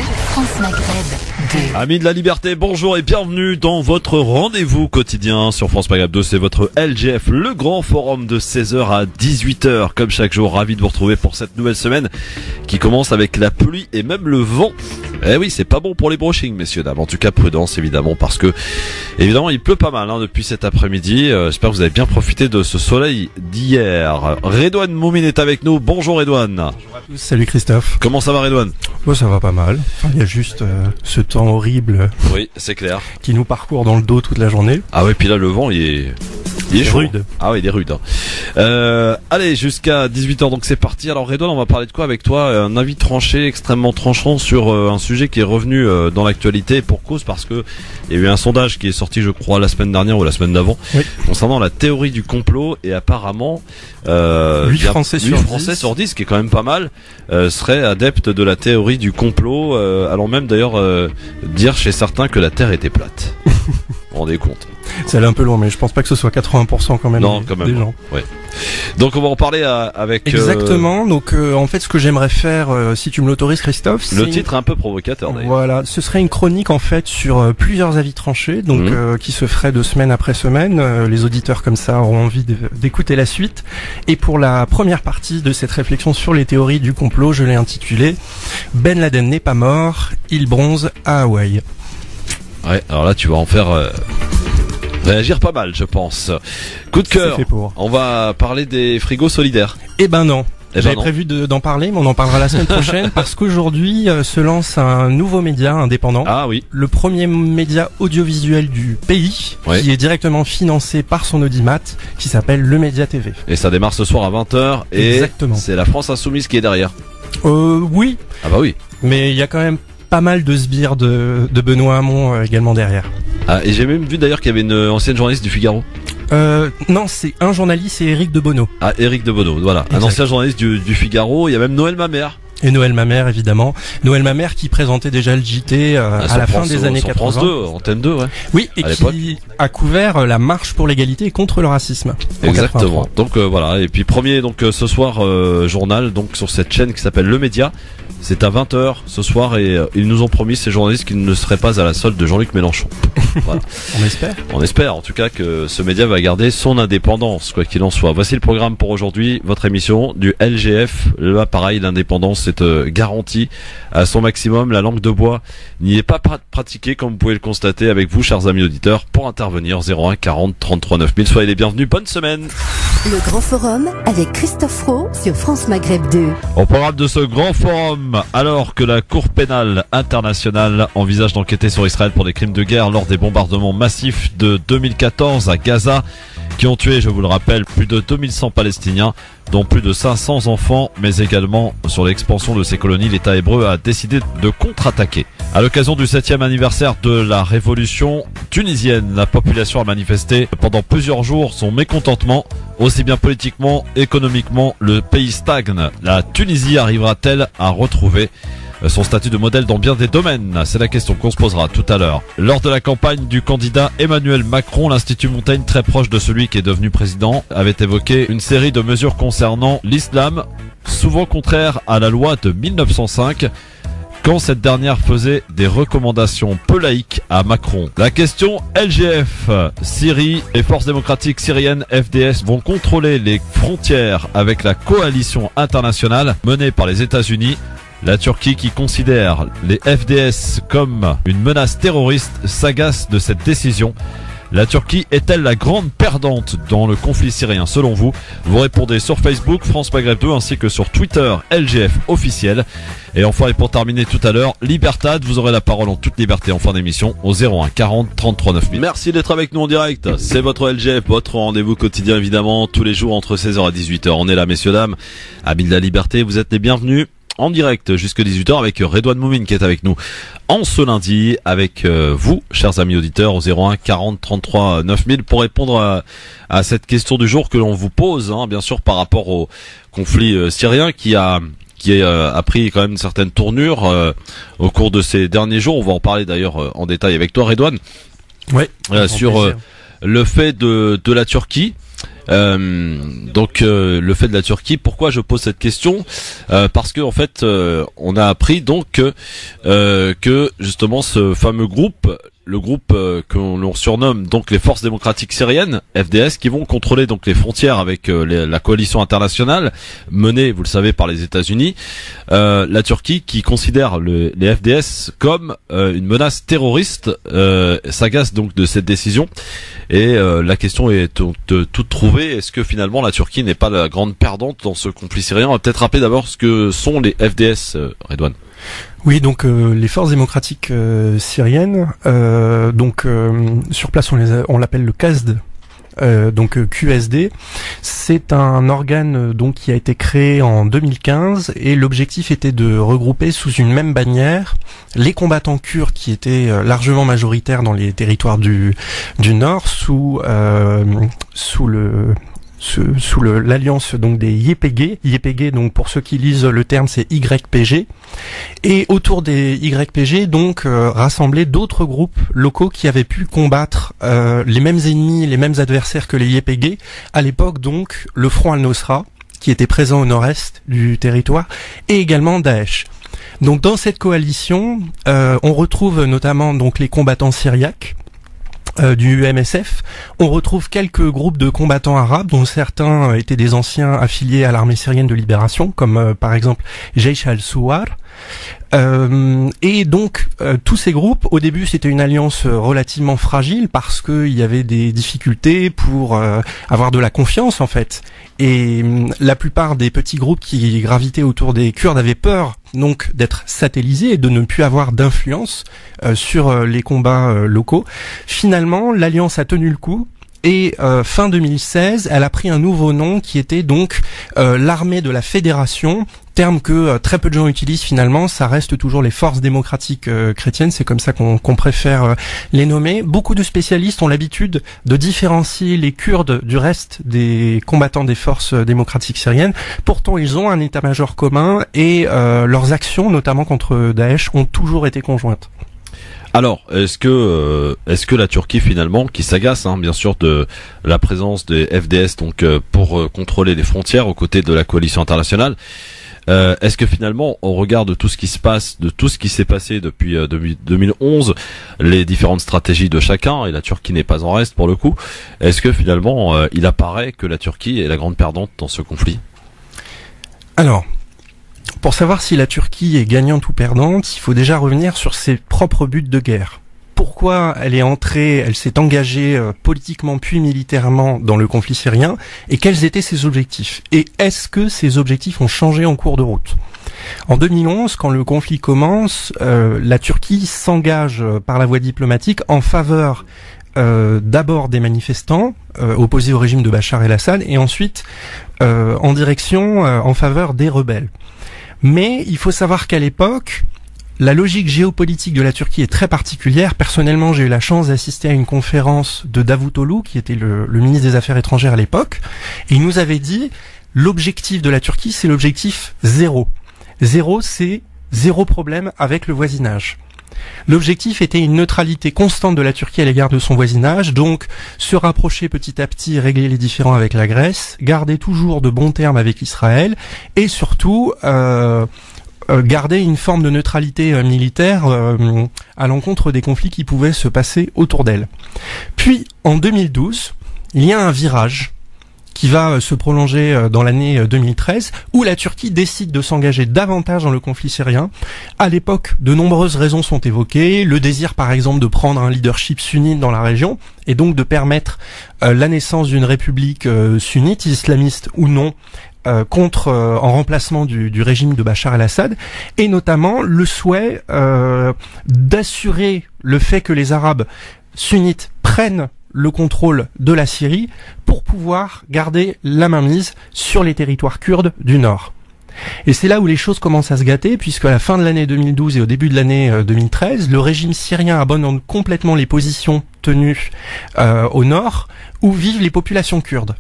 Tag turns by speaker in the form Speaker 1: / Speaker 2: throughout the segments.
Speaker 1: France Maghreb 2.
Speaker 2: Amis de la liberté, bonjour et bienvenue dans votre rendez-vous quotidien sur France Maghreb 2. C'est votre LGF, le grand forum de 16h à 18h. Comme chaque jour, ravi de vous retrouver pour cette nouvelle semaine qui commence avec la pluie et même le vent. Eh oui, c'est pas bon pour les brushings, messieurs, dames. En tout cas, prudence, évidemment, parce que, évidemment, il pleut pas mal depuis cet après-midi. J'espère que vous avez bien profité de ce soleil d'hier. Redouane Moumine est avec nous. Bonjour, Redouane.
Speaker 3: Bonjour à tous. Salut Christophe.
Speaker 2: Comment ça va, Redouane?
Speaker 3: Bon, ça va pas mal. Enfin, il y a juste ce temps horrible
Speaker 2: Oui, c'est clair.
Speaker 3: qui nous parcourt dans le dos toute la journée.
Speaker 2: Ah ouais, puis là, le vent, il est chaud.
Speaker 3: Rude.
Speaker 2: Ah oui, il est rude. Allez, jusqu'à 18h, donc c'est parti. Alors Redouane, on va parler de quoi avec toi? Un avis tranché, extrêmement tranchant sur un sujet qui est revenu dans l'actualité pour cause, parce que il y a eu un sondage qui est sorti, je crois, la semaine dernière ou la semaine d'avant,
Speaker 3: Oui.
Speaker 2: concernant la théorie du complot, et apparemment
Speaker 3: 8 Français sur 10,
Speaker 2: ce qui est quand même pas mal, seraient adeptes de la théorie du complot, allant même d'ailleurs dire chez certains que la Terre était plate. Vous vous rendez compte?
Speaker 3: Ça allait un peu loin, mais je pense pas que ce soit 80% quand même,
Speaker 2: Non, quand même.
Speaker 3: des gens.
Speaker 2: Ouais. Donc on va en parler avec
Speaker 3: Exactement. Donc en fait, ce que j'aimerais faire, si tu me l'autorises, Christophe, c'est
Speaker 2: le titre un peu provocateur d'ailleurs.
Speaker 3: Voilà, ce serait une chronique en fait sur plusieurs avis tranchés, donc qui se ferait de semaine après semaine. Les auditeurs comme ça auront envie d'écouter la suite. Et pour la première partie de cette réflexion sur les théories du complot, je l'ai intitulée Ben Laden n'est pas mort, il bronze à Hawaï.
Speaker 2: Ouais, alors là tu vas en faire réagir pas mal, je pense. Coup de cœur.
Speaker 3: C'est fait pour.
Speaker 2: On va parler des frigos solidaires.
Speaker 3: Eh ben non.
Speaker 2: Eh ben
Speaker 3: J'avais
Speaker 2: non.
Speaker 3: prévu d'en parler, mais on en parlera la semaine prochaine parce qu'aujourd'hui se lance un nouveau média indépendant.
Speaker 2: Ah oui.
Speaker 3: Le premier média audiovisuel du pays,
Speaker 2: Ouais.
Speaker 3: qui est directement financé par son audimat, qui s'appelle Le Média TV.
Speaker 2: Et ça démarre ce soir à 20h et
Speaker 3: Exactement.
Speaker 2: c'est la France Insoumise qui est derrière.
Speaker 3: Oui,
Speaker 2: Ah bah oui.
Speaker 3: mais il y a quand même pas mal de sbires de Benoît Hamon également derrière.
Speaker 2: Ah, et j'ai même vu d'ailleurs qu'il y avait une ancienne journaliste du Figaro.
Speaker 3: Non, c'est un journaliste, c'est Éric de Bono.
Speaker 2: Ah, Éric de Bono, voilà.
Speaker 3: Exact.
Speaker 2: Un ancien journaliste du Figaro. Il y a même Noël Mamère.
Speaker 3: Et Noël Mamère, évidemment. Noël Mamère qui présentait déjà le JT à la fin des années
Speaker 2: sur
Speaker 3: 80.
Speaker 2: France 2, Antenne 2, ouais.
Speaker 3: Oui, et
Speaker 2: à l'époque.
Speaker 3: qui a couvert la marche pour l'égalité et contre le racisme. En
Speaker 2: Exactement.
Speaker 3: 83.
Speaker 2: Donc voilà. Et puis premier ce soir journal donc sur cette chaîne qui s'appelle Le Média. C'est à 20h ce soir et ils nous ont promis, ces journalistes, qu'ils ne seraient pas à la solde de Jean-Luc Mélenchon. Voilà.
Speaker 3: On espère.
Speaker 2: On espère en tout cas que ce média va garder son indépendance, quoi qu'il en soit. Voici le programme pour aujourd'hui, votre émission du LGF. Là pareil, l'indépendance est garantie à son maximum. La langue de bois n'y est pas pratiquée, comme vous pouvez le constater avec vous, chers amis auditeurs, pour intervenir 01 40 33 9000. Soyez les bienvenus, bonne semaine.
Speaker 1: Le grand forum avec Christophe Roux sur France Maghreb 2.
Speaker 2: Au programme de ce grand forum, alors que la Cour pénale internationale envisage d'enquêter sur Israël pour des crimes de guerre lors des bombardements massifs de 2014 à Gaza, qui ont tué, je vous le rappelle, plus de 2100 Palestiniens, dont plus de 500 enfants, mais également sur l'expansion de ces colonies, l'État hébreu a décidé de contre-attaquer. À l'occasion du 7e anniversaire de la révolution tunisienne, la population a manifesté pendant plusieurs jours son mécontentement, aussi bien politiquement, économiquement, le pays stagne. La Tunisie arrivera-t-elle à retrouver son statut de modèle dans bien des domaines? C'est la question qu'on se posera tout à l'heure. Lors de la campagne du candidat Emmanuel Macron, l'Institut Montaigne, très proche de celui qui est devenu président, avait évoqué une série de mesures concernant l'islam, souvent contraires à la loi de 1905, quand cette dernière faisait des recommandations peu laïques à Macron. La question LGF, Syrie et forces démocratiques syriennes FDS vont contrôler les frontières avec la coalition internationale menée par les États-Unis. La Turquie, qui considère les FDS comme une menace terroriste, s'agace de cette décision. La Turquie est-elle la grande perdante dans le conflit syrien selon vous? Vous répondez sur Facebook, France Maghreb 2, ainsi que sur Twitter, LGF officiel. Et enfin, et pour terminer tout à l'heure, Libertad, vous aurez la parole en toute liberté en fin d'émission au 01 40 33 9000. Merci d'être avec nous en direct. C'est votre LGF, votre rendez-vous quotidien évidemment, tous les jours entre 16h et 18h. On est là, messieurs, dames. Amis de la liberté, vous êtes les bienvenus. En direct jusqu'à 18h avec Redouane Moumine qui est avec nous en ce lundi, avec vous, chers amis auditeurs, au 01 40 33 9000 pour répondre à cette question du jour que l'on vous pose, bien sûr, par rapport au conflit syrien qui a pris quand même une certaine tournure au cours de ces derniers jours. On va en parler d'ailleurs en détail avec toi, Redouane.
Speaker 3: Ouais.
Speaker 2: Sur le fait de la Turquie. Donc le fait de la Turquie, pourquoi je pose cette question? Parce que en fait, on a appris donc que justement ce fameux groupe, le groupe que l'on surnomme donc les Forces démocratiques syriennes, FDS, qui vont contrôler donc les frontières avec la coalition internationale menée, vous le savez, par les États-Unis. La Turquie, qui considère les FDS comme une menace terroriste, s'agace donc de cette décision. Et la question est toute trouvée. Est-ce que finalement la Turquie n'est pas la grande perdante dans ce conflit syrien? On va peut-être rappeler d'abord ce que sont les FDS, Redouane.
Speaker 3: Oui, donc les forces démocratiques syriennes, sur place on l'appelle le QASD, QSD. C'est un organe donc qui a été créé en 2015 et l'objectif était de regrouper sous une même bannière les combattants kurdes qui étaient largement majoritaires dans les territoires du nord sous l'alliance donc des YPG, donc pour ceux qui lisent le terme c'est YPG, et autour des YPG donc rassembler d'autres groupes locaux qui avaient pu combattre les mêmes ennemis, les mêmes adversaires que les YPG à l'époque, donc le Front Al-Nosra qui était présent au nord-est du territoire, et également Daesh. Donc dans cette coalition, on retrouve notamment donc les combattants syriaques du MSF. On retrouve quelques groupes de combattants arabes dont certains étaient des anciens affiliés à l'armée syrienne de libération, comme par exemple Jaish al-Souar. Et donc tous ces groupes, au début c'était une alliance relativement fragile parce qu'il y avait des difficultés pour avoir de la confiance en fait. Et la plupart des petits groupes qui gravitaient autour des Kurdes avaient peur donc d'être satellisés et de ne plus avoir d'influence sur les combats locaux. Finalement, l'alliance a tenu le coup. Et fin 2016, elle a pris un nouveau nom qui était donc l'armée de la fédération, terme que très peu de gens utilisent finalement. Ça reste toujours les forces démocratiques chrétiennes, c'est comme ça qu'on préfère les nommer. Beaucoup de spécialistes ont l'habitude de différencier les Kurdes du reste des combattants des forces démocratiques syriennes. Pourtant, ils ont un état-major commun et leurs actions, notamment contre Daesh, ont toujours été conjointes.
Speaker 2: Alors, est-ce que la Turquie finalement, qui s'agace bien sûr de la présence des FDS donc pour contrôler les frontières aux côtés de la coalition internationale, est-ce que finalement, au regard de tout ce qui se passe, de tout ce qui s'est passé depuis 2011, les différentes stratégies de chacun, et la Turquie n'est pas en reste pour le coup, est-ce que finalement il apparaît que la Turquie est la grande perdante dans ce conflit?
Speaker 3: Alors, pour savoir si la Turquie est gagnante ou perdante, il faut déjà revenir sur ses propres buts de guerre. Pourquoi elle s'est engagée politiquement puis militairement dans le conflit syrien, et quels étaient ses objectifs? Et est-ce que ces objectifs ont changé en cours de route? En 2011, quand le conflit commence, la Turquie s'engage par la voie diplomatique en faveur d'abord des manifestants opposés au régime de Bachar el-Assad, et ensuite en faveur des rebelles. Mais il faut savoir qu'à l'époque, la logique géopolitique de la Turquie est très particulière. Personnellement, j'ai eu la chance d'assister à une conférence de Davutoglu, qui était le ministre des Affaires étrangères à l'époque, et il nous avait dit l'objectif de la Turquie, c'est l'objectif zéro. Zéro, c'est zéro problème avec le voisinage. L'objectif était une neutralité constante de la Turquie à l'égard de son voisinage, donc se rapprocher petit à petit, régler les différends avec la Grèce, garder toujours de bons termes avec Israël, et surtout garder une forme de neutralité militaire à l'encontre des conflits qui pouvaient se passer autour d'elle. Puis, en 2012, il y a un virage qui va se prolonger dans l'année 2013, où la Turquie décide de s'engager davantage dans le conflit syrien. À l'époque, de nombreuses raisons sont évoquées, le désir par exemple de prendre un leadership sunnite dans la région, et donc de permettre la naissance d'une république sunnite, islamiste ou non, en remplacement du régime de Bachar el-Assad, et notamment le souhait d'assurer le fait que les Arabes sunnites prennent le contrôle de la Syrie pour pouvoir garder la mainmise sur les territoires kurdes du Nord. Et c'est là où les choses commencent à se gâter, puisque à la fin de l'année 2012 et au début de l'année 2013, le régime syrien abandonne complètement les positions tenues au Nord, où vivent les populations kurdes.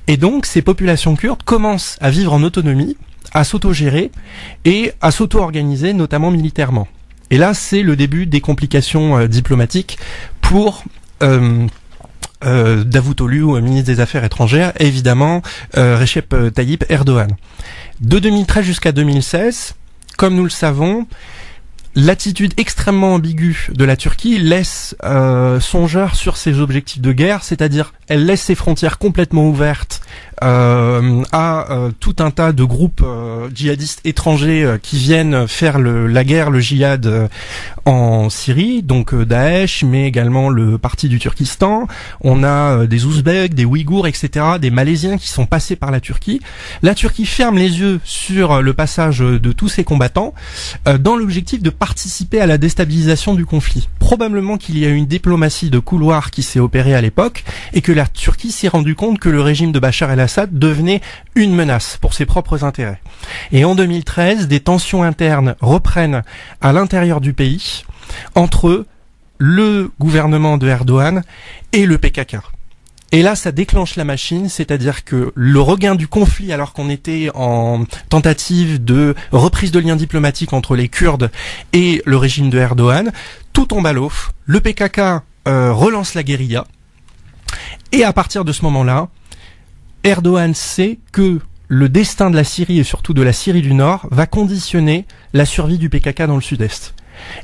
Speaker 3: Et donc ces populations kurdes commencent à vivre en autonomie, à s'autogérer et à s'auto-organiser, notamment militairement. Et là, c'est le début des complications diplomatiques pour Davutoglu, ministre des Affaires étrangères, et évidemment Recep Tayyip Erdogan. De 2013 jusqu'à 2016, comme nous le savons, l'attitude extrêmement ambiguë de la Turquie laisse songeur sur ses objectifs de guerre, c'est-à-dire elle laisse ses frontières complètement ouvertes à tout un tas de groupes djihadistes étrangers qui viennent faire la guerre, le djihad en Syrie, donc Daesh, mais également le parti du Turkestan. On a des Ouzbeks, des Ouïghours, etc., des Malaisiens qui sont passés par la Turquie. La Turquie ferme les yeux sur le passage de tous ces combattants dans l'objectif de participer à la déstabilisation du conflit. Probablement qu'il y a une diplomatie de couloir qui s'est opérée à l'époque et que la Turquie s'est rendu compte que le régime de Bachar el-Assad devenait une menace pour ses propres intérêts. Et en 2013, des tensions internes reprennent à l'intérieur du pays entre le gouvernement de Erdogan et le PKK. Et là, ça déclenche la machine, c'est-à-dire que le regain du conflit, alors qu'on était en tentative de reprise de liens diplomatiques entre les Kurdes et le régime de Erdogan, tout tombe à l'eau. Le PKK relance la guérilla. Et à partir de ce moment-là, Erdogan sait que le destin de la Syrie et surtout de la Syrie du Nord va conditionner la survie du PKK dans le sud-est.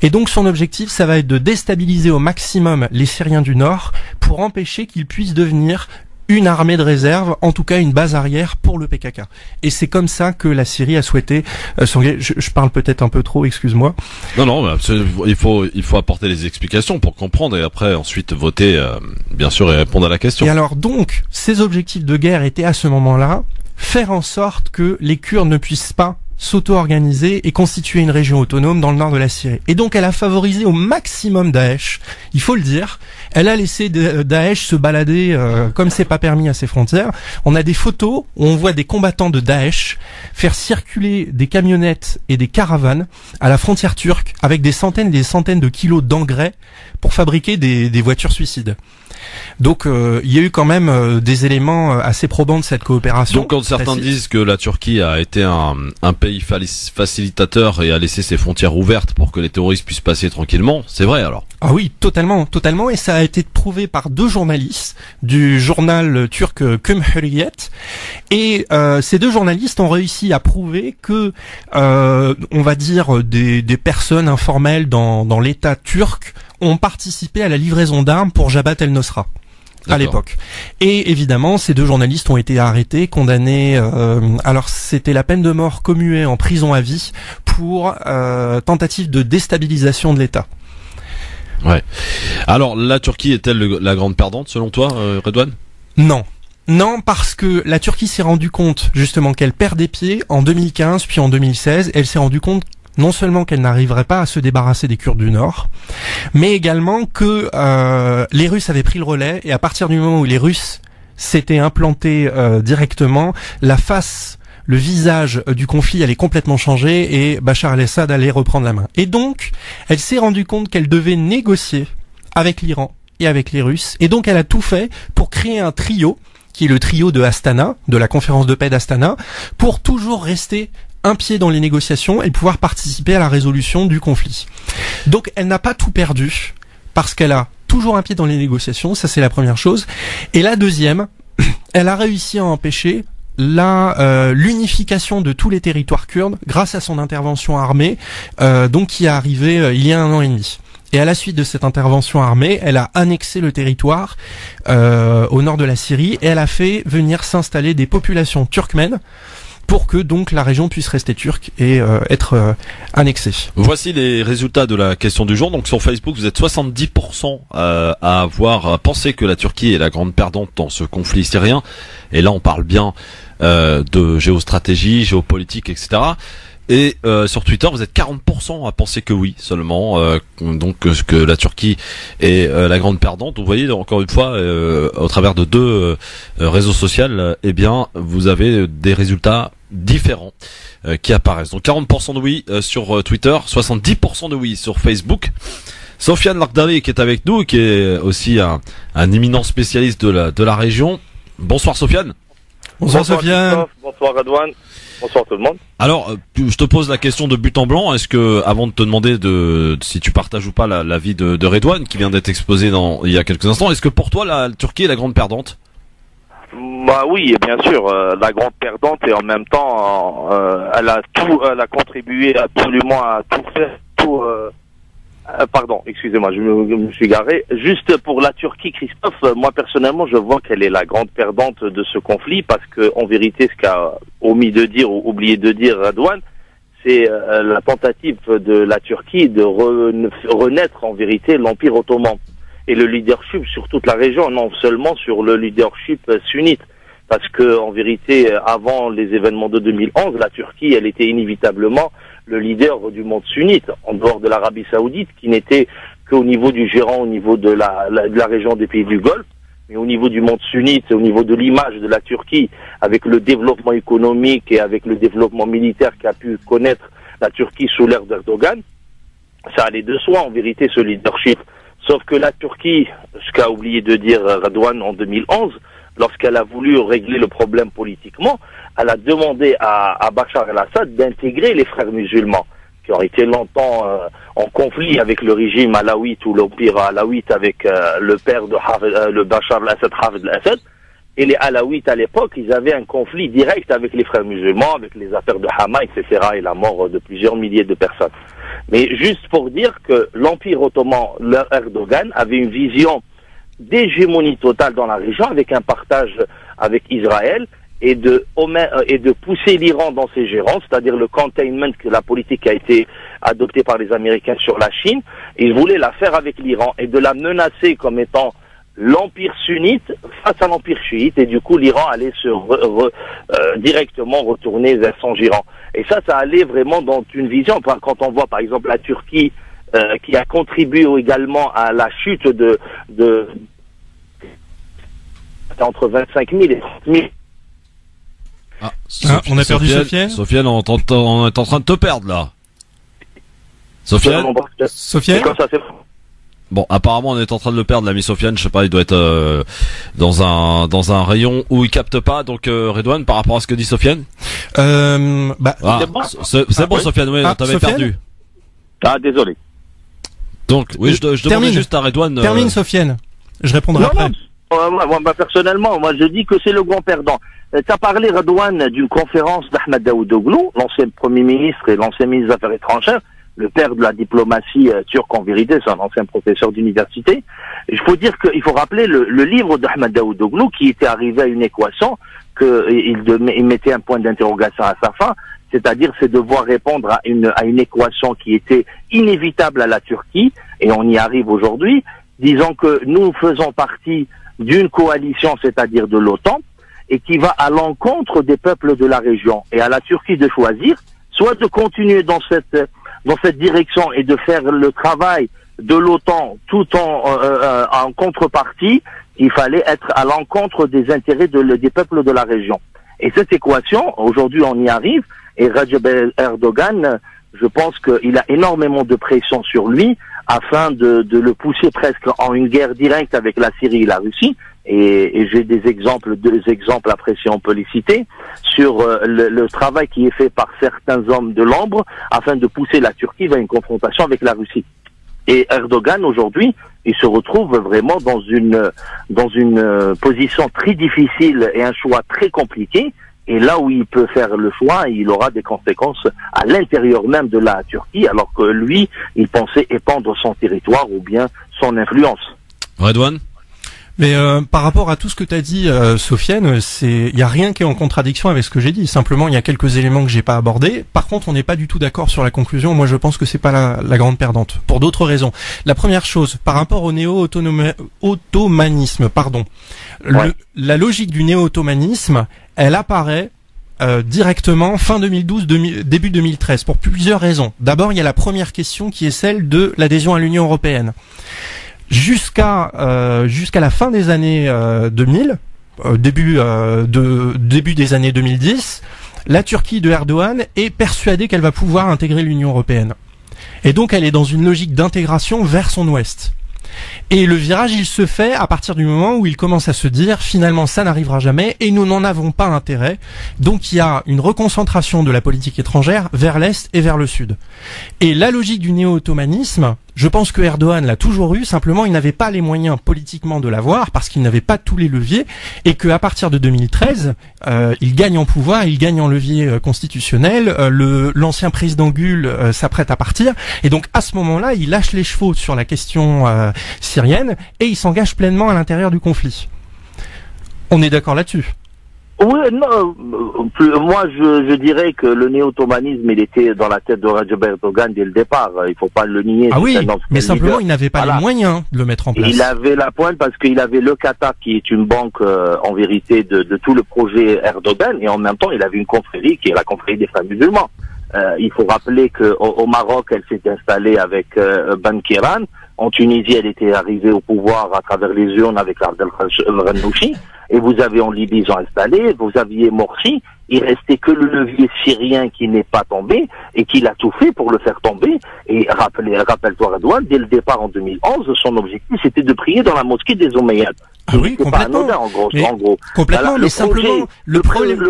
Speaker 3: Et donc son objectif, ça va être de déstabiliser au maximum les Syriens du Nord pour empêcher qu'ils puissent devenir une armée de réserve, en tout cas une base arrière pour le PKK. Et c'est comme ça que la Syrie a souhaité s'engager. Je parle peut-être un peu trop, excuse-moi.
Speaker 2: Non, il faut apporter les explications pour comprendre et après ensuite voter, bien sûr, et répondre à la question.
Speaker 3: Et alors donc, ces objectifs de guerre étaient à ce moment-là faire en sorte que les Kurdes ne puissent pas s'auto-organiser et constituer une région autonome dans le nord de la Syrie. Et donc elle a favorisé au maximum Daesh, il faut le dire. Elle a laissé Daesh se balader comme c'est pas permis à ses frontières. On a des photos où on voit des combattants de Daesh faire circuler des camionnettes et des caravanes à la frontière turque avec des centaines et des centaines de kilos d'engrais pour fabriquer des voitures suicides. Donc il y a eu quand même des éléments assez probants de cette coopération.
Speaker 2: Donc quand certains disent que la Turquie a été un pays facilitateur et a laissé ses frontières ouvertes pour que les terroristes puissent passer tranquillement, c'est vrai alors?
Speaker 3: Ah oui, totalement, et ça a été prouvé par 2 journalistes du journal turc Cumhuriyet. Et ces 2 journalistes ont réussi à prouver que, on va dire, des personnes informelles dans l'État turc ont participé à la livraison d'armes pour Jabhat el-Nosra à l'époque. Et évidemment, ces 2 journalistes ont été arrêtés, condamnés. Alors, c'était la peine de mort commuée en prison à vie pour tentative de déstabilisation de l'État.
Speaker 2: Ouais. Alors, la Turquie est-elle la grande perdante selon toi, Redouane?
Speaker 3: Non, parce que la Turquie s'est rendu compte justement qu'elle perd des pieds en 2015 puis en 2016. Elle s'est rendu compte non seulement qu'elle n'arriverait pas à se débarrasser des Kurdes du Nord, mais également que les Russes avaient pris le relais, et à partir du moment où les Russes s'étaient implantés directement, le visage du conflit allait complètement changer et Bachar el-Assad allait reprendre la main. Et donc, elle s'est rendue compte qu'elle devait négocier avec l'Iran et avec les Russes, et donc elle a tout fait pour créer un trio, qui est le trio de Astana, de la conférence de paix d'Astana, pour toujours rester un pied dans les négociations et pouvoir participer à la résolution du conflit. Donc elle n'a pas tout perdu, parce qu'elle a toujours un pied dans les négociations, ça c'est la première chose. Et la deuxième, elle a réussi à empêcher l'unification de tous les territoires kurdes grâce à son intervention armée, donc qui est arrivée il y a 1 an et demi. Et à la suite de cette intervention armée, elle a annexé le territoire au nord de la Syrie et elle a fait venir s'installer des populations turkmènes pour que donc la région puisse rester turque et être annexée.
Speaker 2: Voici les résultats de la question du jour. Donc sur Facebook, vous êtes 70% à avoir pensé que la Turquie est la grande perdante dans ce conflit syrien. Et là, on parle bien de géostratégie, géopolitique, etc. Et sur Twitter, vous êtes 40% à penser que oui seulement, donc que la Turquie est la grande perdante. Vous voyez, encore une fois, au travers de 2 réseaux sociaux, eh bien, vous avez des résultats différents qui apparaissent. Donc 40% de oui sur Twitter, 70% de oui sur Facebook. Sofiane Lakhdari qui est avec nous, qui est aussi un éminent spécialiste de la région. Bonsoir Sofiane.
Speaker 3: Bonsoir Sofiane.
Speaker 4: Bonsoir Redouane. Bonsoir tout le monde.
Speaker 2: Alors, je te pose la question de but en blanc. Est-ce que, avant de te demander si tu partages ou pas l'avis de Redouane, qui vient d'être exposé il y a quelques instants, est-ce que pour toi, la Turquie est la grande perdante?
Speaker 4: Bah oui, bien sûr, la grande perdante, et en même temps, elle a contribué absolument à tout faire, pardon, excusez-moi, je me suis garé. Juste pour la Turquie, Christophe, moi personnellement, je vois qu'elle est la grande perdante de ce conflit, parce que en vérité, ce qu'a omis de dire ou oublié de dire Redouane, c'est la tentative de la Turquie de renaître en vérité l'Empire ottoman et le leadership sur toute la région, non seulement sur le leadership sunnite. Parce que, en vérité, avant les événements de 2011, la Turquie, elle était inévitablement le leader du monde sunnite, en dehors de l'Arabie Saoudite, qui n'était qu'au niveau du gérant, au niveau de la région des pays du Golfe, mais au niveau du monde sunnite, au niveau de l'image de la Turquie, avec le développement économique et avec le développement militaire qu'a pu connaître la Turquie sous l'ère d'Erdogan, ça allait de soi, en vérité, ce leadership. Sauf que la Turquie, ce qu'a oublié de dire Redouane en 2011, lorsqu'elle a voulu régler le problème politiquement, elle a demandé à Bachar el-Assad d'intégrer les frères musulmans, qui ont été longtemps en conflit avec le régime alaouite ou l'empire alaouite avec le père de le Bachar el-Assad, Hafez el-Assad. Et les alaouites à l'époque, ils avaient un conflit direct avec les frères musulmans, avec les affaires de Hama, etc., et la mort de plusieurs milliers de personnes. Mais juste pour dire que l'Empire ottoman, Erdogan, avait une vision d'hégémonie totale dans la région, avec un partage avec Israël, et de pousser l'Iran dans ses gérances, c'est-à-dire le containment, que la politique a été adoptée par les Américains sur la Chine. Ils voulaient la faire avec l'Iran et de la menacer comme étant l'empire sunnite face à l'empire chiite, et du coup l'Iran allait directement retourner vers son gérant. Et ça allait vraiment dans une vision. Quand on voit par exemple la Turquie qui a contribué également à la chute de entre 25 000 et 30 000.
Speaker 3: On a perdu Sofiane.
Speaker 2: Sofiane, on est en train de te perdre là. Sofiane. Bon, apparemment, on est en train de le perdre, l'ami Sofiane. Je sais pas, il doit être dans un rayon où il capte pas. Donc, Redouane, par rapport à ce que dit Sofiane.
Speaker 4: C'est
Speaker 2: bon, Sofiane. Oui, on t'avait perdu.
Speaker 4: Ah, désolé.
Speaker 2: Donc, oui, je demandais juste à Redouane.
Speaker 3: Termine, Sofiane. Je répondrai après.
Speaker 4: Moi, personnellement, je dis que c'est le grand perdant. T'as parlé, Redouane, d'une conférence d'Ahmed Daoudoglou, l'ancien Premier ministre et l'ancien ministre des Affaires étrangères, le père de la diplomatie turque en vérité, c'est un ancien professeur d'université. Il faut dire qu'il faut rappeler le livre d'Ahmed Daoudoglou qui était arrivé à une équation il mettait un point d'interrogation à sa fin, c'est-à-dire c'est devoir répondre à une équation qui était inévitable à la Turquie, et on y arrive aujourd'hui, disons que nous faisons partie d'une coalition, c'est-à-dire de l'OTAN, et qui va à l'encontre des peuples de la région, et à la Turquie de choisir, soit de continuer dans cette direction et de faire le travail de l'OTAN tout en contrepartie, il fallait être à l'encontre des intérêts des peuples de la région. Et cette équation, aujourd'hui on y arrive, et Recep Erdogan, je pense qu'il a énormément de pression sur lui afin de le pousser presque en une guerre directe avec la Syrie et la Russie. Et j'ai deux exemples après si on peut les citer, sur le travail qui est fait par certains hommes de l'ombre afin de pousser la Turquie vers une confrontation avec la Russie. Et Erdogan aujourd'hui, il se retrouve vraiment dans une position très difficile et un choix très compliqué. Et là où il peut faire le choix, il aura des conséquences à l'intérieur même de la Turquie, alors que lui, il pensait épandre son territoire ou bien son influence.
Speaker 2: Redouane ?
Speaker 3: Mais par rapport à tout ce que tu as dit, Sofiane, il y a rien qui est en contradiction avec ce que j'ai dit. Simplement, il y a quelques éléments que j'ai pas abordés. Par contre, on n'est pas du tout d'accord sur la conclusion. Moi, je pense que c'est pas la grande perdante, pour d'autres raisons. La première chose, par rapport au néo-ottomanisme, la logique du néo-ottomanisme, elle apparaît directement fin 2012, début 2013, pour plusieurs raisons. D'abord, il y a la première question qui est celle de l'adhésion à l'Union européenne. Jusqu'à la fin des années 2000, début des années 2010, la Turquie de Erdogan est persuadée qu'elle va pouvoir intégrer l'Union européenne. Et donc elle est dans une logique d'intégration vers son ouest. Et le virage, il se fait à partir du moment où il commence à se dire, finalement, ça n'arrivera jamais et nous n'en avons pas intérêt. Donc il y a une reconcentration de la politique étrangère vers l'Est et vers le Sud. Et la logique du néo-ottomanisme, je pense que Erdogan l'a toujours eu, simplement il n'avait pas les moyens politiquement de l'avoir parce qu'il n'avait pas tous les leviers et qu'à partir de 2013, il gagne en pouvoir, il gagne en levier constitutionnel, l'ancien président Gül s'apprête à partir et donc à ce moment-là, il lâche les chevaux sur la question syrienne et il s'engage pleinement à l'intérieur du conflit. On est d'accord là-dessus?
Speaker 4: Oui, non, moi je dirais que le néo-ottomanisme il était dans la tête de Recep Erdogan dès le départ, il faut pas le nier.
Speaker 3: Ah oui, mais simplement il n'avait pas les moyens de le mettre en place.
Speaker 4: Il avait la pointe parce qu'il avait le Qatar qui est une banque en vérité de tout le projet Erdogan et en même temps il avait une confrérie qui est la confrérie des frères musulmans. Il faut rappeler qu'au Maroc elle s'est installée avec Ben Kiran, en Tunisie elle était arrivée au pouvoir à travers les urnes avec Ardel Rannouchi. Et vous avez en Libye, ils ont installé, vous aviez Morsi, il restait que le levier syrien qui n'est pas tombé, et qu'il a tout fait pour le faire tomber. Et rappelle-toi Erdogan, dès le départ en 2011, son objectif c'était de prier dans la mosquée des Omeyyades.
Speaker 3: Ah oui, complètement.
Speaker 4: Pas anodin, en gros.
Speaker 3: Complètement,
Speaker 4: voilà,
Speaker 3: mais simplement, le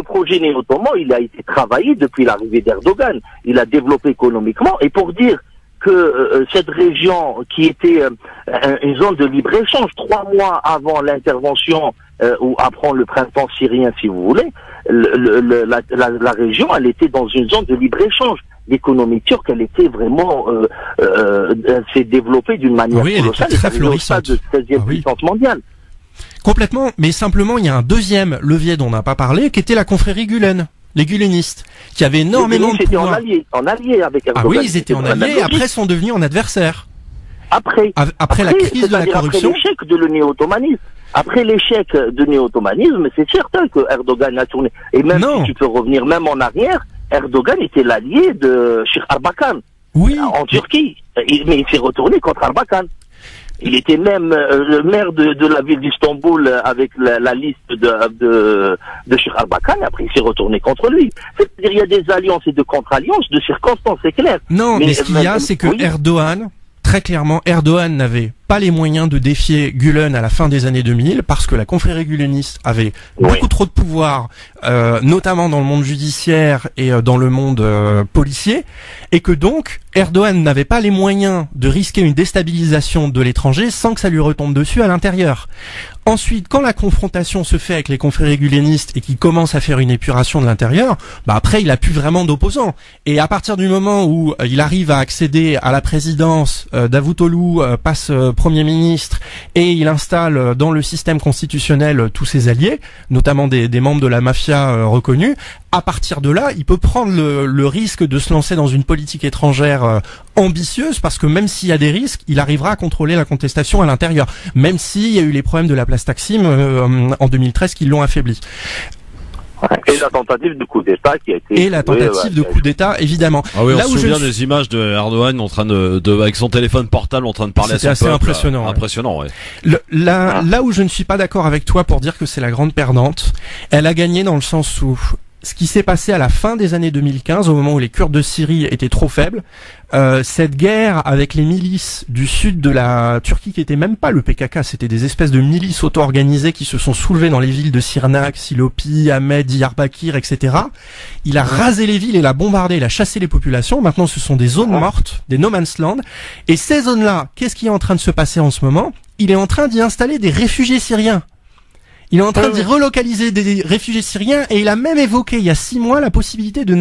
Speaker 4: projet néo-ottoman, il a été travaillé depuis l'arrivée d'Erdogan. Il a développé économiquement, et pour dire que cette région qui était une zone de libre-échange, 3 mois avant l'intervention ou après le printemps syrien, si vous voulez, la région, elle était dans une zone de libre-échange. L'économie turque, elle était vraiment, elle s'est développée d'une manière colossale.
Speaker 3: Elle était très florissante.
Speaker 4: De 16e puissance mondiale.
Speaker 3: Complètement, mais simplement, il y a un deuxième levier dont on n'a pas parlé, qui était la confrérie Gülen. Les Gülenistes, qui avaient énormément de pouvoir.
Speaker 4: En allié avec Erdogan.
Speaker 3: Ah oui, ils étaient en alliés, et après sont devenus en adversaires.
Speaker 4: Après
Speaker 3: la crise de la corruption.
Speaker 4: Après l'échec de le néo-ottomanisme. Après l'échec du néo-ottomanisme, c'est certain que Erdogan a tourné. Et même si tu peux revenir même en arrière, Erdogan était l'allié de Sheikh Erbakan.
Speaker 3: Oui.
Speaker 4: En Turquie. Mais il s'est retourné contre Erbakan. Il était même le maire de la ville d'Istanbul avec la liste de Sheikh Erbakan, et après il s'est retourné contre lui. C'est-à-dire il y a des alliances et de contre-alliances, de circonstances, c'est clair.
Speaker 3: Non, mais ce qu'il y a, c'est que Erdogan, très clairement, Erdogan n'avait pas les moyens de défier Gülen à la fin des années 2000 parce que la confrérie guleniste avait beaucoup trop de pouvoir, notamment dans le monde judiciaire et dans le monde policier, et que donc Erdogan n'avait pas les moyens de risquer une déstabilisation de l'étranger sans que ça lui retombe dessus à l'intérieur. Ensuite, quand la confrontation se fait avec les confréries gulenistes et qu'il commence à faire une épuration de l'intérieur, après il a plus vraiment d'opposants. Et à partir du moment où il arrive à accéder à la présidence, Davutoglu passe Premier ministre et il installe dans le système constitutionnel tous ses alliés, notamment des membres de la mafia reconnus, à partir de là, il peut prendre le risque de se lancer dans une politique étrangère ambitieuse, parce que même s'il y a des risques, il arrivera à contrôler la contestation à l'intérieur, même s'il y a eu les problèmes de la place Taksim en 2013 qui l'ont affaibli.
Speaker 4: Et la tentative de coup d'État qui a été...
Speaker 3: Et la tentative de coup d'État, évidemment.
Speaker 2: Ah oui, on se souvient des images de Erdogan en train avec son téléphone portable en train de parler à son peuple.
Speaker 3: C'était assez impressionnant.
Speaker 2: Impressionnant, ouais.
Speaker 3: Là où je ne suis pas d'accord avec toi pour dire que c'est la grande perdante, elle a gagné dans le sens où ce qui s'est passé à la fin des années 2015, au moment où les Kurdes de Syrie étaient trop faibles, cette guerre avec les milices du sud de la Turquie, qui était même pas le PKK, c'était des espèces de milices auto-organisées qui se sont soulevées dans les villes de Sirnak, Silopi, Ahmed, Diyarbakir, etc. Il a rasé les villes, il a bombardé, il a chassé les populations. Maintenant, ce sont des zones mortes, des no man's land. Et ces zones-là, qu'est-ce qui est en train de se passer en ce moment? Il est en train d'y installer des réfugiés syriens. Il est en train de relocaliser des réfugiés syriens, et il a même évoqué il y a 6 mois la possibilité de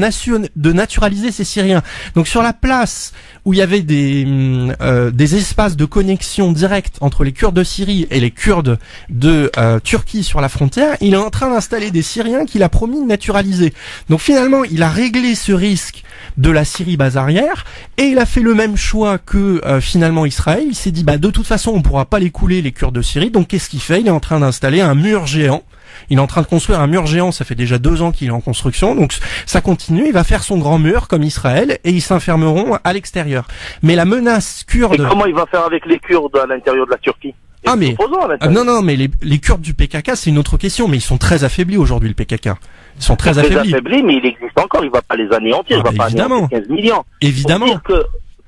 Speaker 3: naturaliser ces Syriens. Donc sur la place où il y avait des espaces de connexion directe entre les Kurdes de Syrie et les Kurdes de Turquie sur la frontière, il est en train d'installer des Syriens qu'il a promis de naturaliser. Donc finalement, il a réglé ce risque de la Syrie base arrière, et il a fait le même choix que finalement Israël. Il s'est dit de toute façon on pourra pas les couler les Kurdes de Syrie, donc qu'est-ce qu'il fait? Il est en train d'installer un mur géant. Il est en train de construire un mur géant, ça fait déjà 2 ans qu'il est en construction, donc ça continue, il va faire son grand mur comme Israël, et ils s'enfermeront à l'extérieur. Mais la menace kurde...
Speaker 4: Et comment il va faire avec les Kurdes à l'intérieur de la Turquie? Non,
Speaker 3: mais les Kurdes du PKK, c'est une autre question, mais ils sont très affaiblis aujourd'hui, le PKK. Ils sont très affaiblis.
Speaker 4: Mais il existe encore, il va pas les anéantir, il va pas anéantir 15 millions.
Speaker 3: Évidemment.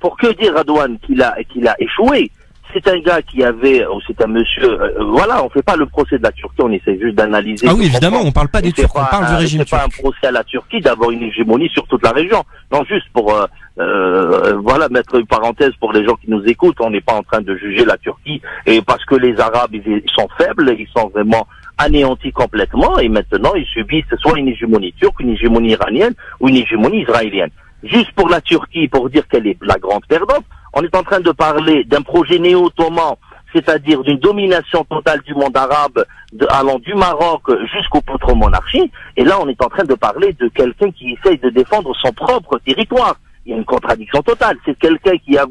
Speaker 4: Pour que dire Erdogan qu'il a échoué, c'est un gars qui avait, ou c'est un monsieur, voilà, on fait pas le procès de la Turquie, on essaie juste d'analyser.
Speaker 3: Ah oui, évidemment, on parle pas des Turcs, on parle du régime turc.
Speaker 4: C'est pas un procès à la Turquie d'avoir une hégémonie sur toute la région. Non, juste pour, voilà, mettre une parenthèse pour les gens qui nous écoutent, on n'est pas en train de juger la Turquie, et parce que les Arabes, ils sont faibles, ils sont vraiment anéantis complètement, et maintenant, ils subissent soit une hégémonie turque, une hégémonie iranienne, ou une hégémonie israélienne. Juste pour la Turquie, pour dire qu'elle est la grande perdante, on est en train de parler d'un projet néo-ottoman, c'est-à-dire d'une domination totale du monde arabe, allant du Maroc jusqu'aux proto-monarchies. Et là, on est en train de parler de quelqu'un qui essaye de défendre son propre territoire. Il y a une contradiction totale. C'est quelqu'un qui a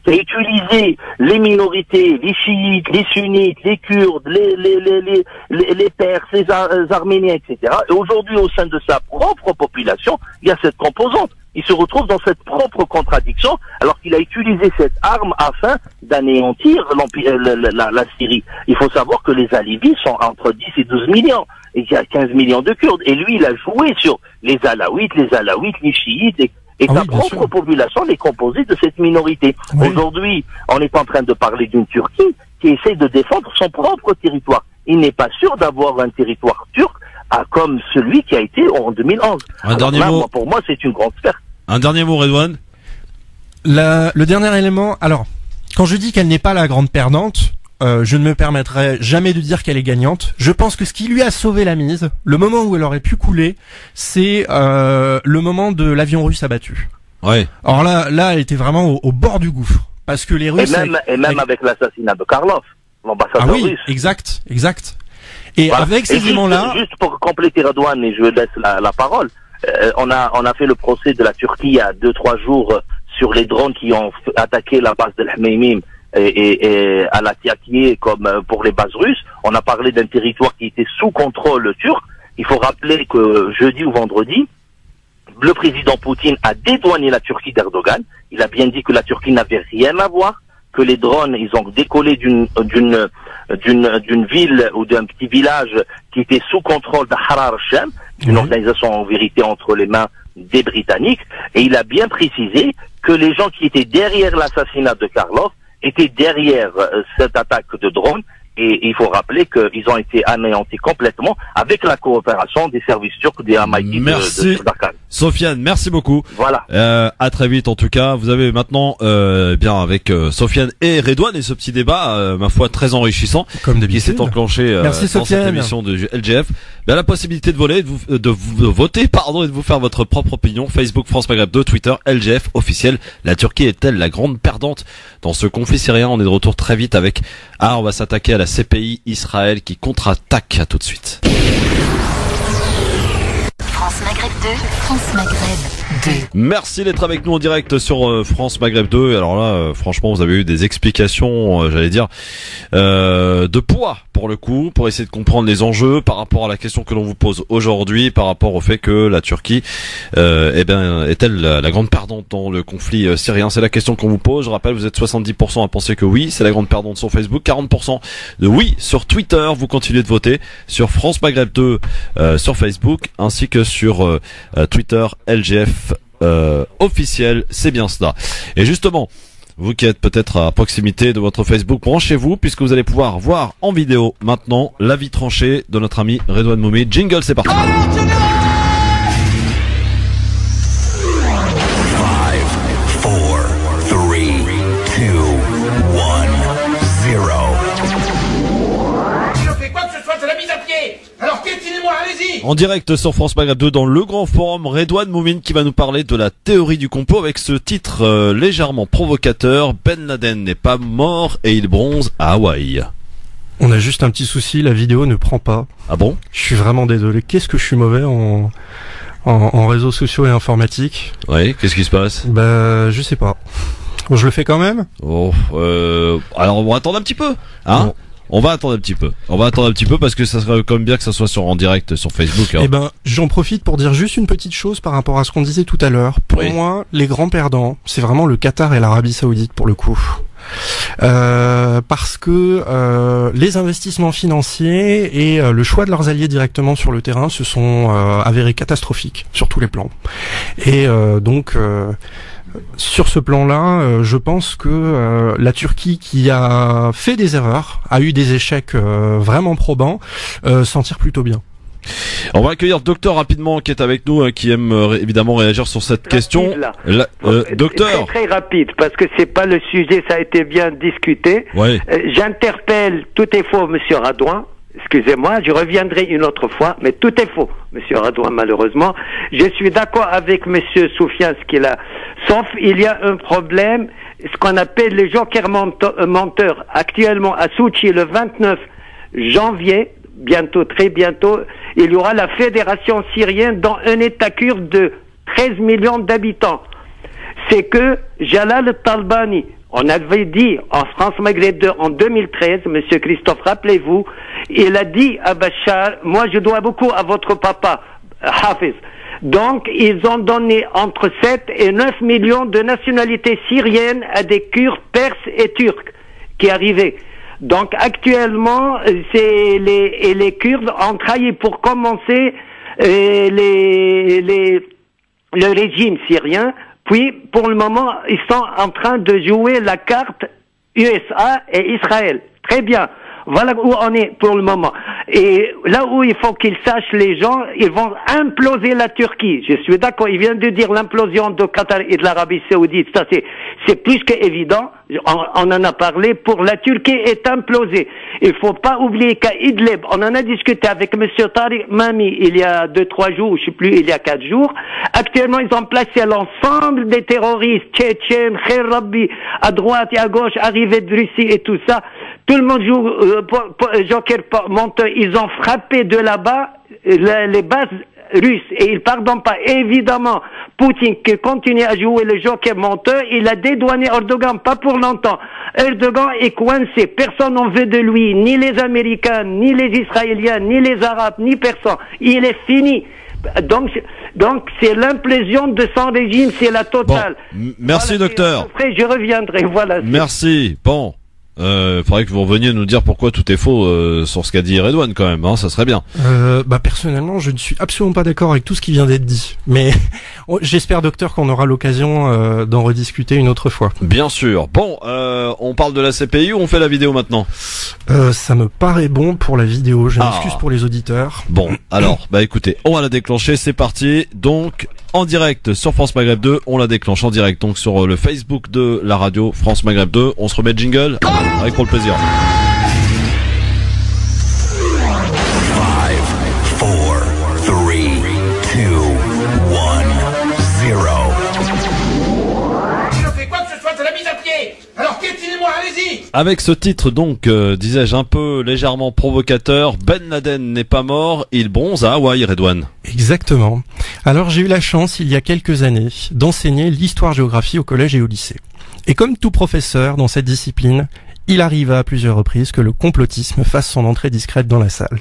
Speaker 4: utilisé les minorités, les chiites, les sunnites, les kurdes, les perses, les arméniens, etc. Et aujourd'hui, au sein de sa propre population, il y a cette composante. Il se retrouve dans cette propre contradiction, alors qu'il a utilisé cette arme afin d'anéantir la Syrie. Il faut savoir que les Alibis sont entre 10 et 12 millions, et qu'il y a 15 millions de Kurdes. Et lui, il a joué sur les Alaouites, les chiites, et sa propre population est composée de cette minorité. Oui. Aujourd'hui, on est en train de parler d'une Turquie qui essaie de défendre son propre territoire. Il n'est pas sûr d'avoir un territoire turc comme celui qui a été en 2011. Pour moi, c'est une grande perte.
Speaker 2: Un dernier mot, Redouane.
Speaker 3: Le dernier élément, alors, quand je dis qu'elle n'est pas la grande perdante, je ne me permettrai jamais de dire qu'elle est gagnante. Je pense que ce qui lui a sauvé la mise, le moment où elle aurait pu couler, c'est le moment de l'avion russe abattu.
Speaker 2: Ouais.
Speaker 3: Alors là, elle était vraiment au bord du gouffre, parce que les Russes
Speaker 4: et même avec l'assassinat de Karlov, l'ambassadeur russe.
Speaker 3: Exact. Et voilà. Avec ces éléments-là,
Speaker 4: juste pour compléter Redouane, et je laisse la parole, on a fait le procès de la Turquie il y a 2-3 jours sur les drones qui ont attaqué la base de l'Hmeymim et à la Tiakié comme pour les bases russes. On a parlé d'un territoire qui était sous contrôle turc. Il faut rappeler que jeudi ou vendredi, le président Poutine a dédouané la Turquie d'Erdogan. Il a bien dit que la Turquie n'avait rien à voir, que les drones, ils ont décollé d'une ville ou d'un petit village qui était sous contrôle de Harar Shem, une organisation en vérité entre les mains des Britanniques, et il a bien précisé que les gens qui étaient derrière l'assassinat de Karlov étaient derrière cette attaque de drone. Et il faut rappeler qu'ils ont été anéantis complètement avec la coopération des services turcs des Hamaïtis de Barkhane.
Speaker 2: Sofiane, merci beaucoup.
Speaker 4: Voilà.
Speaker 2: À très vite en tout cas. Vous avez maintenant bien avec Sofiane et Redouane et ce petit débat, ma foi très enrichissant, qui s'est enclenché dans cette émission de LGF. Ben, la possibilité de voter, de voter, et de vous faire votre propre opinion. Facebook, France Maghreb 2, Twitter, LGF officiel. La Turquie est-elle la grande perdante dans ce conflit syrien? On est de retour très vite avec. On va s'attaquer à la CPI Israël qui contre-attaque. À tout de suite.
Speaker 1: France Maghreb 2, France Maghreb 2.
Speaker 2: Merci d'être avec nous en direct sur France Maghreb 2. Alors là, franchement, vous avez eu des explications, j'allais dire, de poids pour le coup, pour essayer de comprendre les enjeux par rapport à la question que l'on vous pose aujourd'hui, par rapport au fait que la Turquie, est-elle la grande perdante dans le conflit syrien? C'est la question qu'on vous pose. Je rappelle, vous êtes 70% à penser que oui, c'est la grande perdante sur Facebook, 40% de oui sur Twitter. Vous continuez de voter sur France Maghreb 2 sur Facebook, ainsi que sur Twitter LGF officiel, c'est bien cela. Et justement, vous qui êtes peut-être à proximité de votre Facebook, branchez-vous puisque vous allez pouvoir voir en vidéo maintenant l'avis tranché de notre ami Redouane Moumi. Jingle, c'est parti. 5, 4, 3, 2, 1, 0.
Speaker 5: Si on fait quoi que ce soit, c'est la mise à pied. Alors piétinez-moi, allez-y.
Speaker 2: En direct sur France Maghreb 2 dans le grand forum, Redouane Moumine qui va nous parler de la théorie du complot avec ce titre légèrement provocateur. Ben Laden n'est pas mort et il bronze à Hawaï.
Speaker 3: On a juste un petit souci, la vidéo ne prend pas.
Speaker 2: Ah bon?
Speaker 3: Je suis vraiment désolé. Qu'est-ce que je suis mauvais en réseaux sociaux et informatique.
Speaker 2: Oui, qu'est-ce qui se passe?
Speaker 3: Je sais pas. Bon, je le fais quand même.
Speaker 2: Alors on va attendre un petit peu, hein? Bon. On va attendre un petit peu parce que ça serait quand même bien que ça soit en direct sur Facebook. Hein.
Speaker 3: J'en profite pour dire juste une petite chose par rapport à ce qu'on disait tout à l'heure. Pour moi, les grands perdants, c'est vraiment le Qatar et l'Arabie Saoudite pour le coup. Parce que les investissements financiers et le choix de leurs alliés directement sur le terrain se sont avérés catastrophiques sur tous les plans. Et donc sur ce plan-là, je pense que la Turquie, qui a fait des erreurs, a eu des échecs vraiment probants, s'en tire plutôt bien.
Speaker 2: On va accueillir Docteur rapidement qui est avec nous, qui aime évidemment réagir sur cette question. Docteur.
Speaker 6: Très rapide, parce que c'est pas le sujet, ça a été bien discuté.
Speaker 2: Ouais.
Speaker 6: J'interpelle, tout est faux, Monsieur Radouin. Excusez-moi, je reviendrai une autre fois, mais tout est faux, Monsieur Radouin, malheureusement. Je suis d'accord avec Monsieur Soufiane, ce qu'il a. Sauf, il y a un problème, ce qu'on appelle les jokers menteurs. Actuellement, à Sochi, le 29 janvier, bientôt, très bientôt, il y aura la Fédération syrienne dans un État kurde de 13 millions d'habitants. C'est que Jalal Talbani, on avait dit en France Maghreb 2 en 2013, Monsieur Christophe, rappelez-vous, il a dit à Bachar, moi je dois beaucoup à votre papa, Hafiz. Donc, ils ont donné entre 7 et 9 millions de nationalités syriennes à des Kurdes, Perses et Turcs qui arrivaient. Donc, actuellement, les Kurdes ont trahi pour commencer le régime syrien. Puis, pour le moment, ils sont en train de jouer la carte USA et Israël. Très bien. Voilà où on est pour le moment. Et là où il faut qu'ils sachent, les gens, ils vont imploser la Turquie. Je suis d'accord. Il vient de dire l'implosion de Qatar et de l'Arabie Saoudite. Ça, c'est plus qu'évident. On en a parlé. Pour la Turquie est implosée. Il faut pas oublier qu'à Idlib, on en a discuté avec Monsieur Tariq Mami il y a 2-3 jours, je sais plus, il y a 4 jours. Actuellement, ils ont placé l'ensemble des terroristes tchétchènes, Khair Rabbi, à droite et à gauche, arrivés de Russie et tout ça. Tout le monde joue joker menteur. Ils ont frappé de là-bas les bases russes et ils pardonnent pas. Évidemment, Poutine qui continue à jouer le joker menteur, il a dédouané Erdogan, pas pour longtemps. Erdogan est coincé. Personne n'en veut de lui, ni les Américains, ni les Israéliens, ni les Arabes, ni personne. Il est fini. Donc c'est l'implosion de son régime, c'est la totale.
Speaker 2: Bon, merci
Speaker 6: voilà,
Speaker 2: docteur.
Speaker 6: Après, je reviendrai. Voilà.
Speaker 2: Merci. Bon. Faudrait que vous reveniez nous dire pourquoi tout est faux sur ce qu'a dit Redouane quand même, hein, ça serait bien.
Speaker 3: Personnellement, je ne suis absolument pas d'accord avec tout ce qui vient d'être dit, mais j'espère, docteur, qu'on aura l'occasion d'en rediscuter une autre fois.
Speaker 2: Bien sûr. Bon, on parle de la CPI ou on fait la vidéo maintenant?
Speaker 3: Ça me paraît bon pour la vidéo. Je m'excuse pour les auditeurs.
Speaker 2: Bon, alors, écoutez, on va la déclencher, c'est parti. Donc, en direct sur France Maghreb 2, on la déclenche en direct donc sur le Facebook de la radio France Maghreb 2. On se remet jingle avec pour le plaisir.
Speaker 7: 5, 4, 3, 2, 1, 0.
Speaker 5: Je fais quoi que ce soit de la mise à pied. Alors piétinez-moi, allez-y.
Speaker 2: Avec ce titre donc, disais-je un peu légèrement provocateur, Ben Laden n'est pas mort, il bronze à Hawaï, Redouane.
Speaker 3: Exactement. Alors j'ai eu la chance, il y a quelques années, d'enseigner l'histoire-géographie au collège et au lycée. Et comme tout professeur dans cette discipline, il arriva à plusieurs reprises que le complotisme fasse son entrée discrète dans la salle.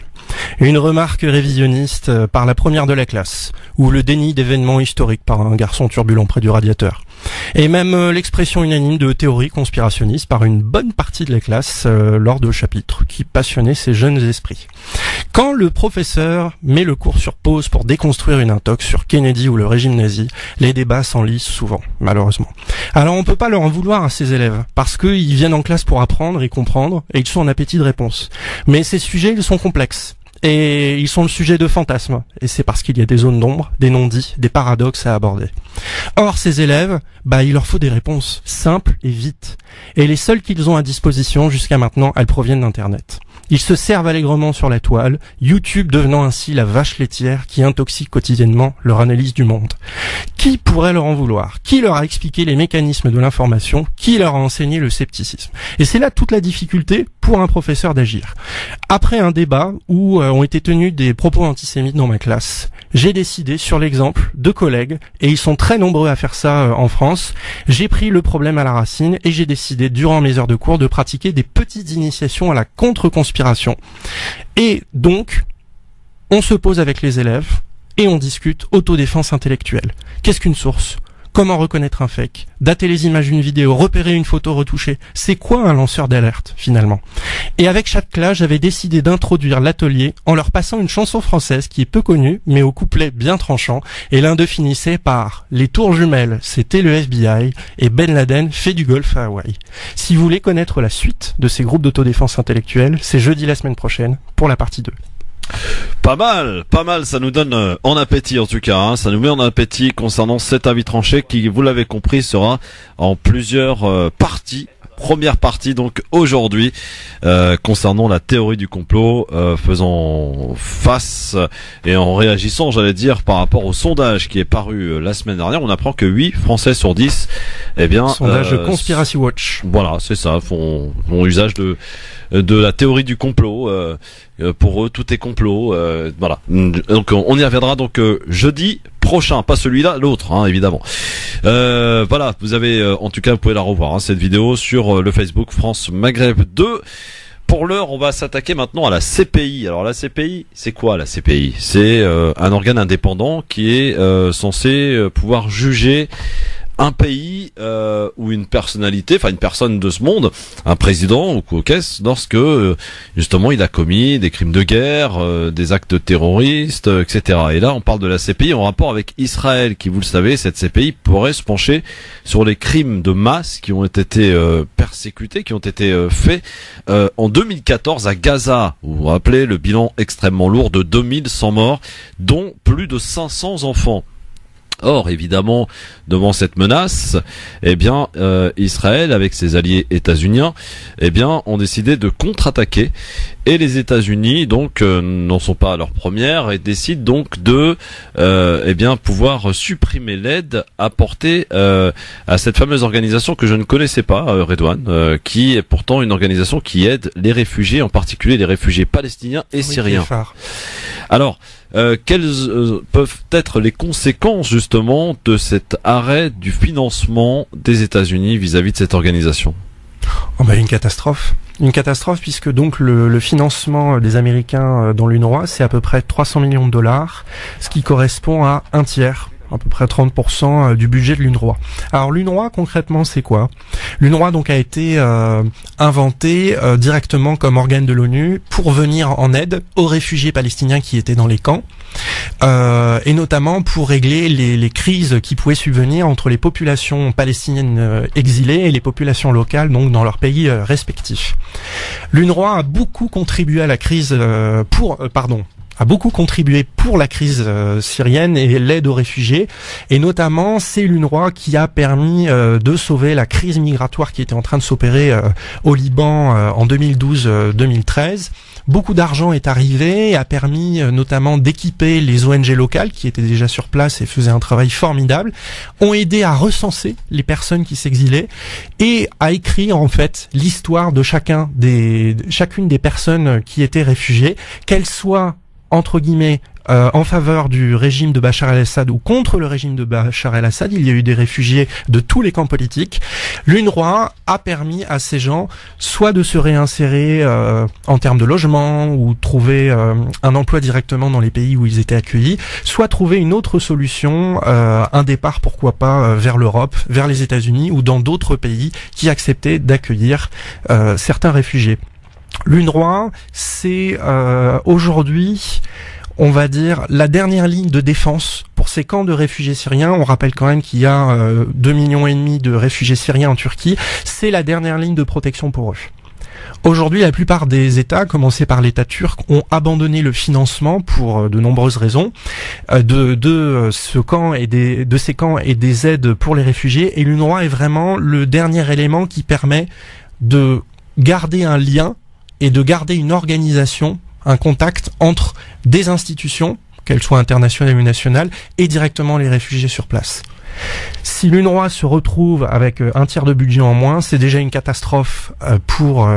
Speaker 3: Une remarque révisionniste par la première de la classe, ou le déni d'événements historiques par un garçon turbulent près du radiateur. Et même l'expression unanime de théories conspirationnistes par une bonne partie de la classe lors de chapitres qui passionnaient ces jeunes esprits. Quand le professeur met le cours sur pause pour déconstruire une intox sur Kennedy ou le régime nazi, les débats s'enlisent souvent, malheureusement. Alors on peut pas leur en vouloir à ces élèves, parce qu'ils viennent en classe pour apprendre et comprendre, et ils sont en appétit de réponse. Mais ces sujets, ils sont complexes. Et ils sont le sujet de fantasmes. Et c'est parce qu'il y a des zones d'ombre, des non-dits, des paradoxes à aborder. Or, ces élèves, il leur faut des réponses simples et vite. Et les seules qu'ils ont à disposition jusqu'à maintenant, elles proviennent d'Internet. Ils se servent allègrement sur la toile, YouTube devenant ainsi la vache laitière qui intoxique quotidiennement leur analyse du monde. Qui pourrait leur en vouloir? Qui leur a expliqué les mécanismes de l'information? Qui leur a enseigné le scepticisme? Et c'est là toute la difficulté pour un professeur d'agir. Après un débat où ont été tenus des propos antisémites dans ma classe, j'ai décidé, sur l'exemple de collègues, et ils sont très nombreux à faire ça en France, j'ai pris le problème à la racine et j'ai décidé, durant mes heures de cours, de pratiquer des petites initiations à la contre-conspiration. Et donc, on se pose avec les élèves et on discute autodéfense intellectuelle. Qu'est-ce qu'une source ? comment reconnaître un fake, dater les images d'une vidéo, repérer une photo retouchée. C'est quoi un lanceur d'alerte finalement? Et avec chaque classe, j'avais décidé d'introduire l'atelier en leur passant une chanson française qui est peu connue, mais au couplet bien tranchant. Et l'un d'eux finissait par « Les tours jumelles, c'était le FBI et Ben Laden fait du golf à Hawaï ». Si vous voulez connaître la suite de ces groupes d'autodéfense intellectuelle, c'est jeudi la semaine prochaine pour la partie 2.
Speaker 2: Pas mal, ça nous donne en appétit en tout cas, hein, ça nous met en appétit concernant cet avis tranché qui, vous l'avez compris, sera en plusieurs parties. Première partie donc aujourd'hui concernant la théorie du complot, faisant face et en réagissant, j'allais dire, par rapport au sondage qui est paru la semaine dernière. On apprend que 8 Français sur 10, eh bien,
Speaker 3: sondage Conspiracy Watch.
Speaker 2: Voilà, c'est ça, font usage de la théorie du complot. Pour eux, tout est complot. Voilà. Donc on y reviendra donc jeudi prochain, pas celui-là, l'autre, hein, évidemment. Voilà, vous avez, en tout cas, vous pouvez la revoir, hein, cette vidéo sur le Facebook France Maghreb 2. Pour l'heure, on va s'attaquer maintenant à la CPI. Alors la CPI, c'est quoi la CPI? C'est un organe indépendant qui est censé pouvoir juger un pays ou une personnalité, enfin une personne de ce monde, un président ou quoi qu'est-ce, lorsque justement il a commis des crimes de guerre, des actes terroristes, etc. Et là on parle de la CPI en rapport avec Israël, qui, vous le savez, cette CPI pourrait se pencher sur les crimes de masse qui ont été persécutés, qui ont été faits en 2014 à Gaza. Vous vous rappelez le bilan extrêmement lourd de 2100 morts, dont plus de 500 enfants. Or, évidemment, devant cette menace, eh bien, Israël, avec ses alliés états-uniens, eh bien, ont décidé de contre-attaquer. Et les États-Unis, donc, n'en sont pas à leur première et décident donc de, eh bien, pouvoir supprimer l'aide apportée à cette fameuse organisation que je ne connaissais pas, Redouane, qui est pourtant une organisation qui aide les réfugiés, en particulier les réfugiés palestiniens et syriens. Alors, quelles peuvent être les conséquences justement de cet arrêt du financement des États-Unis vis-à-vis de cette organisation?
Speaker 3: Oh bah, une catastrophe puisque donc le financement des Américains dans l'UNRWA, c'est à peu près 300 millions de dollars, ce qui correspond à un tiers, à peu près 30% du budget de l'UNRWA. Alors l'UNRWA concrètement c'est quoi? L'UNRWA donc a été inventé directement comme organe de l'ONU pour venir en aide aux réfugiés palestiniens qui étaient dans les camps, et notamment pour régler les crises qui pouvaient subvenir entre les populations palestiniennes exilées et les populations locales donc dans leurs pays respectifs. L'UNRWA a beaucoup contribué à la crise a beaucoup contribué pour la crise syrienne et l'aide aux réfugiés, et notamment c'est l'UNRWA qui a permis de sauver la crise migratoire qui était en train de s'opérer au Liban en 2012-2013. Beaucoup d'argent est arrivé et a permis notamment d'équiper les ONG locales qui étaient déjà sur place et faisaient un travail formidable, ont aidé à recenser les personnes qui s'exilaient et à écrire en fait l'histoire de chacune des personnes qui étaient réfugiées, qu'elles soient entre guillemets en faveur du régime de Bachar el-Assad ou contre le régime de Bachar el-Assad. Il y a eu des réfugiés de tous les camps politiques. L'UNRWA a permis à ces gens soit de se réinsérer en termes de logement ou trouver un emploi directement dans les pays où ils étaient accueillis, soit trouver une autre solution, un départ pourquoi pas vers l'Europe, vers les États-Unis ou dans d'autres pays qui acceptaient d'accueillir certains réfugiés. L'UNRWA, c'est aujourd'hui, on va dire, la dernière ligne de défense pour ces camps de réfugiés syriens. On rappelle quand même qu'il y a 2,5 millions de réfugiés syriens en Turquie. C'est la dernière ligne de protection pour eux. Aujourd'hui, la plupart des États, à commencer par l'État turc, ont abandonné le financement pour de nombreuses raisons de ces camps et des aides pour les réfugiés. Et l'UNRWA est vraiment le dernier élément qui permet de garder un lien et de garder une organisation, un contact entre des institutions, qu'elles soient internationales ou nationales, et directement les réfugiés sur place. Si l'UNRWA se retrouve avec un tiers de budget en moins, c'est déjà une catastrophe pour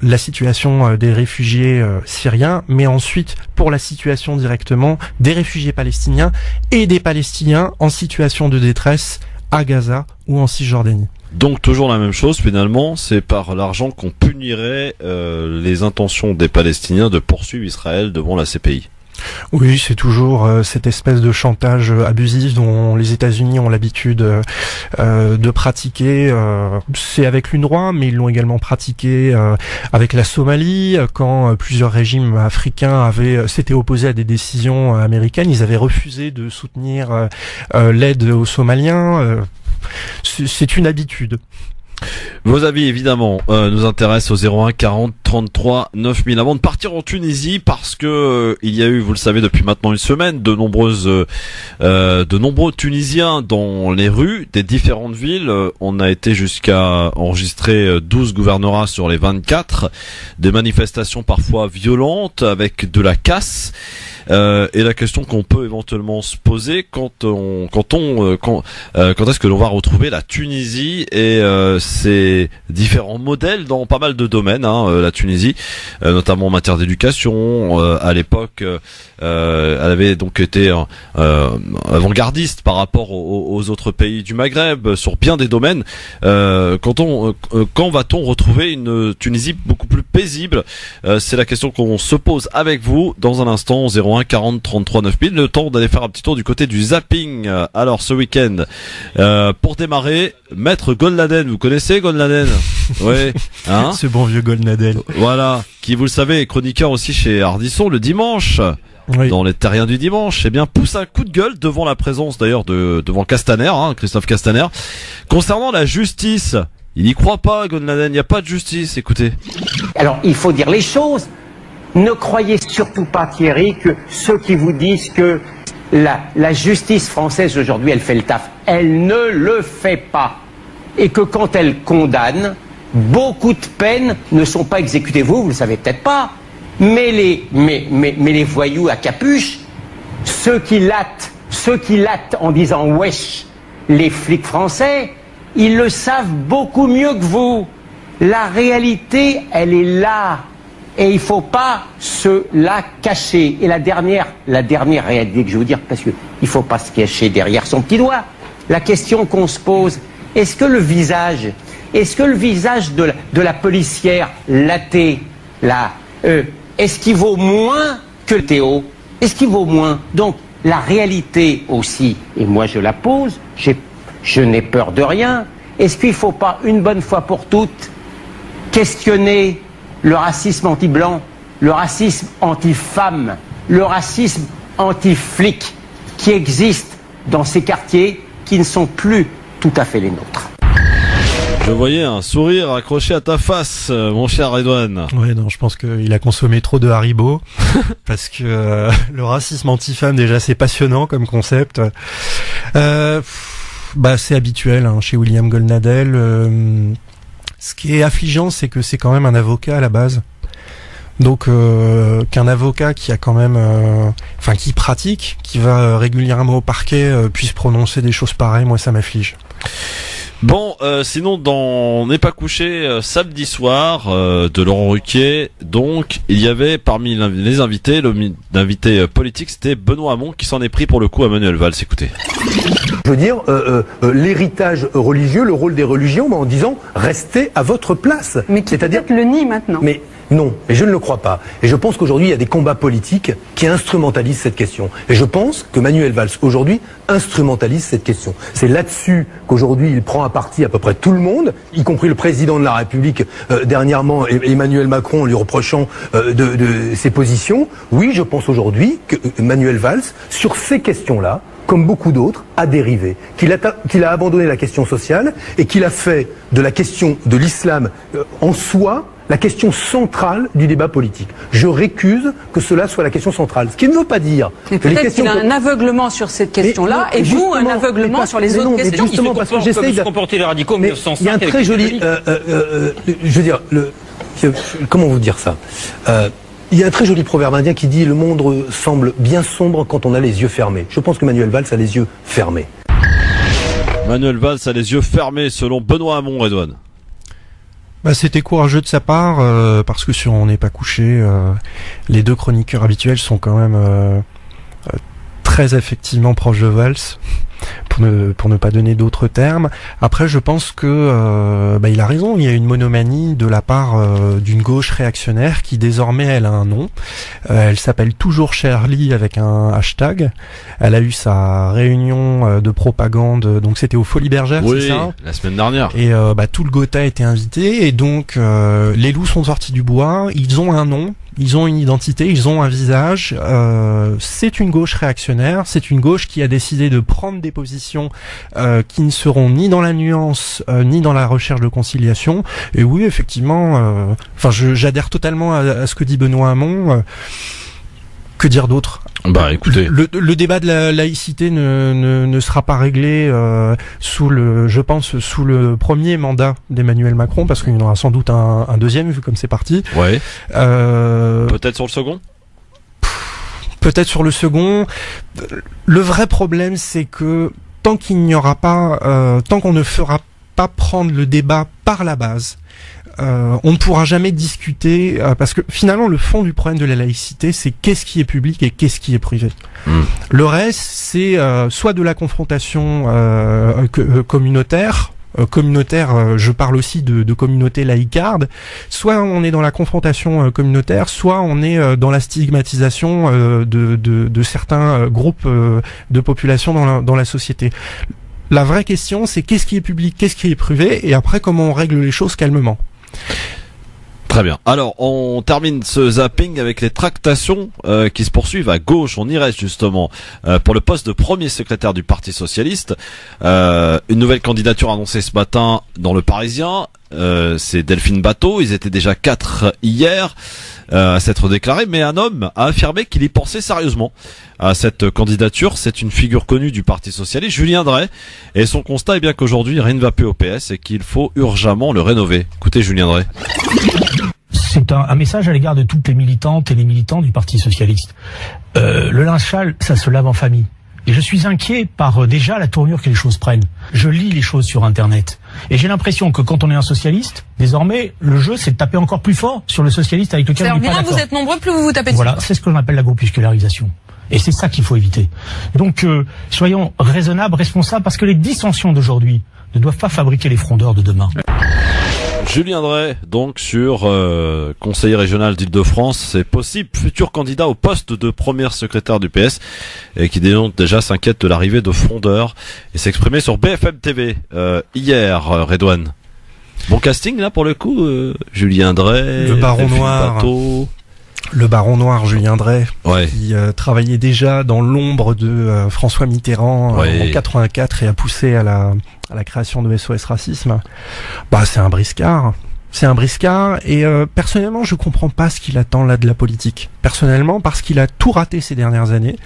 Speaker 3: la situation des réfugiés syriens, mais ensuite pour la situation directement des réfugiés palestiniens et des Palestiniens en situation de détresse à Gaza ou en Cisjordanie.
Speaker 2: Donc toujours la même chose finalement, c'est par l'argent qu'on punirait les intentions des Palestiniens de poursuivre Israël devant la CPI.
Speaker 3: Oui, c'est toujours cette espèce de chantage abusif dont les États-Unis ont l'habitude de pratiquer. C'est avec l'UNRWA, mais ils l'ont également pratiqué avec la Somalie. Quand plusieurs régimes africains s'étaient opposés à des décisions américaines, ils avaient refusé de soutenir l'aide aux Somaliens. C'est une habitude.
Speaker 2: Vos avis évidemment nous intéressent au 01 40 33 9000 avant de partir en Tunisie parce que il y a eu, vous le savez depuis maintenant une semaine, de nombreux Tunisiens dans les rues des différentes villes. On a été jusqu'à enregistrer 12 gouvernorats sur les 24, des manifestations parfois violentes avec de la casse. Et la question qu'on peut éventuellement se poser quand est-ce que l'on va retrouver la Tunisie et ses différents modèles dans pas mal de domaines, la Tunisie, notamment en matière d'éducation. À l'époque, elle avait donc été avant-gardiste par rapport aux autres pays du Maghreb sur bien des domaines. Quand va-t-on retrouver une Tunisie beaucoup plus paisible? C'est la question qu'on se pose avec vous dans un instant. 01 40 33 9000. Le temps d'aller faire un petit tour du côté du zapping. Alors ce week-end, pour démarrer, Maître Golnadel. Vous connaissez Golnadel? Oui, hein?
Speaker 3: Ce bon vieux Golnadel.
Speaker 2: Voilà, qui, vous le savez, est chroniqueur aussi chez Ardisson le dimanche. Oui. Dans les terriens du dimanche, eh bien, pousse un coup de gueule devant la présence d'ailleurs devant Castaner, Christophe Castaner, concernant la justice. Il n'y croit pas, Golnadel, il n'y a pas de justice, écoutez.
Speaker 8: Alors, il faut dire les choses. Ne croyez surtout pas, Thierry, que ceux qui vous disent que la justice française aujourd'hui, elle fait le taf. Elle ne le fait pas. Et que quand elle condamne, beaucoup de peines ne sont pas exécutées. Vous le savez peut-être pas. Mais les voyous à capuche, ceux qui lattent en disant wesh, les flics français, ils le savent beaucoup mieux que vous. La réalité, elle est là. Et il ne faut pas se la cacher. Et la dernière réalité que je veux dire, parce qu'il ne faut pas se cacher derrière son petit doigt. La question qu'on se pose, est-ce que le visage de la policière lattée, là, est-ce qu'il vaut moins que le Théo? Est-ce qu'il vaut moins? Donc, la réalité aussi, et moi je la pose, je n'ai peur de rien. Est-ce qu'il ne faut pas, une bonne fois pour toutes, questionner le racisme anti-blanc, le racisme anti-femme, le racisme anti-flic qui existe dans ces quartiers qui ne sont plus tout à fait les nôtres?
Speaker 2: Je voyais un sourire accroché à ta face, mon cher Redouane.
Speaker 3: Ouais, non, je pense qu'il a consommé trop de Haribo, parce que le racisme anti-femme, déjà, c'est passionnant comme concept. C'est habituel chez William Golnadel. Ce qui est affligeant, c'est que c'est quand même un avocat à la base. Donc qu'un avocat qui a quand même, qui pratique, qui va régulièrement au parquet, puisse prononcer des choses pareilles, moi ça m'afflige.
Speaker 2: Bon, sinon dans N'est pas couché samedi soir de Laurent Ruquier, donc il y avait parmi les invités, l'invité politique, c'était Benoît Hamon qui s'en est pris pour le coup à Manuel Valls. Écoutez.
Speaker 9: Je veux dire, l'héritage religieux, le rôle des religions, en disant restez à votre place.
Speaker 10: Mais qui peut-être le nie maintenant.
Speaker 9: Mais non, et je ne le crois pas. Et je pense qu'aujourd'hui, il y a des combats politiques qui instrumentalisent cette question. Et je pense que Manuel Valls, aujourd'hui, instrumentalise cette question. C'est là-dessus qu'aujourd'hui, il prend à partie à peu près tout le monde, y compris le président de la République, dernièrement, Emmanuel Macron, en lui reprochant de ses positions. Oui, je pense aujourd'hui que Manuel Valls, sur ces questions-là, comme beaucoup d'autres, a dérivé, qu'il a abandonné la question sociale et qu'il a fait de la question de l'islam en soi la question centrale du débat politique. Je récuse que cela soit la question centrale. Ce qui ne veut pas dire...
Speaker 10: Mais peut-être qu'il a un aveuglement sur cette question-là et vous, un aveuglement sur les autres questions.
Speaker 9: Justement, parce que j'essaie de
Speaker 5: comporter les radicaux en 1905.
Speaker 9: Il y a un très joli... je veux dire, comment vous dire ça il y a un très joli proverbe indien qui dit « Le monde semble bien sombre quand on a les yeux fermés ». Je pense que Manuel Valls a les yeux fermés.
Speaker 2: Manuel Valls a les yeux fermés, selon Benoît Hamon, Redouane.
Speaker 3: C'était courageux de sa part, parce que sur On n'est pas couché, les deux chroniqueurs habituels sont quand même très effectivement proche de Valls, pour ne pas donner d'autres termes. Après, je pense que il a raison. Il y a une monomanie de la part d'une gauche réactionnaire qui désormais elle a un nom. Elle s'appelle toujours Shirley avec un hashtag. Elle a eu sa réunion de propagande. Donc c'était aux Folies Bergères,
Speaker 2: oui,
Speaker 3: c'est ça ?
Speaker 2: La semaine dernière.
Speaker 3: Et tout le Gotha était invité. Et donc les loups sont sortis du bois. Ils ont un nom. Ils ont une identité, ils ont un visage. C'est une gauche réactionnaire, c'est une gauche qui a décidé de prendre des positions qui ne seront ni dans la nuance ni dans la recherche de conciliation. Et oui, effectivement, j'adhère totalement à ce que dit Benoît Hamon. Que dire d'autre ?
Speaker 2: Bah écoutez,
Speaker 3: le débat de la laïcité ne sera pas réglé sous le premier mandat d'Emmanuel Macron, parce qu'il y en aura sans doute un deuxième vu comme c'est parti.
Speaker 2: Ouais. Peut-être sur le second.
Speaker 3: Peut-être sur le second. Le vrai problème, c'est que tant qu'il n'y aura pas, tant qu'on ne fera pas prendre le débat par la base, on ne pourra jamais discuter, parce que finalement le fond du problème de la laïcité, c'est qu'est-ce qui est public et qu'est-ce qui est privé. Le reste, c'est soit de la confrontation communautaire, je parle aussi de communauté laïcarde, soit on est dans la confrontation communautaire, soit on est dans la stigmatisation de certains groupes de population dans la société. La vraie question, c'est qu'est-ce qui est public, qu'est-ce qui est privé, et après comment on règle les choses calmement.
Speaker 2: Très bien. Alors, on termine ce zapping avec les tractations qui se poursuivent à gauche. On y reste justement pour le poste de premier secrétaire du Parti Socialiste. Une nouvelle candidature annoncée ce matin dans Le Parisien. C'est Delphine Batho. Ils étaient déjà 4 hier à s'être déclarés, mais un homme a affirmé qu'il y pensait sérieusement à cette candidature. C'est une figure connue du Parti Socialiste, Julien Drey, et son constat est bien qu'aujourd'hui rien ne va plus au PS et qu'il faut urgemment le rénover. Écoutez Julien Drey.
Speaker 11: C'est un message à l'égard de toutes les militantes et les militants du Parti Socialiste. Le linge sale, ça se lave en famille. Et je suis inquiet par déjà la tournure que les choses prennent. Je lis les choses sur Internet. Et j'ai l'impression que quand on est un socialiste, désormais, le jeu, c'est de taper encore plus fort sur le socialiste avec lequel on n'est pas d'accord.
Speaker 10: Vous êtes nombreux, plus vous vous tapez dessus.
Speaker 11: Voilà, c'est ce que l'on appelle la groupuscularisation. Et c'est ça qu'il faut éviter. Donc, soyons raisonnables, responsables, parce que les dissensions d'aujourd'hui ne doivent pas fabriquer les frondeurs de demain.
Speaker 2: Julien Drey, donc sur conseiller régional d'Île-de-France, c'est possible futur candidat au poste de premier secrétaire du PS et qui déjà s'inquiète de l'arrivée de frondeurs et s'exprimait sur BFM TV hier, Redouane. Bon casting là pour le coup, Julien Drey,
Speaker 3: le Baron Noir.
Speaker 2: Batho.
Speaker 3: Le Baron Noir, Julien Drey,
Speaker 2: ouais,
Speaker 3: qui travaillait déjà dans l'ombre de François Mitterrand en 84 et a poussé à la création de SOS Racisme. Bah, c'est un briscard. C'est un briscard et personnellement, je comprends pas ce qu'il attend là de la politique. Personnellement, parce qu'il a tout raté ces dernières années.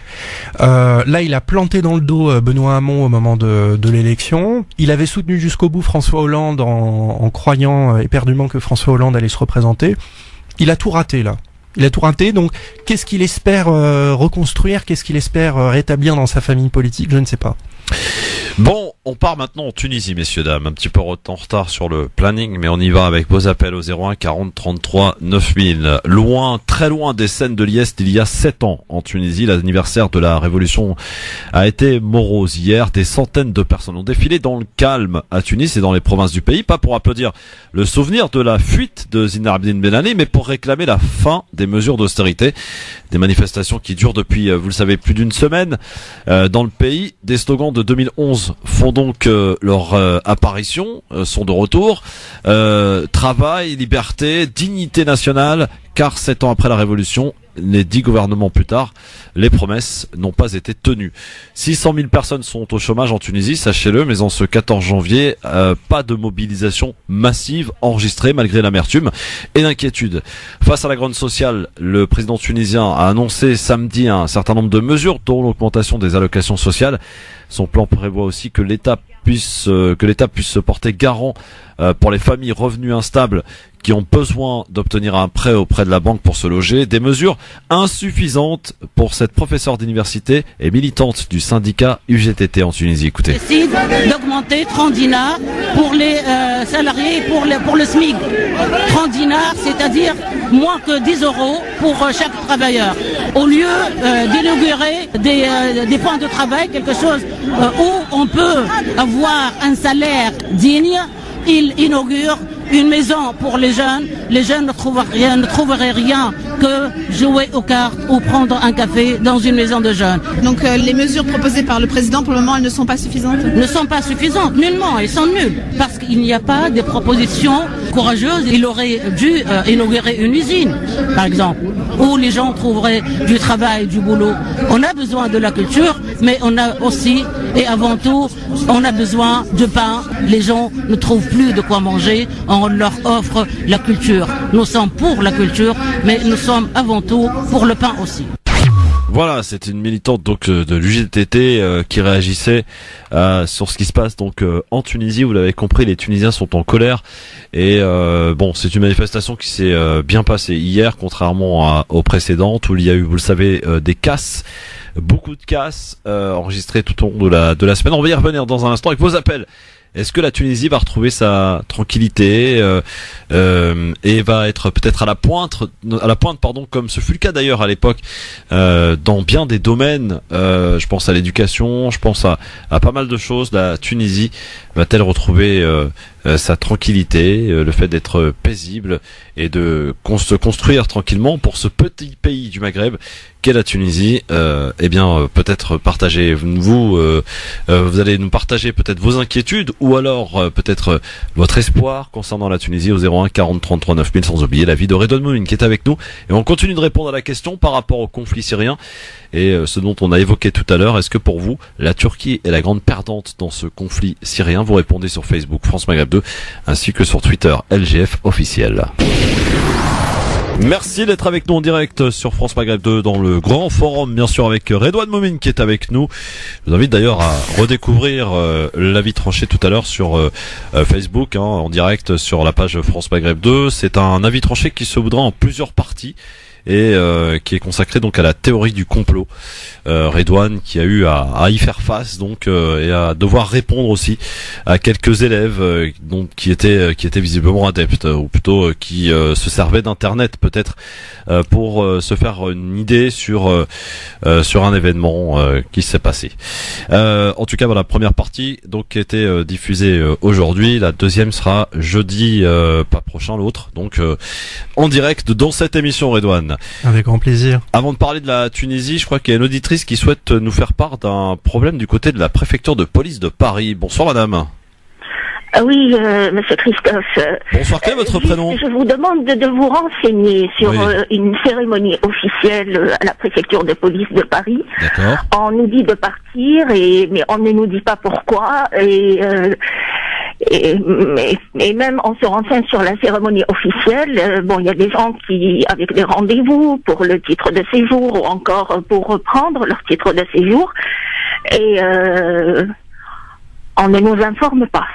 Speaker 3: Là, il a planté dans le dos Benoît Hamon au moment de l'élection. Il avait soutenu jusqu'au bout François Hollande en croyant éperdument que François Hollande allait se représenter. Il a tout raté là. Il a tout raté, donc qu'est-ce qu'il espère reconstruire, qu'est-ce qu'il espère rétablir dans sa famille politique, je ne sais pas.
Speaker 2: Bon, on part maintenant en Tunisie, messieurs, dames. Un petit peu en retard sur le planning, mais on y va avec vos appels au 01 40 33 9000. Loin, très loin des scènes de l'Iest il y a 7 ans en Tunisie. L'anniversaire de la révolution a été morose. Hier, des centaines de personnes ont défilé dans le calme à Tunis et dans les provinces du pays, pas pour applaudir le souvenir de la fuite de Zine el Abidine Ben Ali, mais pour réclamer la fin des mesures d'austérité. Des manifestations qui durent depuis, vous le savez, plus d'une semaine dans le pays. Des slogans de 2011 font donc leur apparition, sont de retour. Travail, liberté, dignité nationale, car 7 ans après la révolution, les 10 gouvernements plus tard, les promesses n'ont pas été tenues. 600 000 personnes sont au chômage en Tunisie, sachez-le, mais en ce 14 janvier, pas de mobilisation massive enregistrée malgré l'amertume et l'inquiétude. Face à la grogne sociale, le président tunisien a annoncé samedi un certain nombre de mesures, dont l'augmentation des allocations sociales. Son plan prévoit aussi que l'État puisse se porter garant pour les familles revenus instables qui ont besoin d'obtenir un prêt auprès de la banque pour se loger. Des mesures insuffisantes pour cette professeure d'université et militante du syndicat UGTT en Tunisie. Écoutez.
Speaker 12: Décide d'augmenter 30 dinars pour les salariés pour le SMIC. 30 dinars, c'est-à-dire moins que 10 euros pour chaque travailleur. Au lieu d'inaugurer des points de travail, quelque chose où on peut avoir un salaire digne, il inaugure une maison pour les jeunes. Les jeunes ne trouveraient rien que jouer aux cartes ou prendre un café dans une maison de jeunes.
Speaker 13: Donc les mesures proposées par le président, pour le moment, elles ne sont pas suffisantes?
Speaker 12: Ne sont pas suffisantes, nullement, elles sont nulles. Parce qu'il n'y a pas de propositions courageuses. Il aurait dû inaugurer une usine, par exemple, où les gens trouveraient du travail, du boulot. On a besoin de la culture, mais on a aussi, et avant tout, on a besoin de pain. Les gens ne trouvent plus de quoi manger. On leur offre la culture. Nous sommes pour la culture, mais nous sommes avant tout pour le pain aussi.
Speaker 2: Voilà, c'est une militante donc de l'UGTT qui réagissait sur ce qui se passe donc en Tunisie. Vous l'avez compris, les Tunisiens sont en colère et bon, c'est une manifestation qui s'est bien passée hier, contrairement aux précédentes où il y a eu, vous le savez, des casses. Beaucoup de casses enregistrées tout au long de la semaine. On va y revenir dans un instant avec vos appels. Est-ce que la Tunisie va retrouver sa tranquillité et va être peut-être à la pointe, pardon, comme ce fut le cas d'ailleurs à l'époque dans bien des domaines. Je pense à l'éducation, je pense à pas mal de choses. La Tunisie va-t-elle retrouver sa tranquillité, le fait d'être paisible et de se construire tranquillement pour ce petit pays du Maghreb qu'est la Tunisie? Eh bien, peut-être partagez vous allez nous partager peut-être vos inquiétudes ou alors peut-être votre espoir concernant la Tunisie au 01 40 33 9000, sans oublier la vie de Redouane Moumine qui est avec nous. Et on continue de répondre à la question par rapport au conflit syrien et ce dont on a évoqué tout à l'heure. Est-ce que pour vous, la Turquie est la grande perdante dans ce conflit syrien? Vous répondez sur Facebook France Maghreb 2 ainsi que sur Twitter LGF officiel. Merci d'être avec nous en direct sur France Maghreb 2 dans le grand forum, bien sûr, avec Redouane Moumine qui est avec nous. Je vous invite d'ailleurs à redécouvrir l'avis tranché tout à l'heure sur Facebook, en direct sur la page France Maghreb 2. C'est un avis tranché qui se voudra en plusieurs parties et qui est consacré donc à la théorie du complot. Redouane qui a eu à y faire face donc et à devoir répondre aussi à quelques élèves donc qui étaient visiblement adeptes ou plutôt qui se servaient d'internet peut-être pour se faire une idée sur un événement qui s'est passé. En tout cas voilà, première partie donc qui a été diffusée aujourd'hui, la deuxième sera jeudi pas prochain, l'autre donc en direct dans cette émission. Redouane,
Speaker 3: avec grand plaisir.
Speaker 2: Avant de parler de la Tunisie, je crois qu'il y a une auditrice qui souhaite nous faire part d'un problème du côté de la préfecture de police de Paris. Bonsoir madame.
Speaker 14: Oui, monsieur Christophe.
Speaker 2: Bonsoir, quel est votre prénom?
Speaker 14: Je vous demande de vous renseigner sur une cérémonie officielle à la préfecture de police de Paris.
Speaker 2: D'accord.
Speaker 14: On nous dit de partir, mais on ne nous dit pas pourquoi. Et même on se renseigne sur la cérémonie officielle. Bon, il y a des gens qui, avec des rendez-vous pour le titre de séjour ou encore pour reprendre leur titre de séjour, et on ne nous informe pas.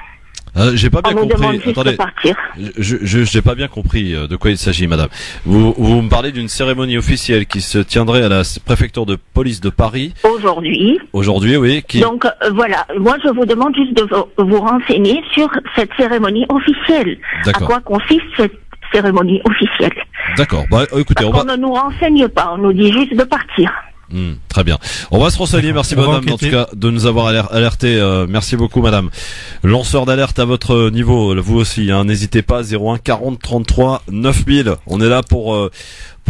Speaker 2: J'ai pas bien
Speaker 14: on nous
Speaker 2: compris.
Speaker 14: demande juste
Speaker 2: Attendez,
Speaker 14: de partir.
Speaker 2: J'ai pas bien compris de quoi il s'agit, madame. Vous me parlez d'une cérémonie officielle qui se tiendrait à la préfecture de police de Paris.
Speaker 14: Aujourd'hui.
Speaker 2: Aujourd'hui, oui.
Speaker 14: Donc voilà, moi je vous demande juste de vous renseigner sur cette cérémonie officielle. À quoi consiste cette cérémonie officielle?
Speaker 2: D'accord. Bah écoutez,
Speaker 14: on ne nous renseigne pas, on nous dit juste de partir.
Speaker 2: Très bien. On va se renseigner. Merci madame en tout cas de nous avoir alerté. Merci beaucoup madame. Lanceur d'alerte à votre niveau, vous aussi. N'hésitez pas. 01 40 33 9000. On est là pour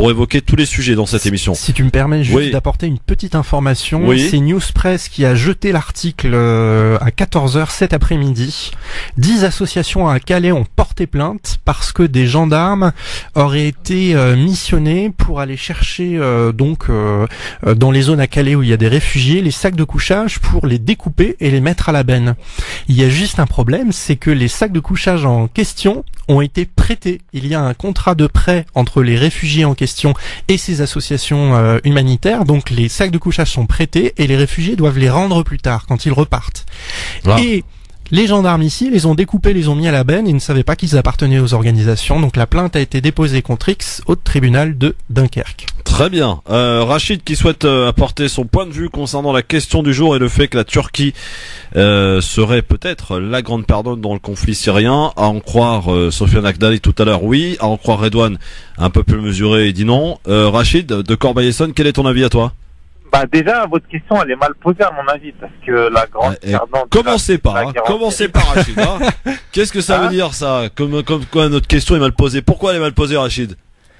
Speaker 2: évoquer tous les sujets dans cette émission.
Speaker 3: Si tu me permets juste d'apporter une petite information, c'est Newspress qui a jeté l'article à 14h cet après-midi. 10 associations à Calais ont porté plainte parce que des gendarmes auraient été missionnés pour aller chercher dans les zones à Calais où il y a des réfugiés les sacs de couchage pour les découper et les mettre à la benne. Il y a juste un problème, c'est que les sacs de couchage en question ont été prêtés. Il y a un contrat de prêt entre les réfugiés en question et ces associations humanitaires, donc les sacs de couchage sont prêtés et les réfugiés doivent les rendre plus tard quand ils repartent. Et Les gendarmes ici les ont découpés, les ont mis à la benne et ne savaient pas qu'ils appartenaient aux organisations. Donc la plainte a été déposée contre X au tribunal de Dunkerque.
Speaker 2: Très bien. Rachid qui souhaite apporter son point de vue concernant la question du jour et le fait que la Turquie serait peut-être la grande perdante dans le conflit syrien. À en croire Sofiane Akdali tout à l'heure, oui. À en croire Redouane, un peu plus mesuré, il dit non. Rachid de Corbeil-Essonnes, quel est ton avis à toi?
Speaker 15: Bah déjà, votre question, elle est mal posée à mon avis, parce que la grande perdante...
Speaker 2: Commencez pas, Rachid. Qu'est-ce que ça veut dire, ça? Comme quoi notre question est mal posée. Pourquoi elle est mal posée, Rachid?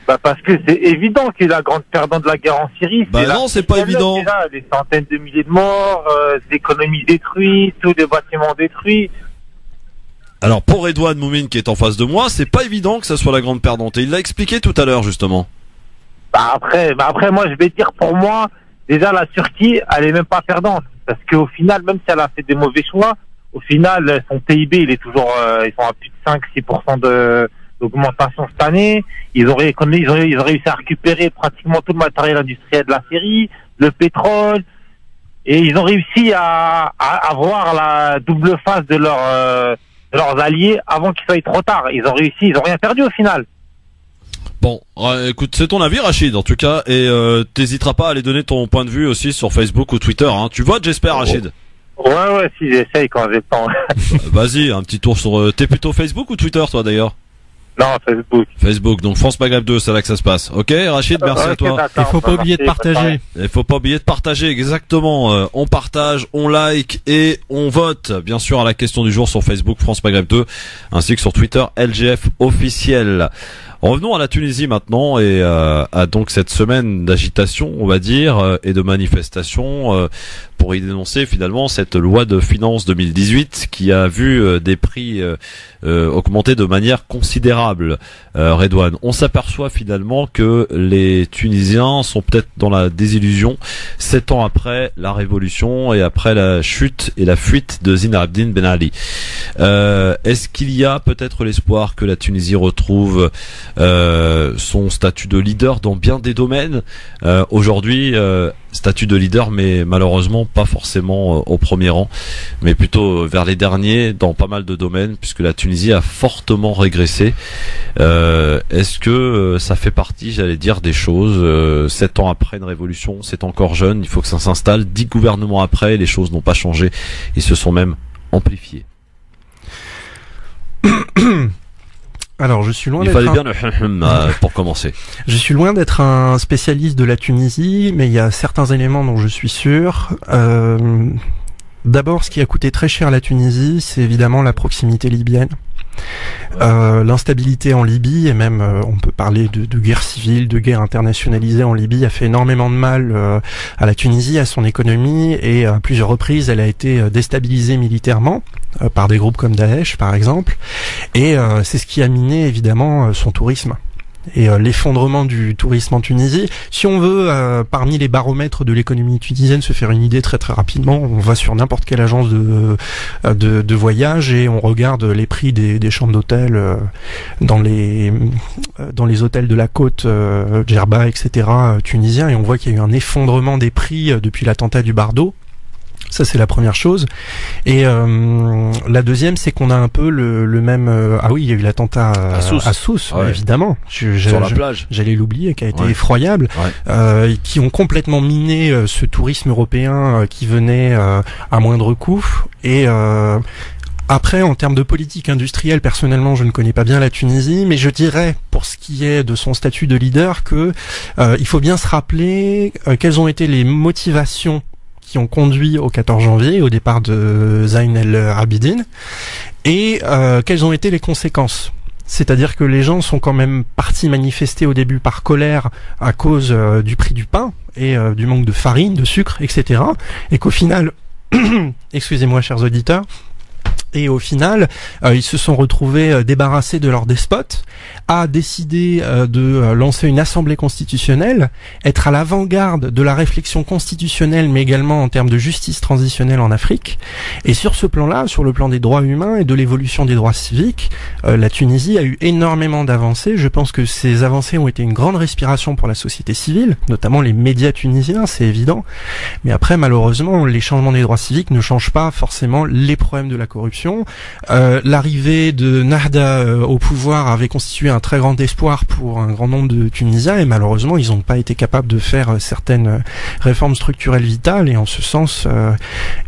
Speaker 15: Bah parce que c'est évident que la grande perdante de la guerre en Syrie...
Speaker 2: Bah non, c'est pas évident.
Speaker 15: Déjà, des centaines de milliers de morts, des économies détruites, tous les bâtiments détruits...
Speaker 2: Alors pour Redouane Moumine qui est en face de moi, c'est pas évident que ça soit la grande perdante. Et il l'a expliqué tout à l'heure, justement.
Speaker 15: Bah après, moi je vais dire, pour moi... Déjà, la Turquie, elle est même pas perdante. Parce qu'au final, même si elle a fait des mauvais choix, au final, son PIB, il est toujours, ils sont à plus de 5-6% d'augmentation cette année. Ils ont réussi à récupérer pratiquement tout le matériel industriel de la Syrie, le pétrole. Et ils ont réussi à avoir la double face de leurs alliés avant qu'il soit trop tard. Ils ont réussi, ils ont rien perdu au final.
Speaker 2: Bon, écoute, c'est ton avis, Rachid, en tout cas, et t'hésiteras pas à aller donner ton point de vue aussi sur Facebook ou Twitter, hein. Tu votes, j'espère, Rachid?
Speaker 15: Ouais, si, j'essaye quand j'ai le temps.
Speaker 2: Vas-y, un petit tour sur... T'es plutôt Facebook ou Twitter, toi, d'ailleurs?
Speaker 15: Non, Facebook.
Speaker 2: Facebook, donc France Maghreb 2, c'est là que ça se passe. Ok, Rachid, merci à toi.
Speaker 3: Il faut pas oublier de partager.
Speaker 2: Il faut pas oublier de partager, exactement. On partage, on like et on vote, bien sûr, à la question du jour sur Facebook, France Maghreb 2, ainsi que sur Twitter, LGF officiel. Revenons à la Tunisie maintenant et à donc cette semaine d'agitation, on va dire, et de manifestation pour y dénoncer finalement cette loi de finances 2018 qui a vu des prix augmenter de manière considérable. Redouane, on s'aperçoit finalement que les Tunisiens sont peut-être dans la désillusion 7 ans après la révolution et après la chute et la fuite de Zine Abdine Ben Ali. Est-ce qu'il y a peut-être l'espoir que la Tunisie retrouve son statut de leader dans bien des domaines? Aujourd'hui, statut de leader, mais malheureusement pas forcément au premier rang, mais plutôt vers les derniers dans pas mal de domaines, puisque la Tunisie a fortement régressé. Est-ce que ça fait partie, j'allais dire, des choses 7 ans après une révolution, c'est encore jeune, il faut que ça s'installe. 10 gouvernements après, les choses n'ont pas changé, ils se sont même amplifiés.
Speaker 3: Alors, je suis loin
Speaker 2: d'être bien le pour commencer.
Speaker 3: Je suis loin d'être un spécialiste de la Tunisie, mais il y a certains éléments dont je suis sûr. D'abord, ce qui a coûté très cher à la Tunisie, c'est évidemment la proximité libyenne. L'instabilité en Libye, et même on peut parler de guerre civile, de guerre internationalisée en Libye, a fait énormément de mal à la Tunisie, à son économie, et à plusieurs reprises elle a été déstabilisée militairement par des groupes comme Daesh par exemple, et c'est ce qui a miné évidemment son tourisme. Et l'effondrement du tourisme en Tunisie. Si on veut, parmi les baromètres de l'économie tunisienne, se faire une idée très très rapidement, on va sur n'importe quelle agence de voyage et on regarde les prix des chambres d'hôtel dans les hôtels de la côte, Djerba, etc. tunisiens, et on voit qu'il y a eu un effondrement des prix depuis l'attentat du Bardo. Ça, c'est la première chose. Et la deuxième, c'est qu'on a un peu le même... ah oui, il y a eu l'attentat à Sousse, ouais. Évidemment.
Speaker 2: Sur la plage.
Speaker 3: J'allais l'oublier, qui a été effroyable. Ouais. Qui ont complètement miné ce tourisme européen qui venait à moindre coût. Et... après, en termes de politique industrielle, personnellement, je ne connais pas bien la Tunisie, mais je dirais, pour ce qui est de son statut de leader, que il faut bien se rappeler quelles ont été les motivations qui ont conduit au 14 janvier, au départ de Zayn El Abidine, et quelles ont été les conséquences. C'est-à-dire que les gens sont quand même partis manifester au début par colère à cause du prix du pain et du manque de farine, de sucre, etc. Et qu'au final, excusez-moi chers auditeurs, et au final, ils se sont retrouvés débarrassés de leur despote, a décidé de lancer une assemblée constitutionnelle, être à l'avant-garde de la réflexion constitutionnelle, mais également en termes de justice transitionnelle en Afrique. Et sur ce plan-là, sur le plan des droits humains et de l'évolution des droits civiques, la Tunisie a eu énormément d'avancées. Je pense que ces avancées ont été une grande respiration pour la société civile, notamment les médias tunisiens, c'est évident. Mais après, malheureusement, les changements des droits civiques ne changent pas forcément les problèmes de la corruption situation. L'arrivée de Nahda au pouvoir avait constitué un très grand espoir pour un grand nombre de Tunisiens et malheureusement ils n'ont pas été capables de faire certaines réformes structurelles vitales et en ce sens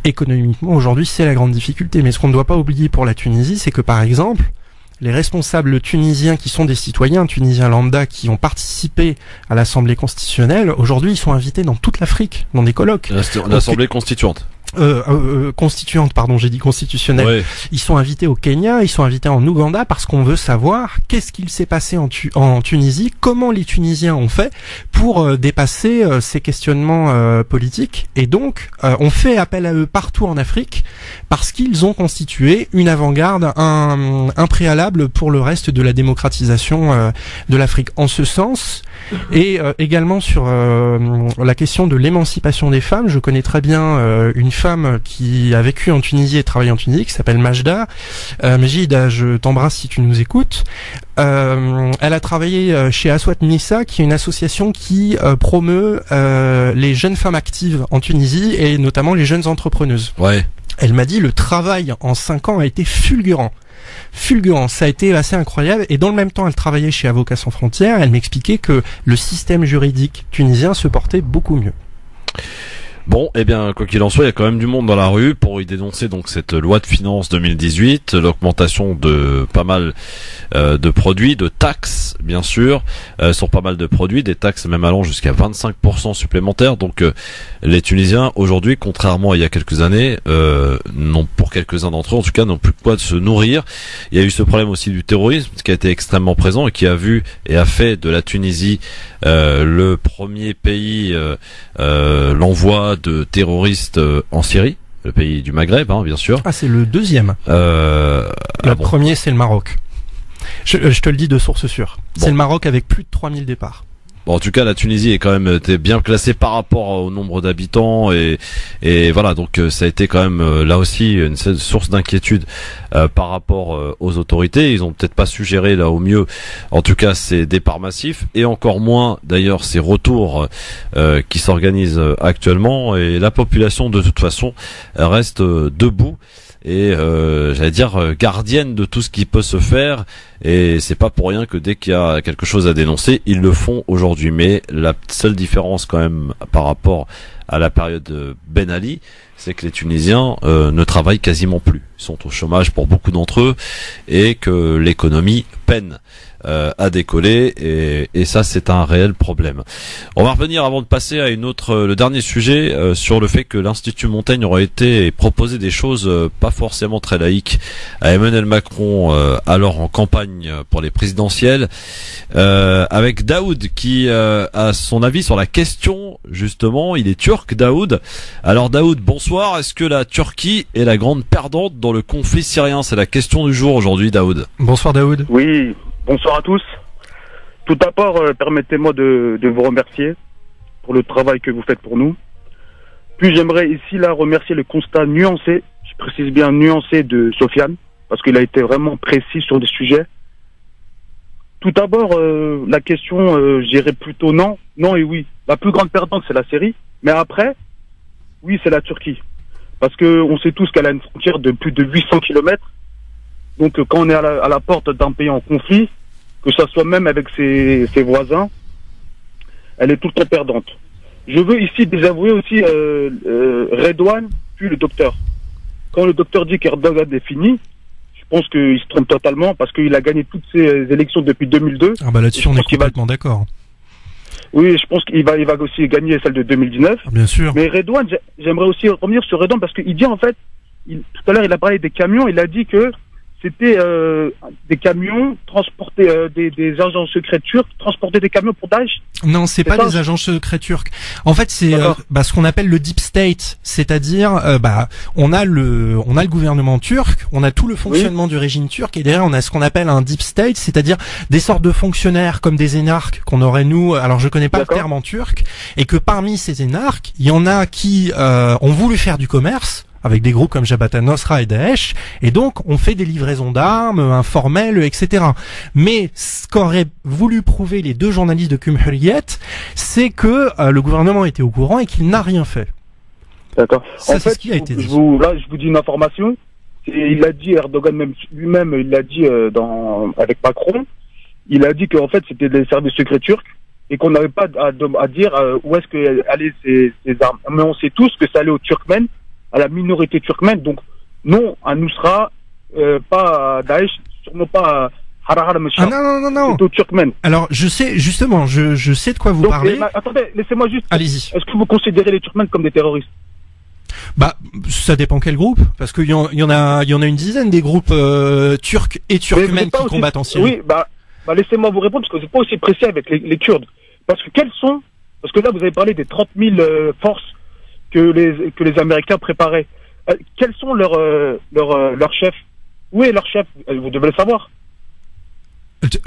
Speaker 3: économiquement aujourd'hui c'est la grande difficulté. Mais ce qu'on ne doit pas oublier pour la Tunisie, c'est que par exemple les responsables tunisiens qui sont des citoyens tunisiens lambda qui ont participé à l'Assemblée constitutionnelle, aujourd'hui ils sont invités dans toute l'Afrique, dans des colloques.
Speaker 2: L'Assemblée constituante.
Speaker 3: Constituante, pardon, j'ai dit constitutionnelle. Ouais. Ils sont invités au Kenya, ils sont invités en Ouganda parce qu'on veut savoir qu'est-ce qu'il s'est passé en Tunisie, comment les Tunisiens ont fait pour dépasser ces questionnements politiques. Et donc, on fait appel à eux partout en Afrique parce qu'ils ont constitué une avant-garde, un préalable pour le reste de la démocratisation de l'Afrique. En ce sens, et également sur la question de l'émancipation des femmes, je connais très bien une femme qui a vécu en Tunisie et travaillé en Tunisie, qui s'appelle Majda. Majida, je t'embrasse si tu nous écoutes. Elle a travaillé chez Aswat Nissa, qui est une association qui promeut les jeunes femmes actives en Tunisie et notamment les jeunes entrepreneuses.
Speaker 2: Ouais.
Speaker 3: Elle m'a dit le travail en 5 ans a été fulgurant. Ça a été assez incroyable et dans le même temps elle travaillait chez Avocats sans frontières, elle m'expliquait que le système juridique tunisien se portait beaucoup mieux.
Speaker 2: Bon, eh bien, quoi qu'il en soit, il y a quand même du monde dans la rue pour y dénoncer donc cette loi de finances 2018, l'augmentation de pas mal de produits, de taxes, bien sûr, sur pas mal de produits, des taxes même allant jusqu'à 25% supplémentaires. Donc, les Tunisiens, aujourd'hui, contrairement à il y a quelques années, pour quelques-uns d'entre eux, en tout cas, n'ont plus de quoi de se nourrir. Il y a eu ce problème aussi du terrorisme, qui a été extrêmement présent et qui a vu et a fait de la Tunisie le premier pays, l'envoi de terroristes en Syrie, le pays du Maghreb, hein, bien sûr.
Speaker 3: Ah, c'est le deuxième. Le premier, c'est le Maroc. Je te le dis de source sûre. Bon. C'est le Maroc avec plus de 3000 départs.
Speaker 2: Bon, en tout cas, la Tunisie est quand même bien classée par rapport au nombre d'habitants et voilà. Donc, ça a été quand même là aussi une source d'inquiétude par rapport aux autorités. Ils ont peut-être pas su gérer là au mieux, en tout cas, ces départs massifs et encore moins d'ailleurs ces retours qui s'organisent actuellement. Et la population, de toute façon, reste debout. Et j'allais dire gardienne de tout ce qui peut se faire, et c'est pas pour rien que dès qu'il y a quelque chose à dénoncer, ils le font aujourd'hui. Mais la seule différence quand même par rapport à la période Ben Ali, c'est que les Tunisiens ne travaillent quasiment plus, ils sont au chômage pour beaucoup d'entre eux et que l'économie peine à décoller et ça c'est un réel problème. On va revenir avant de passer à le dernier sujet sur le fait que l'Institut Montaigne aurait été proposé des choses pas forcément très laïques à Emmanuel Macron alors en campagne pour les présidentielles avec Daoud qui a son avis sur la question. Justement, il est turc, Daoud. Alors Daoud, bonsoir. Est-ce que la Turquie est la grande perdante dans le conflit syrien? C'est la question du jour aujourd'hui, Daoud.
Speaker 3: Bonsoir Daoud.
Speaker 16: Oui, bonsoir à tous. Tout d'abord, permettez-moi de vous remercier pour le travail que vous faites pour nous. Puis j'aimerais ici là remercier le constat nuancé, je précise bien nuancé, de Sofiane, parce qu'il a été vraiment précis sur des sujets. Tout d'abord, la question, je dirais plutôt non et oui. La plus grande perdante, c'est la Syrie, mais après, oui, c'est la Turquie. Parce que on sait tous qu'elle a une frontière de plus de 800 km. Donc quand on est à la porte d'un pays en conflit, que ça soit même avec ses voisins, elle est tout le temps perdante. Je veux ici désavouer aussi Redouane, puis le docteur. Quand le docteur dit qu'Erdogan est fini, je pense qu'il se trompe totalement parce qu'il a gagné toutes ses élections depuis 2002.
Speaker 3: Ah bah là-dessus on est complètement d'accord.
Speaker 16: Oui, je pense qu'il va aussi gagner celle de 2019.
Speaker 3: Ah, bien sûr.
Speaker 16: Mais Redouane, j'aimerais aussi revenir sur Redouane parce qu'il dit en fait, tout à l'heure il a parlé des camions, il a dit que c'était des camions transportés, des agents secrets turcs transporter des camions pour Daesh.
Speaker 3: Non, c'est pas des agents secrets turcs. En fait, c'est ce qu'on appelle le deep state, c'est-à-dire on a le gouvernement turc, on a tout le fonctionnement du régime turc et derrière on a ce qu'on appelle un deep state, c'est-à-dire des sortes de fonctionnaires comme des énarques qu'on aurait nous. Alors je connais pas le terme en turc, et que parmi ces énarques, il y en a qui ont voulu faire du commerce avec des groupes comme Jabhat al-Nusra et Daesh, et donc on fait des livraisons d'armes informelles, etc. Mais ce qu'auraient voulu prouver les deux journalistes de Cumhuriyet, c'est que le gouvernement était au courant et qu'il n'a rien fait.
Speaker 16: D'accord.
Speaker 3: Ça,
Speaker 16: en fait,
Speaker 3: ce qui a été dit.
Speaker 16: Je vous dis une information. il a dit, Erdogan même lui-même, il l'a dit avec Macron, il a dit qu'en fait c'était des services secrets turcs et qu'on n'avait pas à dire où est-ce que allaient ces armes. Mais on sait tous que ça allait aux Turkmènes, à la minorité turkmène. Donc non, à Nusra, pas à Daesh, sûrement pas à Harar al-Mashar.
Speaker 3: Ah non.
Speaker 16: C'est aux Turkmènes.
Speaker 3: Alors je sais justement, je sais de quoi vous parlez.
Speaker 16: Attendez, laissez-moi juste.
Speaker 3: Allez-y.
Speaker 16: Est-ce que vous considérez les Turkmènes comme des terroristes?
Speaker 3: Bah, ça dépend quel groupe, parce qu'il y en a une dizaine des groupes turcs et turkmènes qui combattent en Syrie.
Speaker 16: Oui, bah laissez-moi vous répondre parce que vous n'êtes pas aussi précis avec les Kurdes. Parce que parce que là vous avez parlé des 30 000 forces que les Américains préparaient. Quels sont leurs chefs? Où est leur chef? Vous devez le savoir.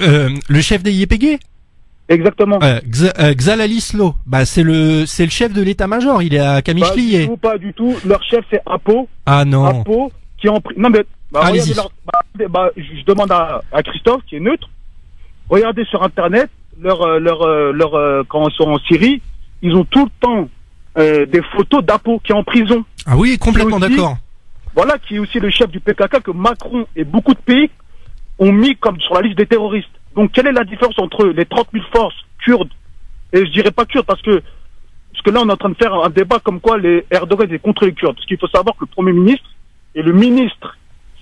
Speaker 3: Le chef des YPG?
Speaker 16: Exactement.
Speaker 3: Xalali Slo. Bah c'est le chef de l'état-major. Il est à Kamishliye.
Speaker 16: Pas du tout. Leur chef c'est Apo.
Speaker 3: Ah non.
Speaker 16: Apo qui en non mais
Speaker 3: allez-y.
Speaker 16: Je demande à Christophe qui est neutre. Regardez sur internet quand ils sont en Syrie, ils ont tout le temps des photos d'Apo qui est en prison.
Speaker 3: Ah oui, complètement d'accord.
Speaker 16: Voilà, qui est aussi le chef du PKK que Macron et beaucoup de pays ont mis comme sur la liste des terroristes. Donc quelle est la différence entre les 30 000 forces kurdes, et je dirais pas kurdes parce que là on est en train de faire un débat comme quoi les Erdogan est contre les Kurdes. Parce qu'il faut savoir que le Premier ministre et le ministre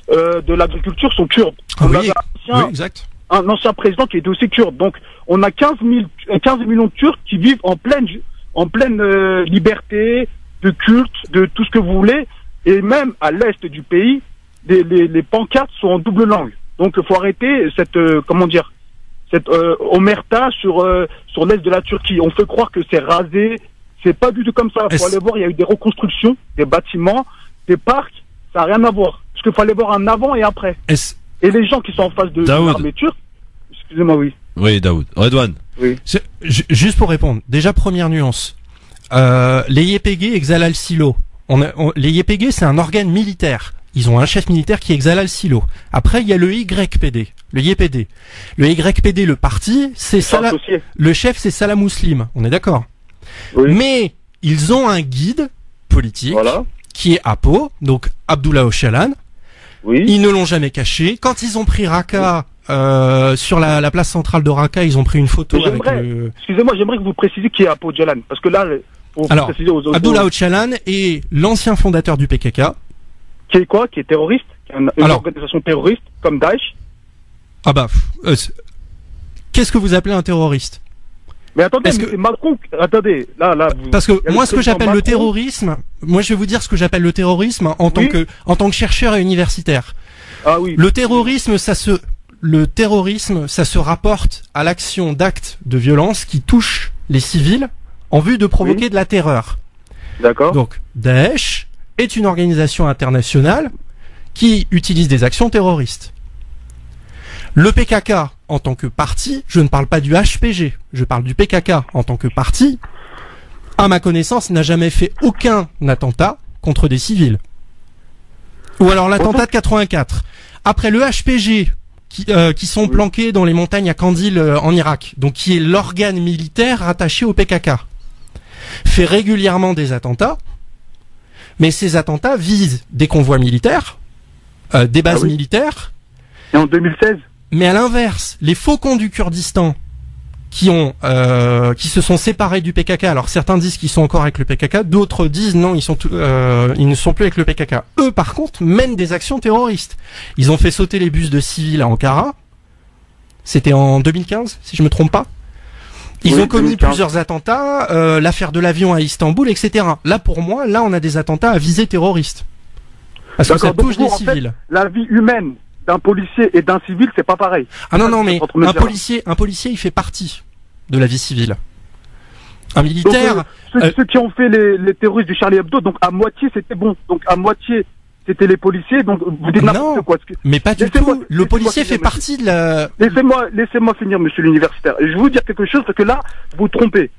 Speaker 16: de l'Agriculture sont kurdes.
Speaker 3: Ah oui, exact.
Speaker 16: Un ancien président qui était aussi kurde. Donc on a 15 millions de Turcs qui vivent en pleine liberté, de culte, de tout ce que vous voulez. Et même à l'est du pays, les pancartes sont en double langue. Donc il faut arrêter cette omerta sur l'est de la Turquie. On fait croire que c'est rasé. C'est pas du tout comme ça. Il faut aller voir, il y a eu des reconstructions, des bâtiments, des parcs. Ça n'a rien à voir. Parce qu'il faut aller voir un avant et après. Et les gens qui sont en face de l'armée turque, excusez-moi, oui.
Speaker 2: Oui, Daoud. Redouane.
Speaker 16: Oui.
Speaker 3: Juste pour répondre. Déjà, première nuance. Les YPG et Xalal Silo. Les YPG, c'est un organe militaire. Ils ont un chef militaire qui est Xalal Silo. Après, il y a le YPD, le YPD. Le YPD, le parti, c'est le chef, c'est Salah Muslim. On est d'accord. Oui. Mais ils ont un guide politique qui est Apo, donc Abdullah Öcalan.
Speaker 16: Oui.
Speaker 3: Ils ne l'ont jamais caché. Quand ils ont pris Raqqa, sur la place centrale de Raqqa, ils ont pris une photo avec
Speaker 16: Excusez-moi, j'aimerais que vous précisiez qui est Apo Öcalan, parce que là,
Speaker 3: alors, Abdullah Öcalan est l'ancien fondateur du PKK.
Speaker 16: Qui est quoi? Qui est terroriste? Qui est une organisation terroriste, comme Daesh?
Speaker 3: Ah bah, qu'est-ce que vous appelez un terroriste?
Speaker 16: Mais attendez, c'est Macron. Attendez, là.
Speaker 3: Parce que moi, ce que j'appelle le terrorisme, moi, je vais vous dire ce que j'appelle le terrorisme en tant que chercheur et universitaire.
Speaker 16: Ah oui.
Speaker 3: Le terrorisme, ça se rapporte à l'action d'actes de violence qui touchent les civils en vue de provoquer de la terreur.
Speaker 16: D'accord.
Speaker 3: Donc, Daesh est une organisation internationale qui utilise des actions terroristes. Le PKK, en tant que parti, je ne parle pas du HPG, je parle du PKK en tant que parti, à ma connaissance, n'a jamais fait aucun attentat contre des civils. Ou alors l'attentat de 84. Après le HPG, qui sont planqués dans les montagnes à Kandil en Irak, donc qui est l'organe militaire rattaché au PKK, fait régulièrement des attentats, mais ces attentats visent des convois militaires, des bases militaires.
Speaker 16: Et en 2016 ?
Speaker 3: Mais à l'inverse, les faucons du Kurdistan qui se sont séparés du PKK. Alors certains disent qu'ils sont encore avec le PKK, d'autres disent non, ils ne sont plus avec le PKK. Eux, par contre, mènent des actions terroristes. Ils ont fait sauter les bus de civils à Ankara. C'était en 2015, si je me trompe pas. Ils ont commis plusieurs attentats, l'affaire de l'avion à Istanbul, etc. Là, pour moi, on a des attentats à visée terroriste. Parce que ça touche des civils.
Speaker 16: En fait, la vie humaine d'un policier et d'un civil, c'est pas pareil.
Speaker 3: Ah non, mais un policier, il fait partie de la vie civile. Un militaire...
Speaker 16: Donc, ceux qui ont fait les terroristes du Charlie Hebdo, donc à moitié, c'était bon. Donc à moitié, c'était les policiers, donc vous dites n'importe quoi.
Speaker 3: Mais pas du tout. Le policier fait partie de la...
Speaker 16: Laissez-moi finir, monsieur l'universitaire. Et je vais vous dire quelque chose, parce que là, vous trompez.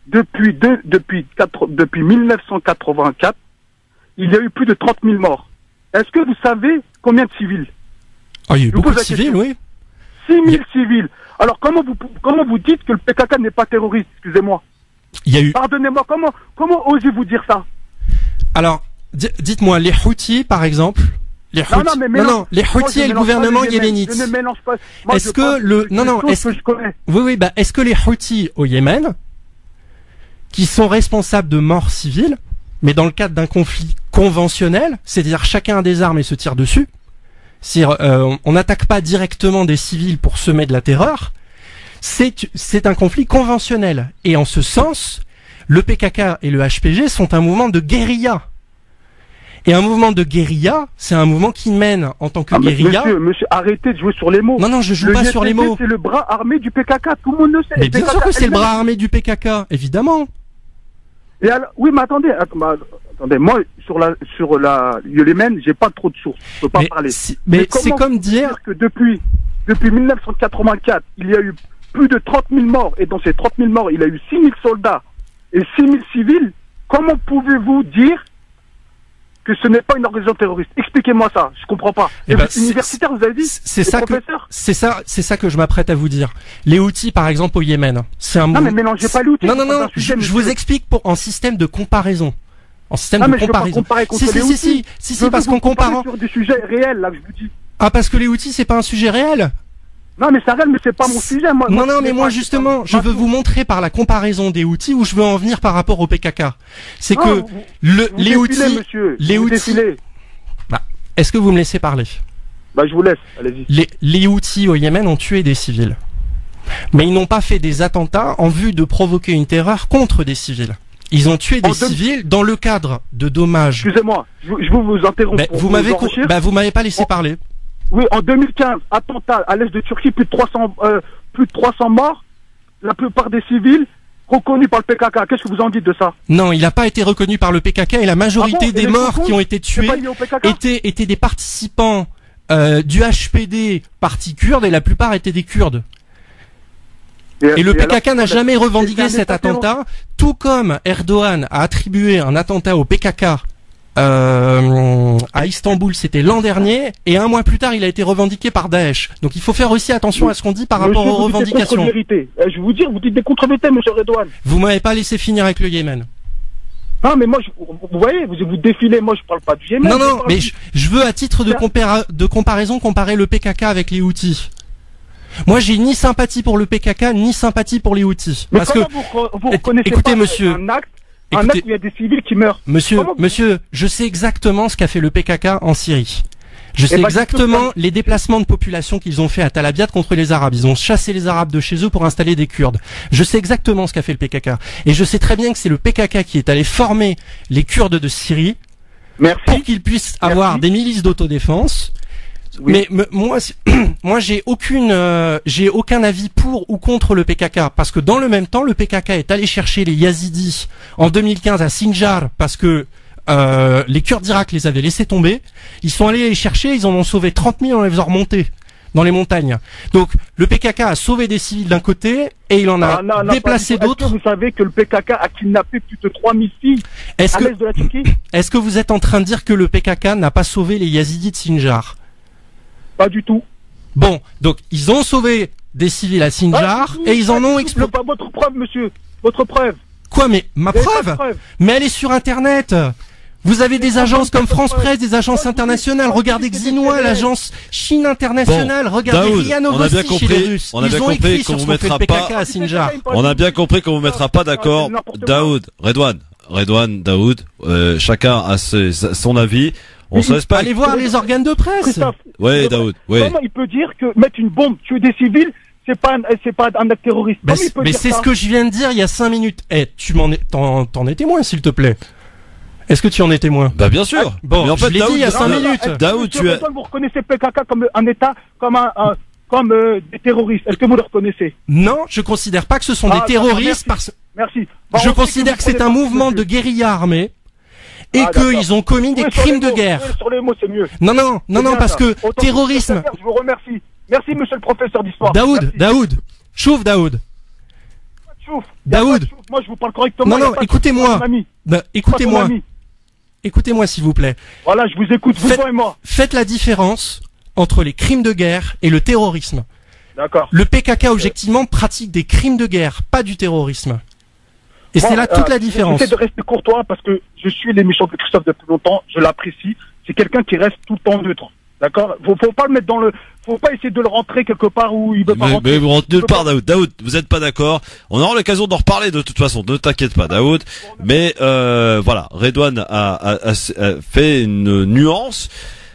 Speaker 16: Depuis 1984, il y a eu plus de 30 000 morts. Est-ce que vous savez combien de civils?
Speaker 3: Ah, il y a eu beaucoup de civils, oui.
Speaker 16: 6 000 civils. Alors comment vous dites que le PKK n'est pas terroriste? Excusez-moi.
Speaker 3: Il y a eu...
Speaker 16: Pardonnez-moi, comment osez-vous dire ça?
Speaker 3: Alors, dites-moi, les Houthis, par exemple, les Houthis et le gouvernement yéménite.
Speaker 16: Je ne mélange pas. Moi,
Speaker 3: est-ce que le, est-ce que les Houthis au Yémen, qui sont responsables de morts civiles, mais dans le cadre d'un conflit conventionnel, c'est-à-dire chacun a des armes et se tire dessus, c'est-à-dire on n'attaque pas directement des civils pour semer de la terreur, c'est un conflit conventionnel. Et en ce sens, le PKK et le HPG sont un mouvement de guérilla. Et un mouvement de guérilla, c'est un mouvement qui mène en tant que guérilla.
Speaker 16: Monsieur, arrêtez de jouer sur les mots.
Speaker 3: Non, je joue pas sur les mots.
Speaker 16: C'est le bras armé du PKK, tout le monde le sait.
Speaker 3: Mais bien sûr que c'est le bras armé du PKK, évidemment.
Speaker 16: Et alors, oui, mais attendez, moi sur le Yémen, j'ai pas trop de sources, je peux pas parler.
Speaker 3: Mais c'est comme dire
Speaker 16: que depuis 1984, il y a eu plus de 30 000 morts, et dans ces 30 000 morts, il y a eu 6 000 soldats et 6 000 civils. Comment pouvez-vous dire que ce n'est pas une organisation terroriste? Expliquez-moi ça, je comprends pas. Universitaire, vous avez dit?
Speaker 3: C'est ça que je m'apprête à vous dire. Les Houthis, par exemple, au Yémen, c'est un mouvement.
Speaker 16: Non, mais mélangez pas les Houthis.
Speaker 3: Non, je vous explique en système de comparaison. En système de comparaison. Si, parce qu'on compare
Speaker 16: sur des sujets réels, là, je vous dis.
Speaker 3: Ah, parce que les Houthis, c'est pas un sujet réel?
Speaker 16: Non, mais c'est réel, mais c'est pas mon sujet, moi.
Speaker 3: Moi, justement, je veux vous montrer par la comparaison des Houthis où je veux en venir par rapport au PKK. C'est que les Houthis, est-ce que vous me laissez parler?
Speaker 16: Je vous laisse, allez-y.
Speaker 3: Les Houthis au Yémen ont tué des civils. Mais ils n'ont pas fait des attentats en vue de provoquer une terreur contre des civils. Ils ont tué des civils dans le cadre de dommages.
Speaker 16: Excusez-moi, je vous interromps.
Speaker 3: Vous m'avez pas laissé parler.
Speaker 16: Oui, en 2015, attentat à l'est de Turquie, plus de 300 morts, la plupart des civils reconnus par le PKK. Qu'est-ce que vous en dites de ça?
Speaker 3: Non, il n'a pas été reconnu par le PKK et la majorité des morts qui ont été tués étaient des participants du HPD parti kurde et la plupart étaient des Kurdes. Et le PKK n'a jamais revendiqué cet attentat, tout comme Erdogan a attribué un attentat au PKK à Istanbul, c'était l'an dernier, et un mois plus tard, il a été revendiqué par Daesh. Donc il faut faire aussi attention à ce qu'on dit par rapport aux revendications.
Speaker 16: Je vous dis, vous dites des contre-vérités, monsieur Erdogan.
Speaker 3: Vous m'avez pas laissé finir avec le Yémen.
Speaker 16: Non, mais moi, vous voyez, vous défilez, moi je parle pas du Yémen.
Speaker 3: Non, mais je veux à titre de comparaison comparer le PKK avec les Houthis. Moi, j'ai ni sympathie pour le PKK, ni sympathie pour les Houthis.
Speaker 16: Mais parce vous reconnaissez
Speaker 3: écoutez,
Speaker 16: pas
Speaker 3: monsieur,
Speaker 16: un acte où il y a des civils qui meurent.
Speaker 3: Monsieur, je sais exactement ce qu'a fait le PKK en Syrie. Je sais exactement les déplacements de population qu'ils ont fait à Tal Abyad contre les Arabes. Ils ont chassé les Arabes de chez eux pour installer des Kurdes. Je sais exactement ce qu'a fait le PKK. Et je sais très bien que c'est le PKK qui est allé former les Kurdes de Syrie pour qu'ils puissent avoir des milices d'autodéfense. Oui. Mais moi j'ai aucun avis pour ou contre le PKK, parce que dans le même temps le PKK est allé chercher les Yazidis en 2015 à Sinjar parce que les Kurdes d'Irak les avaient laissés tomber. Ils sont allés les chercher, ils en ont sauvé 30 000 en les faisant remonter dans les montagnes. Donc le PKK a sauvé des civils d'un côté et il en a déplacé d'autres.
Speaker 16: Est-ce que vous savez que le PKK a kidnappé plus de 3000 filles à l'est de la Turquie?
Speaker 3: Est-ce que vous êtes en train de dire que le PKK n'a pas sauvé les Yazidis de Sinjar?
Speaker 16: Pas du tout.
Speaker 3: Bon, donc ils ont sauvé des civils à Sinjar et ils en ont explosé.
Speaker 16: Votre preuve, monsieur. Votre preuve.
Speaker 3: Quoi, mais ma preuve? Mais elle est sur Internet. Vous avez des agences comme France Presse, des agences internationales. Regardez Xinhua, l'agence Chine internationale. Regardez RIA Novosti chez les Russes. Ils ont écrit sur ce qu'on fait le PKK à Sinjar.
Speaker 2: On a bien compris qu'on vous mettra pas d'accord. Daoud, Daoud, chacun a son avis. On se laisse pas.
Speaker 3: Allez voir les organes de presse.
Speaker 2: Ouais, Daoud. Ouais.
Speaker 16: Comment il peut dire que mettre une bombe, tuer des civils, c'est pas un acte terroriste?
Speaker 3: Mais c'est ce que je viens de dire il y a 5 minutes. T'en es témoin, s'il te plaît. Est-ce que tu en es témoin?
Speaker 2: Bah bien sûr.
Speaker 3: Bon, mais en fait, je l'ai dit il y a 5 minutes.
Speaker 2: Daoud,
Speaker 16: vous reconnaissez PKK comme un État, comme des terroristes? Est-ce que vous le reconnaissez?
Speaker 3: Non, je considère pas que ce sont des terroristes
Speaker 16: Merci.
Speaker 3: Je considère que c'est un mouvement de guérilla armée. Et qu'ils ont commis des crimes de guerre.
Speaker 16: Sur les mots, c'est mieux.
Speaker 3: Non, parce que terrorisme.
Speaker 16: Je vous remercie. Merci, monsieur le professeur d'histoire.
Speaker 3: Daoud. Chouf, Daoud.
Speaker 16: Moi, je vous parle correctement.
Speaker 3: Non, écoutez-moi. Écoutez-moi. Écoutez-moi, s'il vous plaît.
Speaker 16: Voilà, je vous écoute, vous et moi.
Speaker 3: Faites la différence entre les crimes de guerre et le terrorisme.
Speaker 16: D'accord.
Speaker 3: Le PKK, objectivement, pratique des crimes de guerre, pas du terrorisme. Et c'est là toute la différence.
Speaker 16: J'essaie de rester courtois parce que je suis l'émission de Christophe depuis longtemps, je l'apprécie. c'est quelqu'un qui reste tout le temps neutre. D'accord? Faut pas le mettre faut pas essayer de le rentrer quelque part où il veut pas rentrer.
Speaker 2: Mais vous rentrez nulle part, Daoud. Daoud, vous êtes pas d'accord. On aura l'occasion d'en reparler de toute façon. Ne t'inquiète pas, Daoud. Mais voilà, Redouane a fait une nuance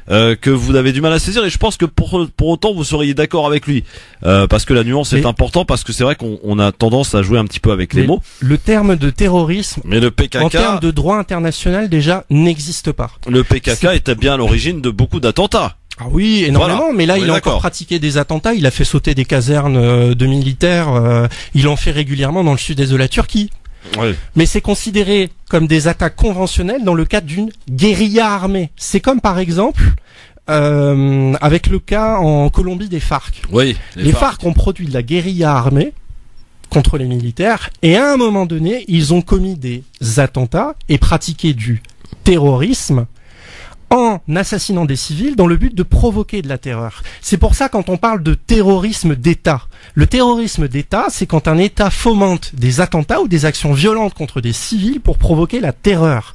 Speaker 2: que vous avez du mal à saisir, et je pense que pour autant vous seriez d'accord avec lui, parce que la nuance est importante, parce que c'est vrai qu'on a tendance à jouer un petit peu avec les mots.
Speaker 3: Le terme de terrorisme,
Speaker 2: mais le PKK,
Speaker 3: en termes de droit international déjà, n'existe pas.
Speaker 2: Le PKK était bien à l'origine de beaucoup d'attentats.
Speaker 3: Ah oui, énormément,
Speaker 2: voilà.
Speaker 3: Mais là, il a encore pratiqué des attentats, il a fait sauter des casernes de militaires, il en fait régulièrement dans le sud-est de la Turquie.
Speaker 2: Oui.
Speaker 3: Mais c'est considéré comme des attaques conventionnelles dans le cadre d'une guérilla armée. C'est comme par exemple avec le cas en Colombie des FARC.
Speaker 2: Oui,
Speaker 3: les FARC ont produit de la guérilla armée contre les militaires, et à un moment donné, ils ont commis des attentats et pratiqué du terrorisme en assassinant des civils dans le but de provoquer de la terreur. C'est pour ça, quand on parle de terrorisme d'État, le terrorisme d'État, c'est quand un État fomente des attentats ou des actions violentes contre des civils pour provoquer la terreur.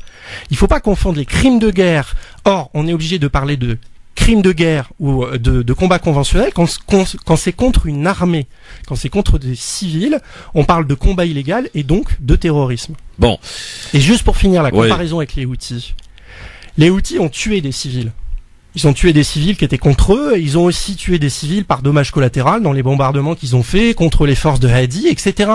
Speaker 3: Il ne faut pas confondre les crimes de guerre. Or, on est obligé de parler de crimes de guerre ou de combats conventionnels quand c'est contre une armée. Quand c'est contre des civils, on parle de combat illégal et donc de terrorisme.
Speaker 2: Bon.
Speaker 3: Et juste pour finir la comparaison avec les Houthis. Les Houthis ont tué des civils. Ils ont tué des civils qui étaient contre eux, et ils ont aussi tué des civils par dommage collatéral dans les bombardements qu'ils ont faits contre les forces de Hadi, etc.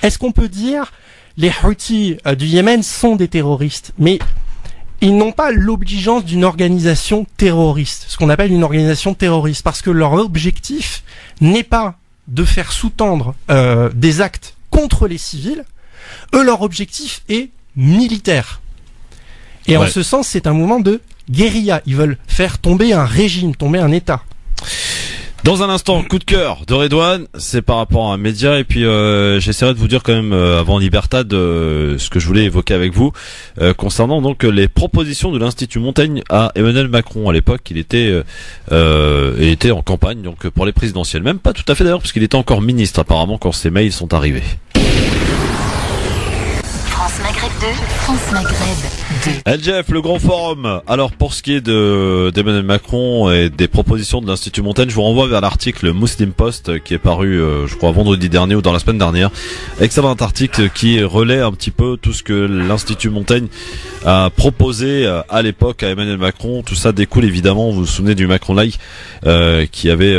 Speaker 3: Est-ce qu'on peut dire les Houthis du Yémen sont des terroristes? Mais ils n'ont pas l'obligeance d'une organisation terroriste, ce qu'on appelle une organisation terroriste, parce que leur objectif n'est pas de faire sous-tendre des actes contre les civils. Eux, leur objectif est militaire. Et en ce sens, c'est un mouvement de guérilla. Ils veulent faire tomber un régime, tomber un État.
Speaker 2: Dans un instant, coup de cœur de Redouane, c'est par rapport à un média, et puis j'essaierai de vous dire quand même avant Libertad ce que je voulais évoquer avec vous concernant donc les propositions de l'Institut Montaigne à Emmanuel Macron. À l'époque, il était en campagne donc pour les présidentielles, même pas tout à fait d'ailleurs, parce qu'il était encore ministre apparemment quand ces mails sont arrivés.
Speaker 1: France Maghreb 2, France Maghreb 2.
Speaker 2: LGF, le grand forum. Alors pour ce qui est d'Emmanuel Macron et des propositions de l'Institut Montaigne, je vous renvoie vers l'article Muslim Post qui est paru je crois vendredi dernier ou dans la semaine dernière. Excellent article qui relaie un petit peu tout ce que l'Institut Montaigne a proposé à l'époque à Emmanuel Macron. Tout ça découle évidemment, vous vous souvenez du Macron Like qui avait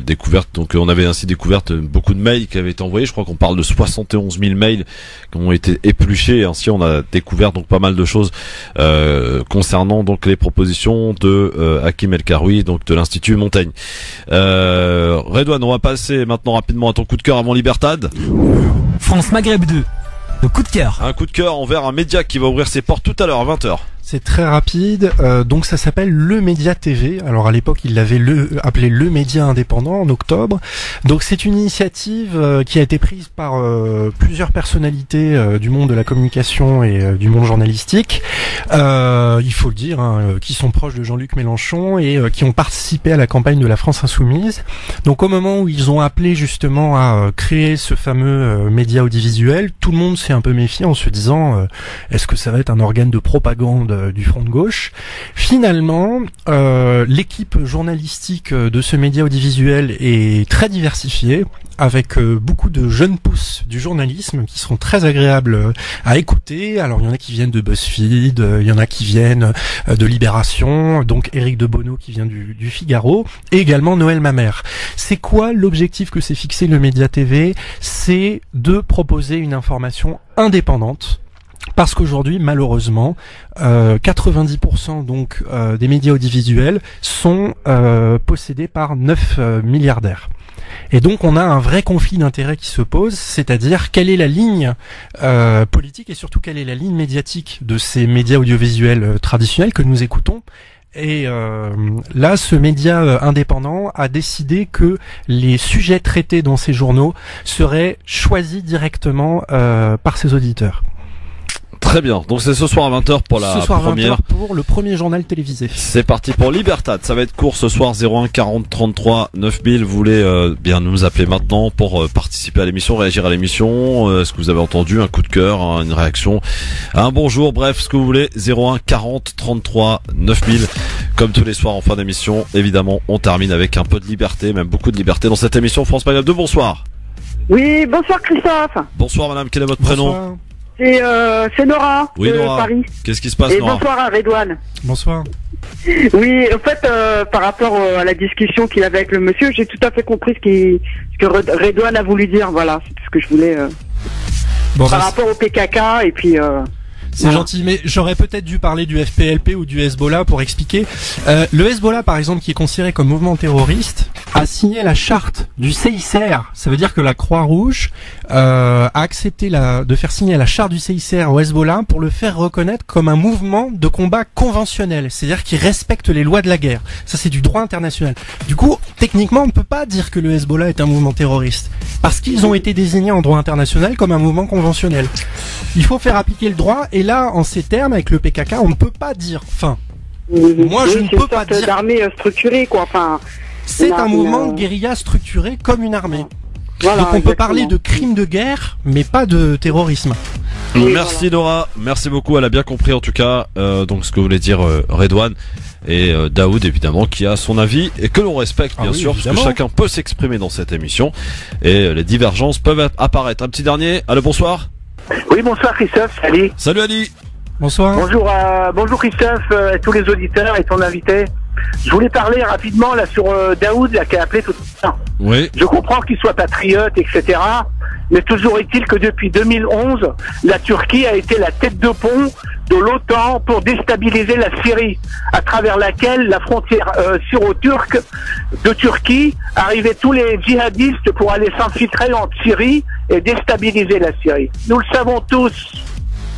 Speaker 2: découvert, donc on avait ainsi découvert beaucoup de mails qui avaient été envoyés. Je crois qu'on parle de 71 000 mails qui ont été épluchés, et ainsi on a découvert donc pas mal de choses concernant donc les propositions de Hakim El Karoui, donc de l'Institut Montaigne. Redouane, on va passer maintenant rapidement à ton coup de cœur avant Libertad.
Speaker 17: France Maghreb 2, le coup de cœur.
Speaker 2: Un coup de cœur envers un média qui va ouvrir ses portes tout à l'heure à 20h.
Speaker 3: C'est très rapide, donc ça s'appelle Le Média TV. Alors à l'époque, il l'avait appelé Le Média Indépendant en octobre. Donc c'est une initiative qui a été prise par plusieurs personnalités du monde de la communication et du monde journalistique. Il faut le dire, qui sont proches de Jean-Luc Mélenchon et qui ont participé à la campagne de la France Insoumise. Donc au moment où ils ont appelé justement à créer ce fameux média audiovisuel, tout le monde s'est un peu méfié en se disant est-ce que ça va être un organe de propagande du front de gauche? Finalement, l'équipe journalistique de ce média audiovisuel est très diversifiée, avec beaucoup de jeunes pousses du journalisme qui seront très agréables à écouter. Alors il y en a qui viennent de BuzzFeed, il y en a qui viennent de Libération, donc Éric de Bono qui vient du Figaro, et également Noël Mamère. C'est quoi l'objectif que s'est fixé le Média TV? C'est de proposer une information indépendante. Parce qu'aujourd'hui, malheureusement, 90% donc des médias audiovisuels sont possédés par 9 milliardaires. Et donc on a un vrai conflit d'intérêts qui se pose, c'est-à-dire quelle est la ligne politique et surtout quelle est la ligne médiatique de ces médias audiovisuels traditionnels que nous écoutons. Et là, ce média indépendant a décidé que les sujets traités dans ces journaux seraient choisis directement par ses auditeurs.
Speaker 2: Très bien. Donc c'est ce soir à 20h pour la
Speaker 3: ce soir
Speaker 2: première.
Speaker 3: 20h pour le premier journal télévisé.
Speaker 2: C'est parti pour Libertad. Ça va être court ce soir. 01 40 33 9000. Vous voulez bien nous appeler maintenant pour participer à l'émission, réagir à l'émission. Est-ce que vous avez entendu un coup de cœur, une réaction, un bonjour, bref, ce que vous voulez. 01 40 33 9000. Comme tous les soirs en fin d'émission, évidemment, on termine avec un peu de liberté, même beaucoup de liberté dans cette émission France Maghreb 2. Bonsoir.
Speaker 18: Oui, bonsoir Christophe.
Speaker 2: Bonsoir madame, quel est votre prénom?
Speaker 18: C'est Nora
Speaker 2: oui,
Speaker 18: de
Speaker 2: Nora.
Speaker 18: Paris.
Speaker 2: Qu'est-ce qui se passe,
Speaker 18: Et
Speaker 2: Nora?
Speaker 18: bonsoir à Redouane.
Speaker 3: Bonsoir.
Speaker 18: Oui, en fait, par rapport à la discussion qu'il avait avec le monsieur, j'ai tout à fait compris ce que Redouane a voulu dire. Voilà, c'est tout ce que je voulais. Par rapport au PKK et puis.
Speaker 3: C'est voilà. Gentil, mais j'aurais peut-être dû parler du FPLP ou du Hezbollah pour expliquer. Le Hezbollah, par exemple, qui est considéré comme mouvement terroriste, a signé la charte du CICR. Ça veut dire que la Croix-Rouge a accepté de faire signer la charte du CICR au Hezbollah pour le faire reconnaître comme un mouvement de combat conventionnel, c'est-à-dire qui respecte les lois de la guerre. Ça, c'est du droit international. Du coup, techniquement, on ne peut pas dire que le Hezbollah est un mouvement terroriste, parce qu'ils ont été désignés en droit international comme un mouvement conventionnel. Il faut faire appliquer le droit, et là, en ces termes, avec le PKK, on ne peut pas dire. Enfin, moi, je ne peux pas dire.
Speaker 18: C'est une armée structurée, quoi. Enfin,
Speaker 3: c'est un mouvement de guérilla structuré comme une armée. Voilà, donc on peut parler de crimes de guerre, mais pas de terrorisme.
Speaker 2: Oui, merci voilà. Nora, merci beaucoup. Elle a bien compris en tout cas donc ce que voulait dire Redouane. Et Daoud évidemment qui a son avis et que l'on respecte bien sûr évidemment. Parce que chacun peut s'exprimer dans cette émission et les divergences peuvent apparaître. Un petit dernier, allô, bonsoir.
Speaker 19: Oui, bonsoir Christophe, salut.
Speaker 2: Salut Ali.
Speaker 3: Bonsoir.
Speaker 19: Bonjour Christophe et tous les auditeurs et ton invité. Je voulais parler rapidement là sur Daoud là, qui a appelé tout à l'heure.
Speaker 2: Oui.
Speaker 19: Je comprends qu'il soit patriote, etc. Mais toujours est-il que depuis 2011, la Turquie a été la tête de pont de l'OTAN pour déstabiliser la Syrie, à travers laquelle la frontière syro-turque de Turquie arrivaient tous les djihadistes pour aller s'infiltrer en Syrie et déstabiliser la Syrie. Nous le savons tous.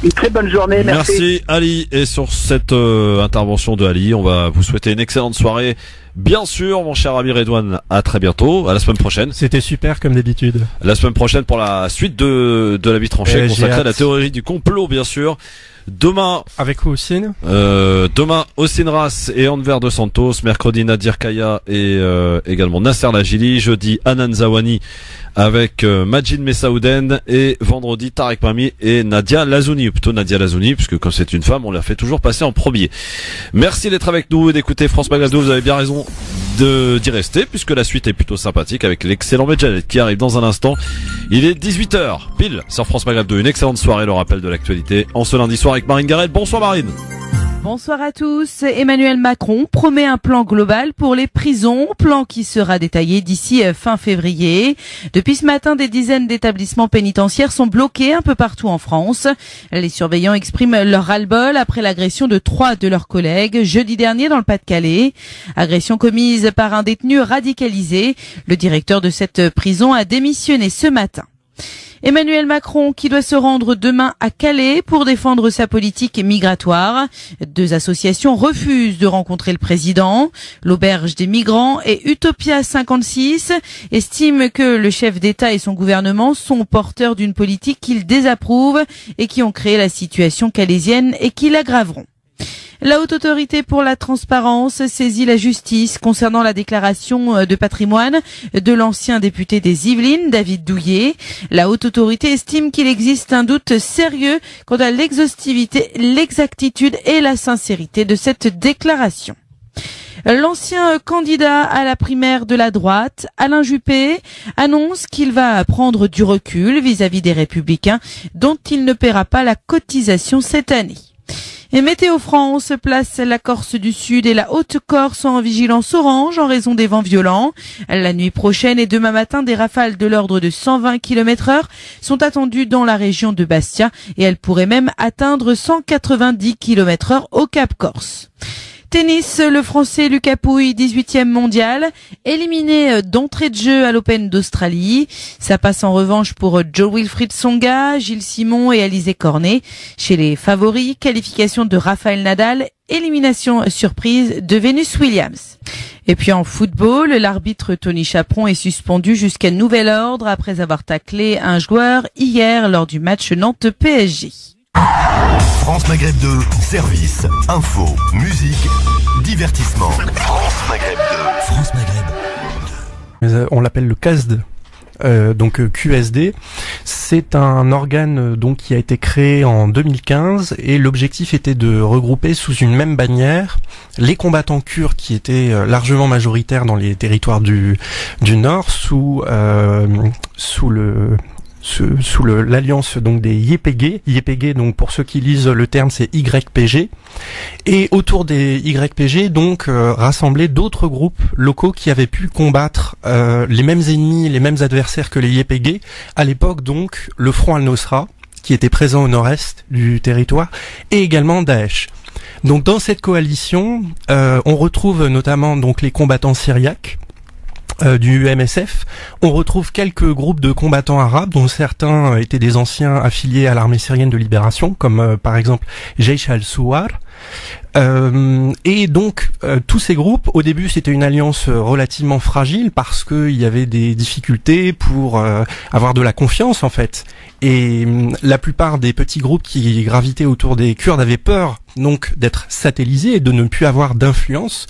Speaker 19: Une très bonne journée, merci.
Speaker 2: Merci Ali. Et sur cette intervention de Ali, on va vous souhaiter une excellente soirée. Bien sûr, mon cher ami Redouane, à très bientôt, à la semaine prochaine.
Speaker 3: C'était super comme d'habitude.
Speaker 2: La semaine prochaine pour la suite de la vie tranchée consacrée à la théorie du complot, bien sûr. Demain
Speaker 3: avec Houssine.
Speaker 2: Demain Houssine Ras et Enver de Santos. Mercredi Nadir Kaya et également Nasser Lajili. Jeudi Anan Zawani avec Majid Messaouden et vendredi Tarek Mami et Nadia Lazouni, ou plutôt Nadia Lazouni, puisque comme c'est une femme, on la fait toujours passer en premier. Merci d'être avec nous et d'écouter France Maghreb 2. Vous avez bien raison d'y rester, puisque la suite est plutôt sympathique avec l'excellent Medjanet qui arrive dans un instant. Il est 18h pile sur France Maghreb 2. Une excellente soirée, le rappel de l'actualité en ce lundi soir avec Marine Garel. Bonsoir Marine.
Speaker 20: Bonsoir à tous. Emmanuel Macron promet un plan global pour les prisons, plan qui sera détaillé d'ici fin février. Depuis ce matin, des dizaines d'établissements pénitentiaires sont bloqués un peu partout en France. Les surveillants expriment leur ras-le-bol après l'agression de 3 de leurs collègues jeudi dernier dans le Pas-de-Calais. Agression commise par un détenu radicalisé. Le directeur de cette prison a démissionné ce matin. Emmanuel Macron qui doit se rendre demain à Calais pour défendre sa politique migratoire. 2 associations refusent de rencontrer le président. L'Auberge des migrants et Utopia 56 estiment que le chef d'État et son gouvernement sont porteurs d'une politique qu'ils désapprouvent et qui ont créé la situation calaisienne et qui l'aggraveront. La Haute Autorité pour la Transparence saisit la justice concernant la déclaration de patrimoine de l'ancien député des Yvelines, David Douillet. La Haute Autorité estime qu'il existe un doute sérieux quant à l'exhaustivité, l'exactitude et la sincérité de cette déclaration. L'ancien candidat à la primaire de la droite, Alain Juppé, annonce qu'il va prendre du recul vis-à-vis des Républicains dont il ne paiera pas la cotisation cette année. Et Météo France place la Corse du Sud et la Haute-Corse en vigilance orange en raison des vents violents. La nuit prochaine et demain matin, des rafales de l'ordre de 120 km/h sont attendues dans la région de Bastia et elles pourraient même atteindre 190 km/h au Cap Corse. Tennis, le Français Lucas Pouille, 18e mondial, éliminé d'entrée de jeu à l'Open d'Australie. Ça passe en revanche pour Jo-Wilfried Tsonga, Gilles Simon et Alizé Cornet. Chez les favoris, qualification de Rafael Nadal, élimination surprise de Venus Williams. Et puis en football, l'arbitre Tony Chaperon est suspendu jusqu'à nouvel ordre après avoir taclé un joueur hier lors du match Nantes-PSG.
Speaker 7: France Maghreb 2, service, info, musique, divertissement. France Maghreb 2. France Maghreb.
Speaker 3: On l'appelle le CASD. Donc QSD, c'est un organe donc qui a été créé en 2015 et l'objectif était de regrouper sous une même bannière les combattants kurdes qui étaient largement majoritaires dans les territoires du Nord sous l'alliance donc des YPG. YPG, donc pour ceux qui lisent le terme, c'est YPG. Et autour des YPG, donc rassembler d'autres groupes locaux qui avaient pu combattre les mêmes ennemis, les mêmes adversaires que les YPG. À l'époque, donc, le Front Al-Nosra, qui était présent au nord-est du territoire, et également Daesh. Donc dans cette coalition, on retrouve notamment donc les combattants syriaques, du MSF. On retrouve quelques groupes de combattants arabes dont certains étaient des anciens affiliés à l'armée syrienne de libération, comme par exemple Jaish al-Souar. Et donc tous ces groupes, au début c'était une alliance relativement fragile parce qu'il y avait des difficultés pour avoir de la confiance en fait. Et la plupart des petits groupes qui gravitaient autour des Kurdes avaient peur donc d'être satellisés et de ne plus avoir d'influence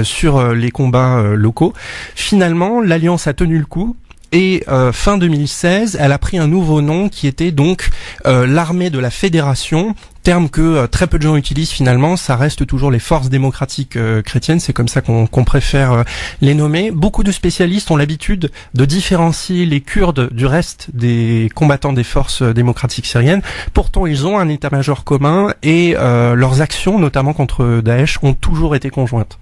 Speaker 3: sur les combats locaux. Finalement, l'alliance a tenu le coup. Et fin 2016, elle a pris un nouveau nom qui était donc l'armée de la fédération, terme que très peu de gens utilisent finalement. Ça reste toujours les forces démocratiques chrétiennes, c'est comme ça qu'on préfère les nommer. Beaucoup de spécialistes ont l'habitude de différencier les Kurdes du reste des combattants des forces démocratiques syriennes. Pourtant, ils ont un état-major commun et leurs actions, notamment contre Daesh, ont toujours été conjointes.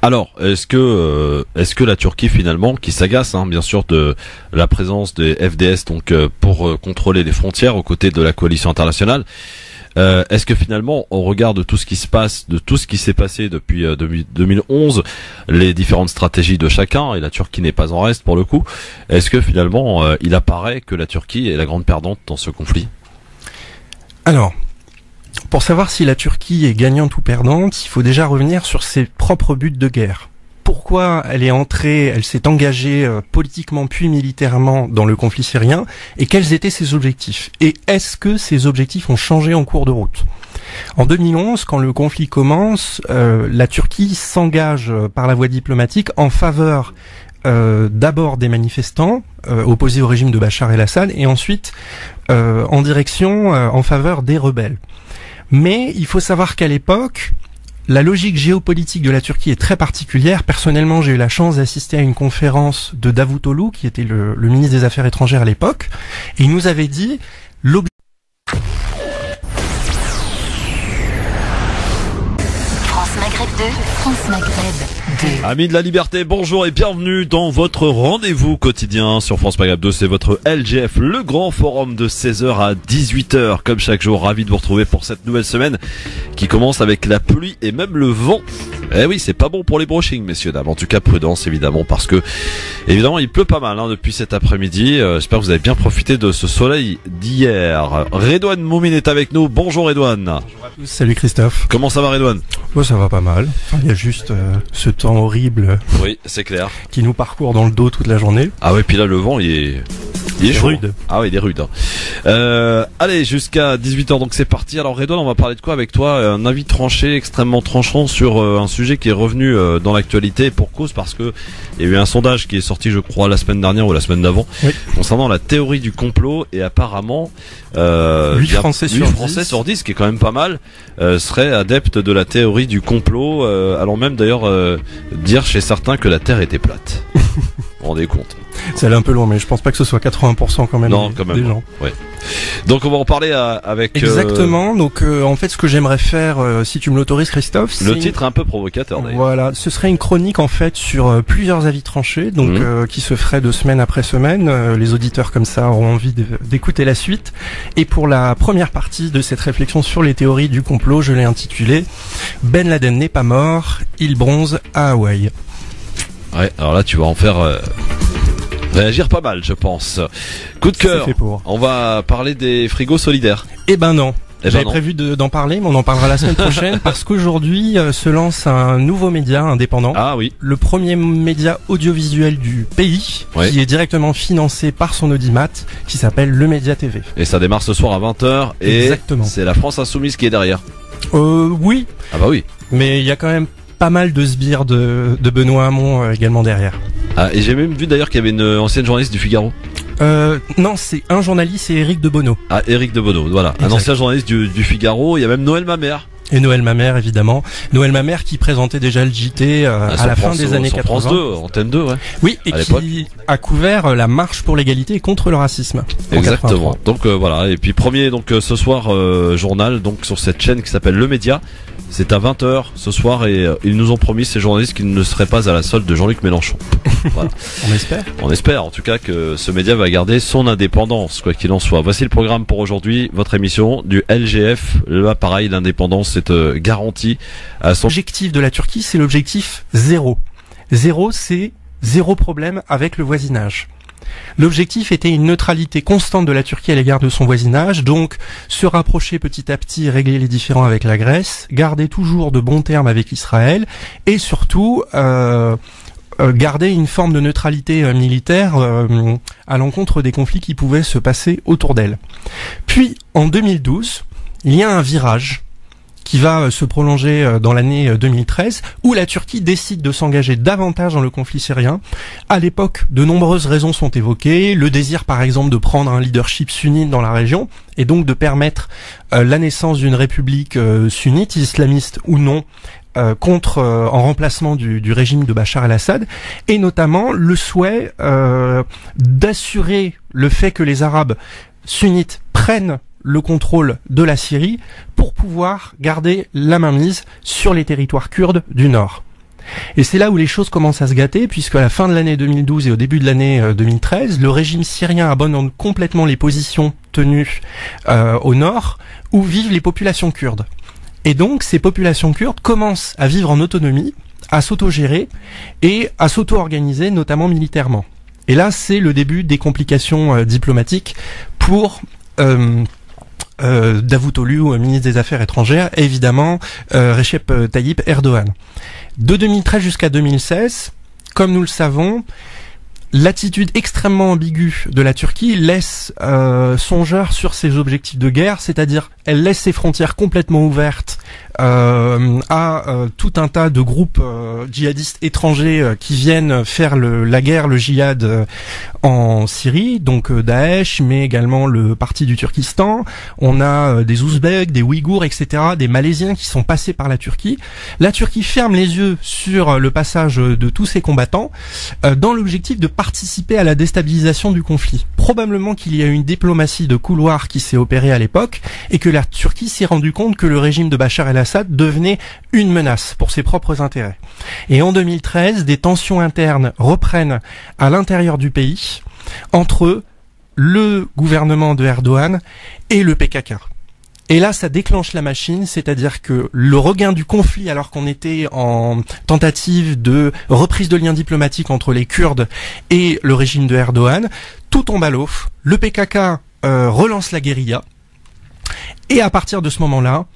Speaker 2: Alors, est-ce que la Turquie finalement, qui s'agace bien sûr de la présence des FDS donc pour contrôler les frontières aux côtés de la coalition internationale, est-ce que finalement, au regard de tout ce qui se passe, de tout ce qui s'est passé depuis 2011, les différentes stratégies de chacun, et la Turquie n'est pas en reste pour le coup, est-ce que finalement il apparaît que la Turquie est la grande perdante dans ce conflit?
Speaker 3: Alors, pour savoir si la Turquie est gagnante ou perdante, il faut déjà revenir sur ses propres buts de guerre. Pourquoi elle s'est engagée politiquement puis militairement dans le conflit syrien, et quels étaient ses objectifs? Et est-ce que ces objectifs ont changé en cours de route? En 2011, quand le conflit commence, la Turquie s'engage par la voie diplomatique en faveur d'abord des manifestants opposés au régime de Bachar el-Assad, et ensuite en direction en faveur des rebelles. Mais il faut savoir qu'à l'époque, la logique géopolitique de la Turquie est très particulière. Personnellement, j'ai eu la chance d'assister à une conférence de Davutoglu, qui était le ministre des Affaires étrangères à l'époque, et il nous avait dit
Speaker 1: France Maghreb 2, France Maghreb 2.
Speaker 2: Amis de la liberté, bonjour et bienvenue dans votre rendez-vous quotidien sur France Maghreb 2. C'est votre LGF, le grand forum de 16h à 18h. Comme chaque jour, ravi de vous retrouver pour cette nouvelle semaine qui commence avec la pluie et même le vent. Eh oui, c'est pas bon pour les brochings, messieurs, dames. En tout cas, prudence, évidemment, parce que, évidemment, il pleut pas mal depuis cet après-midi. J'espère que vous avez bien profité de ce soleil d'hier. Redouane Moumine est avec nous. Bonjour, Redouane. Bonjour
Speaker 3: à tous. Salut, Christophe.
Speaker 2: Comment ça va, Redouane?
Speaker 3: Oh, ça va pas mal. Enfin, il y a juste ce temps horrible.
Speaker 2: Oui, c'est clair.
Speaker 3: Qui nous parcourt dans le dos toute la journée.
Speaker 2: Ah ouais, puis là, le vent, il est chaud. Rude. Ah oui, il est rude. Allez, jusqu'à 18h, donc c'est parti. Alors, Redouane, on va parler de quoi avec toi? Un avis tranché, extrêmement tranchant sur un sujet qui est revenu dans l'actualité pour cause, parce que il y a eu un sondage qui est sorti, je crois, la semaine dernière ou la semaine d'avant, oui, concernant la théorie du complot, et apparemment
Speaker 3: 8 Français
Speaker 2: sur 10, qui est quand même pas mal, seraient adeptes de la théorie du complot, allant même d'ailleurs dire chez certains que la Terre était plate. Vous vous rendez compte?
Speaker 3: C'est allé un peu loin, mais je pense pas que ce soit 80% quand même.
Speaker 2: Non, quand même.
Speaker 3: Des gens.
Speaker 2: Ouais. Donc on va en parler avec.
Speaker 3: Exactement. Donc en fait, ce que j'aimerais faire, si tu me l'autorises, Christophe,
Speaker 2: le titre est un peu provocateur. D'ailleurs.
Speaker 3: Voilà, ce serait une chronique en fait sur plusieurs avis tranchés, donc qui se ferait de semaine après semaine. Les auditeurs comme ça auront envie d'écouter la suite. Et pour la première partie de cette réflexion sur les théories du complot, je l'ai intitulée Ben Laden n'est pas mort, il bronze à Hawaï.
Speaker 2: Ouais. Alors là, tu vas en faire. Réagir pas mal, je pense. Coup de cœur. On va parler des frigos solidaires.
Speaker 3: Eh ben non. J'avais prévu d'en parler, mais on en parlera la semaine prochaine parce qu'aujourd'hui se lance un nouveau média indépendant.
Speaker 2: Ah oui.
Speaker 3: Le premier média audiovisuel du pays, qui est directement financé par son audimat, qui s'appelle Le Média TV.
Speaker 2: Et ça démarre ce soir à 20h et
Speaker 3: exactement.
Speaker 2: C'est la France Insoumise qui est derrière.
Speaker 3: Oui.
Speaker 2: Ah bah oui.
Speaker 3: Mais il y a quand même pas mal de sbires de Benoît Hamon également derrière.
Speaker 2: Ah, et j'ai même vu d'ailleurs qu'il y avait une ancienne journaliste du Figaro.
Speaker 3: Non, c'est un journaliste, c'est Éric de Bono.
Speaker 2: Ah, Éric de Bono, voilà. Exact. Un ancien journaliste du Figaro. Il y a même Noël Mamère.
Speaker 3: Et Noël Mamère, évidemment. Noël Mamère qui présentait déjà le JT à la fin des années 80.
Speaker 2: France 2, Antenne 2, ouais.
Speaker 3: Oui, et qui a couvert la marche pour l'égalité et contre le racisme.
Speaker 2: Exactement. Donc voilà. Et puis premier ce soir journal donc sur cette chaîne qui s'appelle Le Média. C'est à 20h ce soir et ils nous ont promis, ces journalistes, qu'ils ne seraient pas à la solde de Jean-Luc Mélenchon. Voilà.
Speaker 3: On espère.
Speaker 2: On espère en tout cas que ce média va garder son indépendance, quoi qu'il en soit. Voici le programme pour aujourd'hui, votre émission du LGF. Là pareil, l'indépendance est garantie à son...
Speaker 3: L'objectif de la Turquie, c'est l'objectif 0. 0, c'est 0 problème avec le voisinage. L'objectif était une neutralité constante de la Turquie à l'égard de son voisinage, donc se rapprocher petit à petit, régler les différends avec la Grèce, garder toujours de bons termes avec Israël, et surtout garder une forme de neutralité militaire à l'encontre des conflits qui pouvaient se passer autour d'elle. Puis, en 2012, il y a un virage qui va se prolonger dans l'année 2013, où la Turquie décide de s'engager davantage dans le conflit syrien. À l'époque, de nombreuses raisons sont évoquées, le désir par exemple de prendre un leadership sunnite dans la région, et donc de permettre la naissance d'une république sunnite, islamiste ou non, en remplacement du régime de Bachar el-Assad, et notamment le souhait d'assurer le fait que les Arabes sunnites prennent le contrôle de la Syrie pour pouvoir garder la mainmise sur les territoires kurdes du Nord. Et c'est là où les choses commencent à se gâter, puisque à la fin de l'année 2012 et au début de l'année 2013, le régime syrien abandonne complètement les positions tenues au Nord, où vivent les populations kurdes. Et donc ces populations kurdes commencent à vivre en autonomie, à s'autogérer et à s'auto-organiser, notamment militairement. Et là, c'est le début des complications diplomatiques pour Davutoglu, ministre des Affaires étrangères, et évidemment Recep Tayyip Erdogan. De 2013 jusqu'à 2016, comme nous le savons, l'attitude extrêmement ambiguë de la Turquie laisse songeur sur ses objectifs de guerre, c'est-à-dire elle laisse ses frontières complètement ouvertes à tout un tas de groupes djihadistes étrangers qui viennent faire la guerre, le djihad en Syrie, donc Daesh, mais également le parti du Turkestan. On a des Ouzbeks, des Ouïghours, etc., des Malaisiens qui sont passés par la Turquie. La Turquie ferme les yeux sur le passage de tous ces combattants dans l'objectif de participer à la déstabilisation du conflit. Probablement qu'il y a eu une diplomatie de couloir qui s'est opérée à l'époque et que la Turquie s'est rendu compte que le régime de Bachar el-Assad devenait une menace pour ses propres intérêts. Et en 2013, des tensions internes reprennent à l'intérieur du pays entre le gouvernement de Erdogan et le PKK. Et là, ça déclenche la machine, c'est-à-dire que le regain du conflit, alors qu'on était en tentative de reprise de liens diplomatiques entre les Kurdes et le régime de Erdogan, tout tombe à l'eau. Le PKK relance la guérilla. Et à partir de ce moment-là,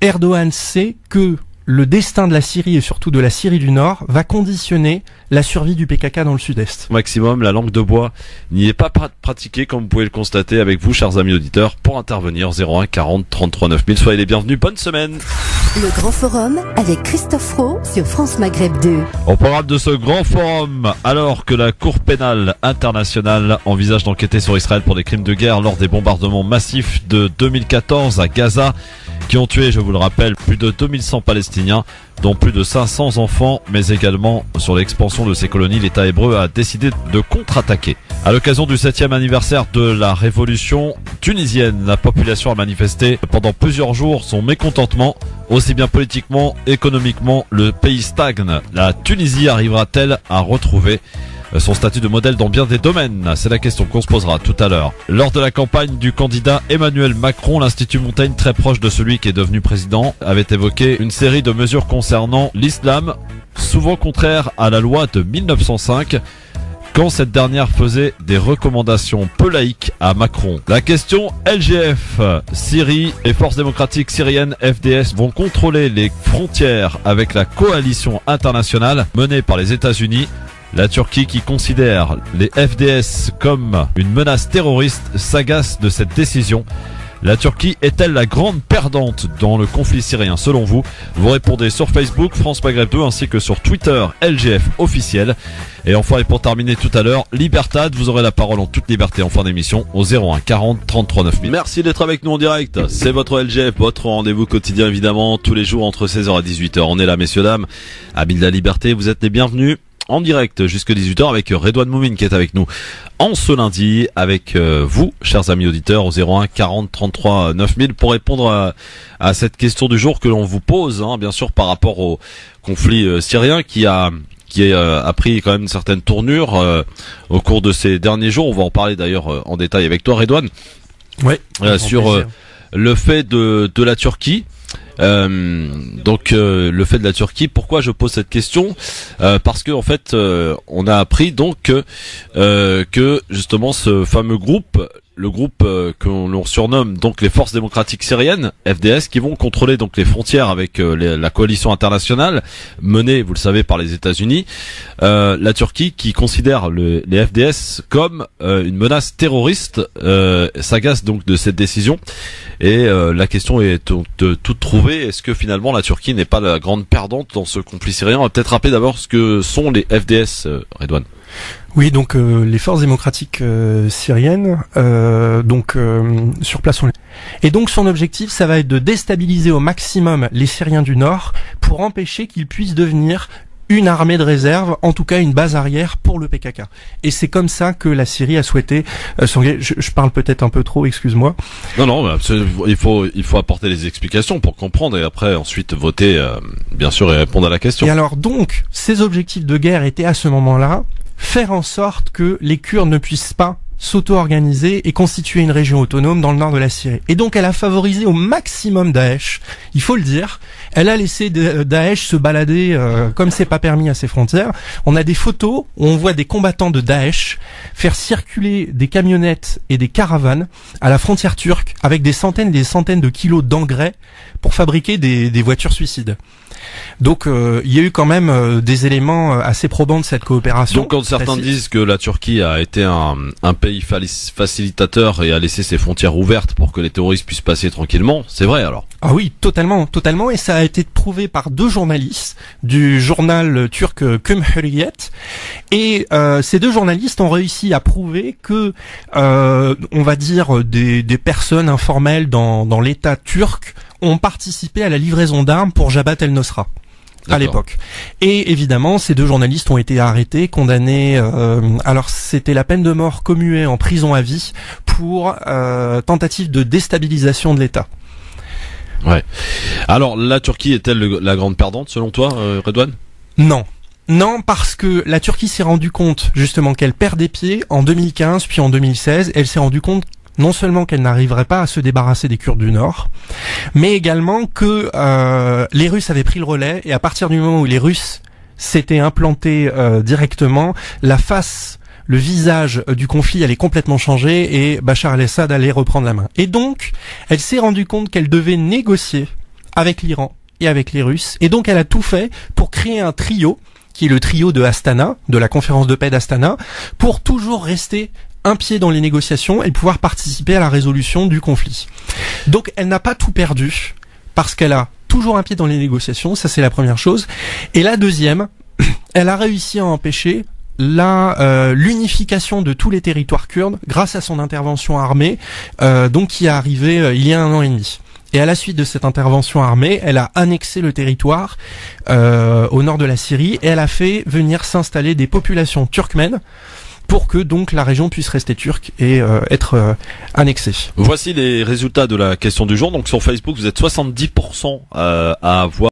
Speaker 3: Erdogan sait que le destin de la Syrie et surtout de la Syrie du Nord va conditionner la survie du PKK dans le sud-est.
Speaker 2: Maximum, la langue de bois n'y est pas pratiquée, comme vous pouvez le constater avec vous, chers amis auditeurs. Pour intervenir, 01 40 33 9000. Soyez les bienvenus. Bonne semaine.
Speaker 1: Le Grand Forum avec Christophe Roux sur France Maghreb 2.
Speaker 2: Au programme de ce Grand Forum, alors que la Cour pénale internationale envisage d'enquêter sur Israël pour des crimes de guerre lors des bombardements massifs de 2014 à Gaza, qui ont tué, je vous le rappelle, plus de 2100 Palestiniens, dont plus de 500 enfants, mais également sur l'expansion de ces colonies, l'État hébreu a décidé de contre-attaquer. À l'occasion du 7e anniversaire de la révolution tunisienne, la population a manifesté pendant plusieurs jours son mécontentement, aussi bien politiquement, économiquement, le pays stagne. La Tunisie arrivera-t-elle à retrouver son statut de modèle dans bien des domaines? C'est la question qu'on se posera tout à l'heure. Lors de la campagne du candidat Emmanuel Macron, l'Institut Montaigne, très proche de celui qui est devenu président, avait évoqué une série de mesures concernant l'islam, souvent contraires à la loi de 1905, quand cette dernière faisait des recommandations peu laïques à Macron. La question LGF, Syrie, les forces démocratiques syriennes FDS vont contrôler les frontières avec la coalition internationale menée par les États-Unis. La Turquie, qui considère les FDS comme une menace terroriste, s'agace de cette décision. La Turquie est-elle la grande perdante dans le conflit syrien selon vous? Vous répondez sur Facebook, France Maghreb 2, ainsi que sur Twitter, LGF officiel. Et enfin, et pour terminer tout à l'heure, Libertad, vous aurez la parole en toute liberté en fin d'émission au 01 40 33 9000. Merci d'être avec nous en direct. C'est votre LGF, votre rendez-vous quotidien évidemment, tous les jours entre 16h et 18h. On est là, messieurs, dames, amis de la liberté, vous êtes les bienvenus. En direct jusqu'à 18h avec Redouane Moumine qui est avec nous en ce lundi avec vous, chers amis auditeurs, au 01 40 33 9000 pour répondre à cette question du jour que l'on vous pose, hein, bien sûr par rapport au conflit syrien qui a pris quand même une certaine tournure au cours de ces derniers jours. On va en parler d'ailleurs en détail avec toi, Redouane.
Speaker 3: Ouais.
Speaker 2: Sur le fait de la Turquie. Le fait de la Turquie, pourquoi je pose cette question? Parce que en fait, on a appris donc que justement ce fameux groupe, le groupe que l'on surnomme donc les forces démocratiques syriennes, FDS, qui vont contrôler donc les frontières avec la coalition internationale menée, vous le savez, par les États-Unis. La Turquie, qui considère les FDS comme une menace terroriste, s'agace donc de cette décision. Et la question est toute trouvée. Est-ce que finalement la Turquie n'est pas la grande perdante dans ce conflit syrien? On va peut-être rappeler d'abord ce que sont les FDS, Redouane.
Speaker 3: Oui, donc les forces démocratiques syriennes, sur place. Et donc son objectif, ça va être de déstabiliser au maximum les Syriens du Nord pour empêcher qu'ils puissent devenir une armée de réserve, en tout cas une base arrière pour le PKK. Et c'est comme ça que la Syrie a souhaité s'engager. Je parle peut-être un peu trop, excuse-moi.
Speaker 2: Non, il faut apporter les explications pour comprendre et après ensuite voter, bien sûr, et répondre à la question.
Speaker 3: Et alors donc, ces objectifs de guerre étaient à ce moment-là faire en sorte que les Kurdes ne puissent pas s'auto-organiser et constituer une région autonome dans le nord de la Syrie. Et donc elle a favorisé au maximum Daesh, il faut le dire. Elle a laissé Daesh se balader comme c'est pas permis à ses frontières. On a des photos où on voit des combattants de Daesh faire circuler des camionnettes et des caravanes à la frontière turque avec des centaines et des centaines de kilos d'engrais pour fabriquer des voitures suicides. Donc il y a eu quand même des éléments assez probants de cette coopération.
Speaker 2: Donc quand certains disent que la Turquie a été un pays facilitateur et a laissé ses frontières ouvertes pour que les terroristes puissent passer tranquillement, c'est vrai alors?
Speaker 3: Ah oui, totalement, et ça a été prouvé par 2 journalistes du journal turc Cumhuriyet. Et ces 2 journalistes ont réussi à prouver que, on va dire, des personnes informelles dans l'État turc ont participé à la livraison d'armes pour Jabhat el-Nosra à l'époque. Et évidemment, ces 2 journalistes ont été arrêtés, condamnés. Alors, c'était la peine de mort commuée en prison à vie pour tentative de déstabilisation de l'État.
Speaker 2: Ouais. Alors, la Turquie est-elle la grande perdante selon toi, Redouane?
Speaker 3: Non, parce que la Turquie s'est rendu compte justement qu'elle perd des pieds en 2015 puis en 2016. Elle s'est rendu compte non seulement qu'elle n'arriverait pas à se débarrasser des Kurdes du Nord, mais également que les Russes avaient pris le relais, et à partir du moment où les Russes s'étaient implantés directement, le visage du conflit allait complètement changer et Bachar el-Assad allait reprendre la main. Et donc, elle s'est rendue compte qu'elle devait négocier avec l'Iran et avec les Russes, et donc elle a tout fait pour créer un trio, qui est le trio de Astana, de la conférence de paix d'Astana, pour toujours rester un pied dans les négociations et pouvoir participer à la résolution du conflit. Donc elle n'a pas tout perdu, parce qu'elle a toujours un pied dans les négociations, ça c'est la première chose. Et la deuxième, elle a réussi à empêcher l'unification de tous les territoires kurdes grâce à son intervention armée, donc qui est arrivée il y a 1 an et demi. Et à la suite de cette intervention armée, elle a annexé le territoire au nord de la Syrie, et elle a fait venir s'installer des populations turkmènes pour que donc la région puisse rester turque et être annexée.
Speaker 2: Voici les résultats de la question du jour. Donc sur Facebook, vous êtes 70% à avoir